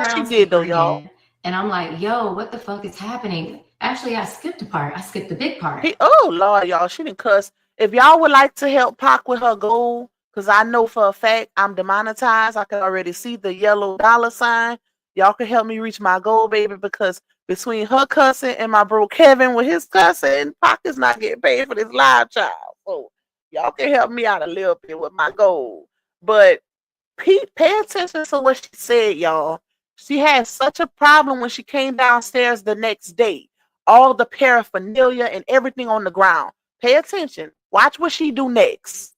S3: y'all. And I'm like, yo, what the fuck is happening? Actually, I skipped a part. I skipped the big part.
S2: Oh, Lord, y'all. She didn't cuss. If y'all would like to help Pac with her goal, because I know for a fact I'm demonetized. I can already see the yellow dollar sign. Y'all can help me reach my goal, baby, because between her cussing and my bro Kevin with his cussing, Pac is not getting paid for this live, child. So y'all can help me out a little bit with my goal. But Pay attention to what she said, y'all. She had such a problem when she came downstairs the next day. All the paraphernalia and everything on the ground. Pay attention. Watch what she do next.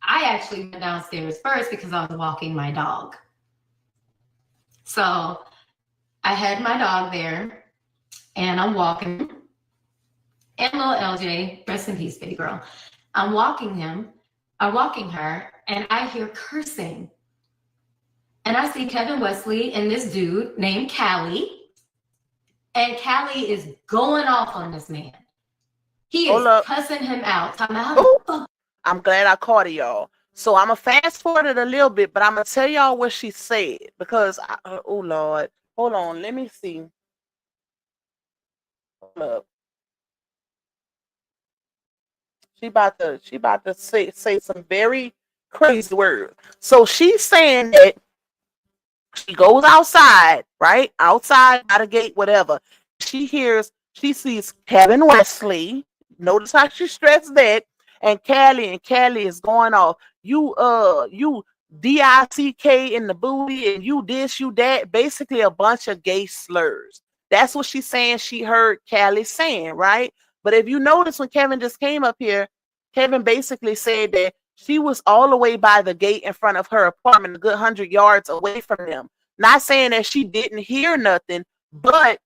S3: I actually went downstairs first because I was walking my dog. So I had my dog there and I'm walking. And little LJ, rest in peace, baby girl. I'm walking her, and I hear cursing. And I see Kevin Wesley and this dude named Cali. And Cali is going off on this man. He is cussing him out.
S2: I'm glad I caught it, y'all. So I'm going to fast forward it a little bit, but I'm going to tell y'all what she said. Because, oh, Lord. Hold on. Let me see. Hold up. She about to say some very crazy words. So she's saying that she goes outside, right? Outside, by the gate, whatever. She sees Kevin Wesley. Notice how she stressed that. And Cali is going off. You DICK in the booty, and you this, you that. Basically a bunch of gay slurs. That's what she's saying she heard Cali saying, right? But if you notice when Kevin just came up here, Kevin basically said that she was all the way by the gate in front of her apartment, a good 100 yards away from them. Not saying that she didn't hear nothing, but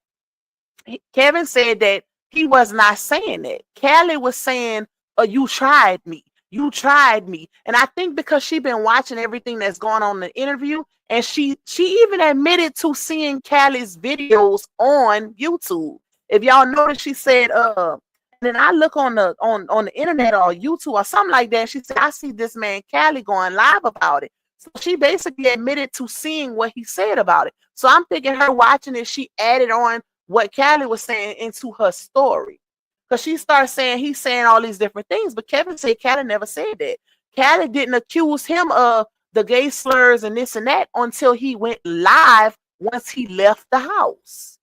S2: Kevin said that he was not saying that. Cali was saying, "Oh, you tried me. You tried me." And I think because she been watching everything that's going on in the interview, and she even admitted to seeing Cali's videos on YouTube. If y'all notice, she said, and then I look on the internet or YouTube or something like that. She said, I see this man Cali going live about it. So she basically admitted to seeing what he said about it. So I'm thinking her watching it, she added on what Cali was saying into her story. Because she started saying he's saying all these different things, but Kevin said Cali never said that. Cali didn't accuse him of the gay slurs and this and that until he went live once he left the house.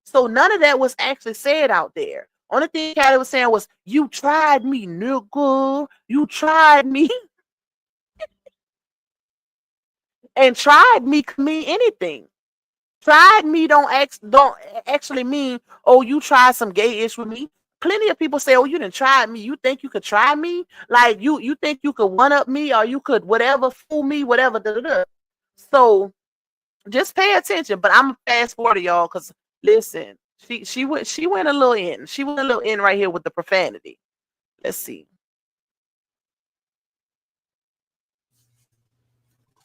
S2: So none of that was actually said out there. Only thing Cali was saying was, "You tried me, nigga. You tried me." And tried me could mean anything. Tried me don't actually mean, oh, you tried some gay ish with me. Plenty of people say, oh, you didn't try me. You think you could try me? Like you think you could one up me, or you could whatever, fool me, whatever. Da, da, da. So just pay attention. But I'm fast forward, y'all, because listen, she went a little in. She went a little in right here with the profanity. Let's see.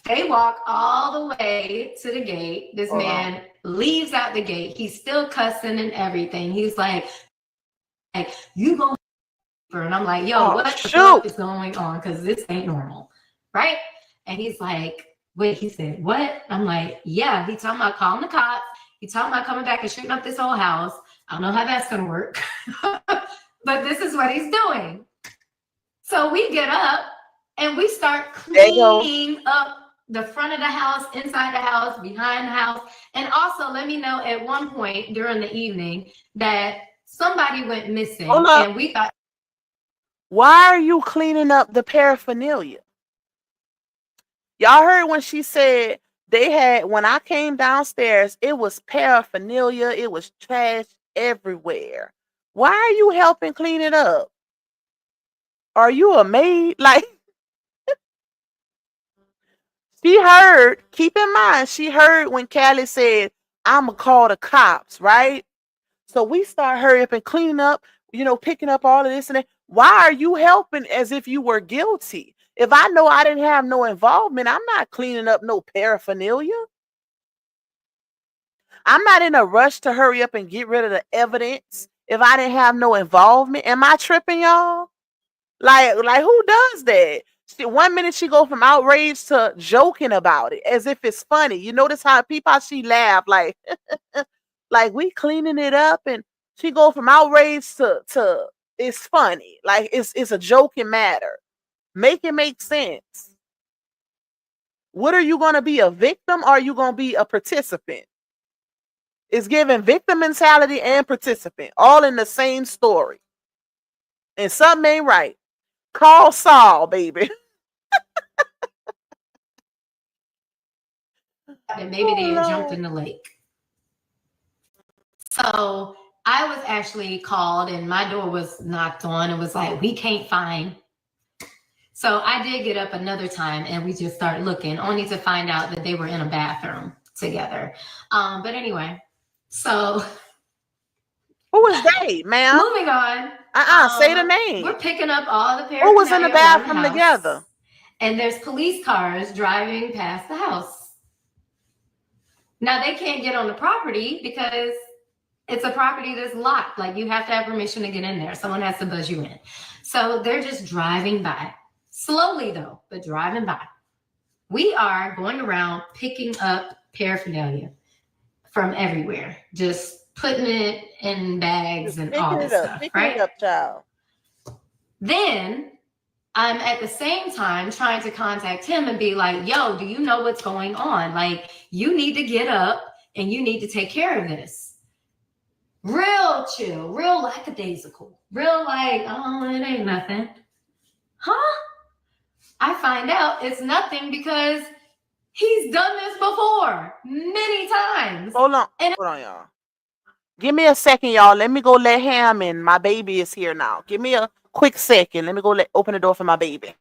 S3: They walk all the way to the gate. This man leaves out the gate. He's still cussing and everything. He's like you go, and I'm like, yo, what the fuck is going on? Because this ain't normal, right? And he's like, wait, he said, what? I'm like, yeah. He's talking about calling the cops. He's talking about coming back and shooting up this whole house. I don't know how that's gonna work, but this is what he's doing. So we get up and we start cleaning up the front of the house, inside the house, behind the house. And also let me know at one point during the evening that somebody went missing. And we thought,
S2: why are you cleaning up the paraphernalia? Y'all heard when she said they had, when I came downstairs, it was paraphernalia, it was trash everywhere. Why are you helping clean it up? Are you a maid? Like, she heard, keep in mind, she heard when Cali said, I'm going to call the cops, right? So we start hurrying up and cleaning up, picking up all of this and that. Why are you helping as if you were guilty? If I know I didn't have no involvement, I'm not cleaning up no paraphernalia. I'm not in a rush to hurry up and get rid of the evidence if I didn't have no involvement. Am I tripping, y'all? Like who does that? One minute she go from outrage to joking about it as if it's funny. You notice how she laugh like like we cleaning it up, and she go from outrage to it's funny. Like it's a joking matter. Make it make sense. What are you going to be, a victim, or are you going to be a participant? It's giving victim mentality and participant all in the same story. And something ain't right. Call Saul, baby.
S3: And maybe
S2: Oh,
S3: they had jumped
S2: Lord.
S3: in the lake. So I was actually called and my door was knocked on. It was like, we can't find. So I did get up another time and we just started looking, only to find out that they were in a bathroom together. But anyway, so
S2: Who is they, ma'am?
S3: moving on.
S2: Say the name.
S3: We're picking up all the
S2: Who was in the
S3: paraphernalia around the
S2: bathroom
S3: house,
S2: together?
S3: and there's police cars driving past the house. Now they can't get on the property because it's a property that's locked. Like you have to have permission to get in there. Someone has to buzz you in. So they're just driving by. Slowly though, but driving by. We are going around picking up paraphernalia from everywhere. Just putting it in bags and all this stuff.
S2: Picking
S3: right?
S2: it up, child.
S3: Then I'm at the same time trying to contact him and be like, yo, do you know what's going on? Like, you need to get up and you need to take care of this. Real chill, real lackadaisical, real like, oh, it ain't nothing. Huh? I find out it's nothing because he's done this before many times.
S2: Hold on, y'all. Give me a second, y'all. Let me go let Ham in. My baby is here now. Give me a quick second. Let me go open the door for my baby.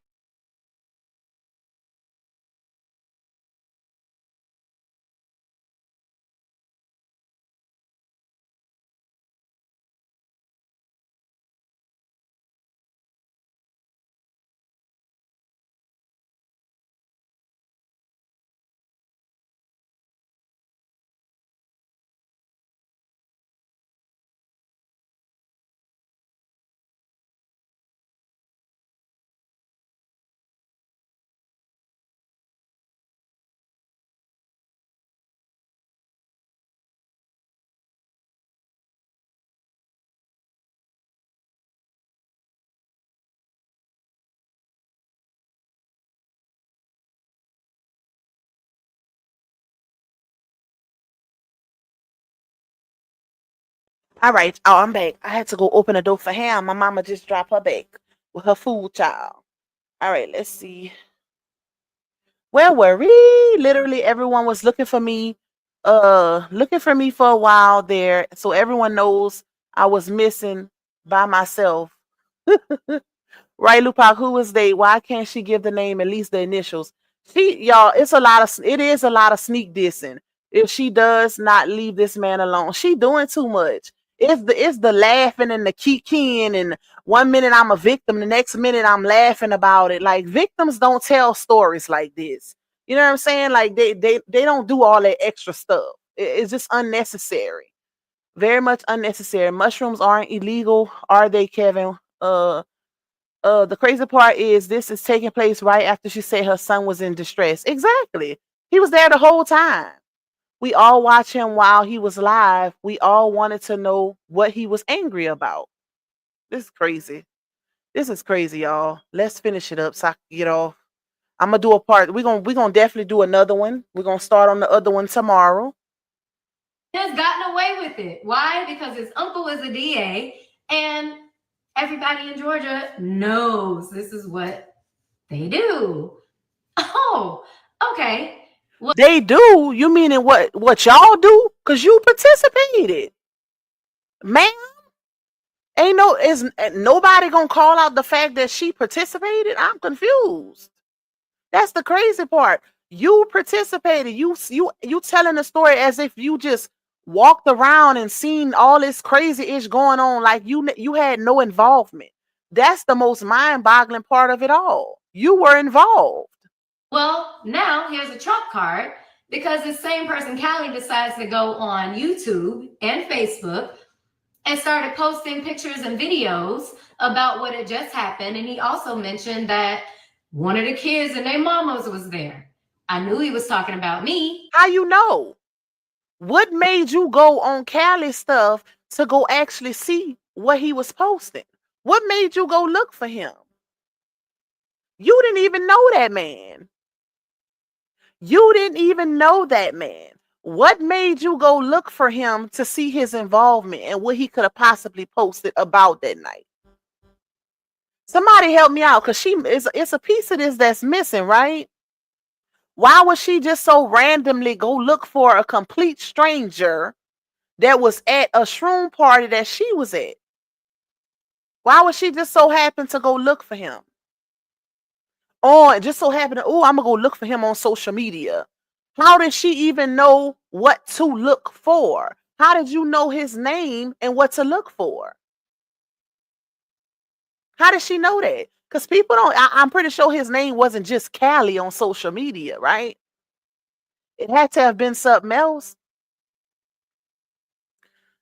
S2: All right. Oh, I'm back. I had to go open the door for Ham. My mama just dropped her back with her food, child. All right, let's see. Where were we? Literally everyone was looking for me. Looking for me for a while there. So everyone knows I was missing by myself. Right, Lupac, who was they? Why can't she give the name, at least the initials? Y'all, it is a lot of sneak dissing. If she does not leave this man alone, she doing too much. It's the laughing and the kikiing, and 1 minute I'm a victim, the next minute I'm laughing about it. Like, victims don't tell stories like this. You know what I'm saying? Like, they don't do all that extra stuff. It's just unnecessary. Very much unnecessary. Mushrooms aren't illegal, are they, Kevin? The crazy part is this is taking place right after she said her son was in distress. Exactly. He was there the whole time. We all watched him while he was live. We all wanted to know what he was angry about. This is crazy. This is crazy, y'all. Let's finish it up so I can get off. I'm gonna do a part. We're gonna definitely do another one. We're gonna start on the other one tomorrow.
S3: Has gotten away with it. Why? Because his uncle is a DA and everybody in Georgia knows this is what they do. Oh, okay.
S2: Well, they do? You meaning what y'all do? Because you participated. Ma'am? Is nobody gonna call out the fact that she participated? I'm confused. That's the crazy part. You participated. You telling the story as if you just walked around and seen all this crazy ish going on, like you had no involvement. That's the most mind-boggling part of it all. You were involved.
S3: Well, now here's a trump card because the same person, Cali, decides to go on YouTube and Facebook and started posting pictures and videos about what had just happened. And he also mentioned that one of the kids and their mamas was there. I knew he was talking about me.
S2: How you know? What made you go on Cali stuff to go actually see what he was posting? What made you go look for him? You didn't even know that man. You didn't even know that man. What made you go look for him to see his involvement and what he could have possibly posted about that night? Somebody help me out, because it's a piece of this that's missing, right? Why would she just so randomly go look for a complete stranger that was at a shroom party that she was at? Why would she just so happen to go look for him? Oh, it just so happened to, oh, I'm gonna go look for him on social media. How did she even know what to look for? How did you know his name and what to look for? How did she know that? Because people don't, I'm pretty sure his name wasn't just Cali on social media, right? It had to have been something else.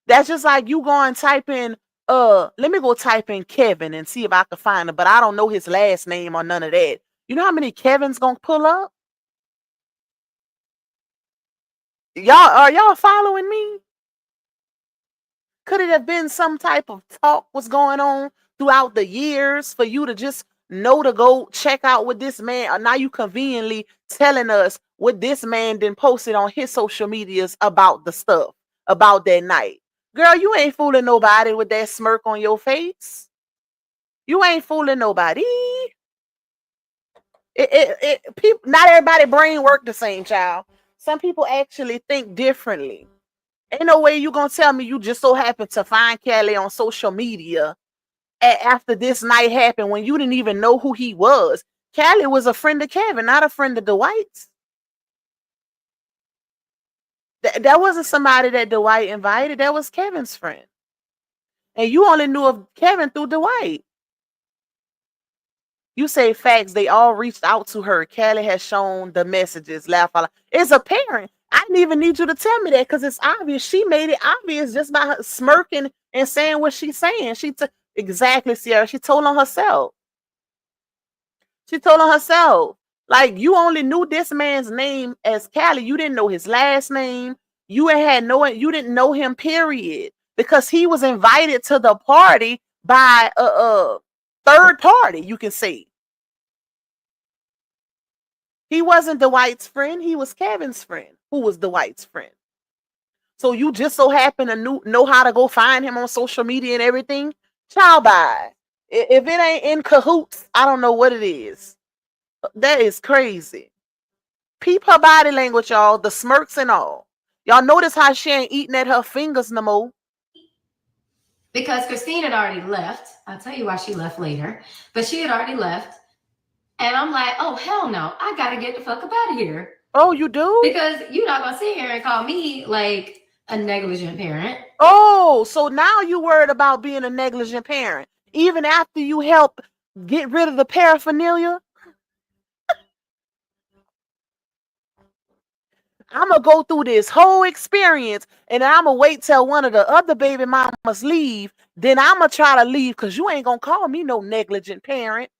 S2: That's just like you go and type in, let me go type in Kevin and see if I can find him, but I don't know his last name or none of that. You know how many Kevins gonna pull up? Are y'all following me? Could it have been some type of talk was going on throughout the years for you to just know to go check out what this man, or now you conveniently telling us what this man then posted on his social medias about the stuff, about that night? Girl, you ain't fooling nobody with that smirk on your face. You ain't fooling nobody. People, not everybody brain work the same, child. Some people actually think differently. Ain't no way you gonna tell me you just so happened to find Cali on social media after this night happened when you didn't even know who he was. Cali was a friend of Kevin, not a friend of Dwight's. That wasn't somebody that Dwight invited. That was Kevin's friend. And you only knew of Kevin through Dwight. You say facts. They all reached out to her. Cali has shown the messages. Laugh out loud. It's apparent. I didn't even need you to tell me that, because it's obvious. She made it obvious just by her smirking and saying what she's saying. Exactly, Sierra. She told on herself. She told on herself. Like, you only knew this man's name as Cali. You didn't know his last name. You didn't know him, period. Because he was invited to the party by a third party, you can say. He wasn't Dwight's friend. He was Kevin's friend, who was Dwight's friend. So you just so happen to know how to go find him on social media and everything? Child, bye. If it ain't in cahoots, I don't know what it is. That is crazy. Peep her body language, y'all. The smirks and all. Y'all notice how she ain't eating at her fingers no more?
S3: Because Christine had already left. I'll tell you why she left later. But she had already left. And I'm like, oh, hell no. I got to get the fuck up out of here.
S2: Oh, you do?
S3: Because you're not going to sit here and call me like a negligent parent.
S2: Oh, so now you worried about being a negligent parent, even after you help get rid of the paraphernalia? I'm going to go through this whole experience, and I'm going to wait till one of the other baby mamas leave. Then I'm going to try to leave, because you ain't going to call me no negligent parent.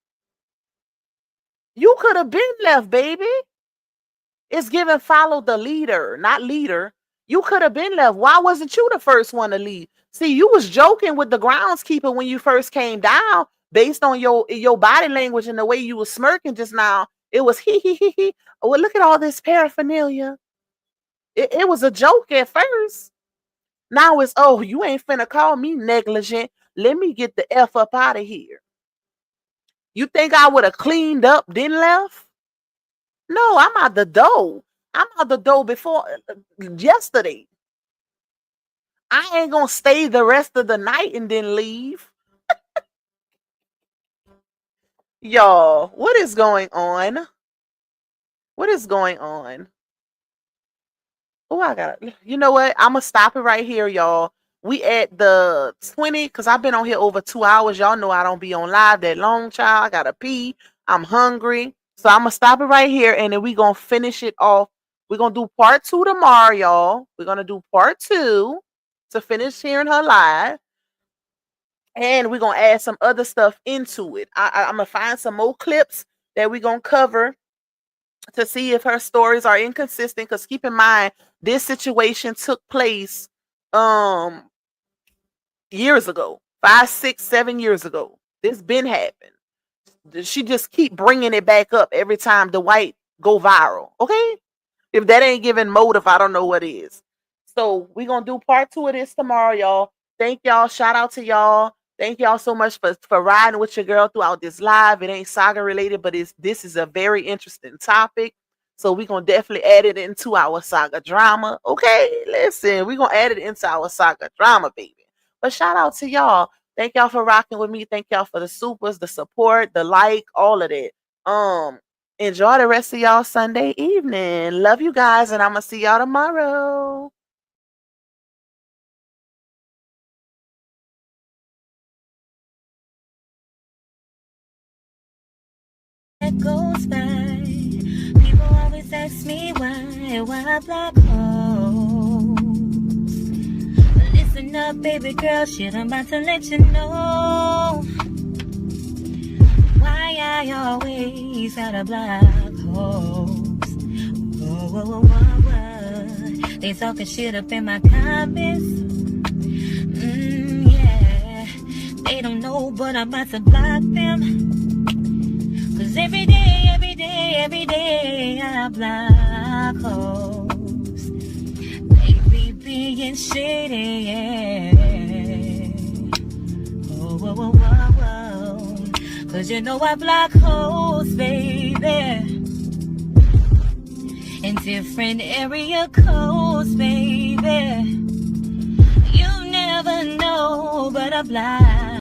S2: You could have been left, baby. It's given follow the leader, not leader. You could have been left. Why wasn't you the first one to leave? See, you was joking with the groundskeeper when you first came down, based on your body language and the way you was smirking just now. It was he. Well, look at all this paraphernalia. It was a joke at first. Now it's, oh, you ain't finna call me negligent. Let me get the F up out of here. You think I would have cleaned up, then left? No, I'm out the door. I'm out the door before yesterday. I ain't gonna stay the rest of the night and then leave. Y'all, what is going on? What is going on? Oh, you know what? I'm gonna stop it right here, y'all. We at the 20, because I've been on here over 2 hours. Y'all know I don't be on live that long, child. I gotta pee. I'm hungry. So I'm gonna stop it right here, and then we gonna finish it off. We're gonna do part 2 tomorrow, y'all. We're gonna do part 2 to finish hearing her live. And we're gonna add some other stuff into it. I'm gonna find some more clips that we're gonna cover to see if her stories are inconsistent. Because keep in mind, this situation took place years ago, 5, 6, 7 years ago. This been happened. She just keep bringing it back up every time the white go viral. Okay, if that ain't giving motive, I don't know what is. So we're gonna do part 2 of this tomorrow, y'all. Thank y'all. Shout out to y'all Thank y'all so much for riding with your girl throughout this live. It ain't saga related, but this is a very interesting topic. So we're going to definitely add it into our saga drama. Okay, listen, we're going to add it into our saga drama, baby. But shout out to y'all. Thank y'all for rocking with me. Thank y'all for the supers, the support, the like, all of that. Enjoy the rest of y'all Sunday evening. Love you guys, and I'm going to see y'all tomorrow.
S1: That goes by. People always ask me why black holes. Listen up, baby girl, shit, I'm about to let you know why I always got a black holes. Whoa. They talking shit up in my comments. Yeah, they don't know, but I'm about to block them. Cause every day, I block holes. They be being shady, yeah. Whoa. Cause you know I block holes, baby. In different area codes, baby. You never know, but I block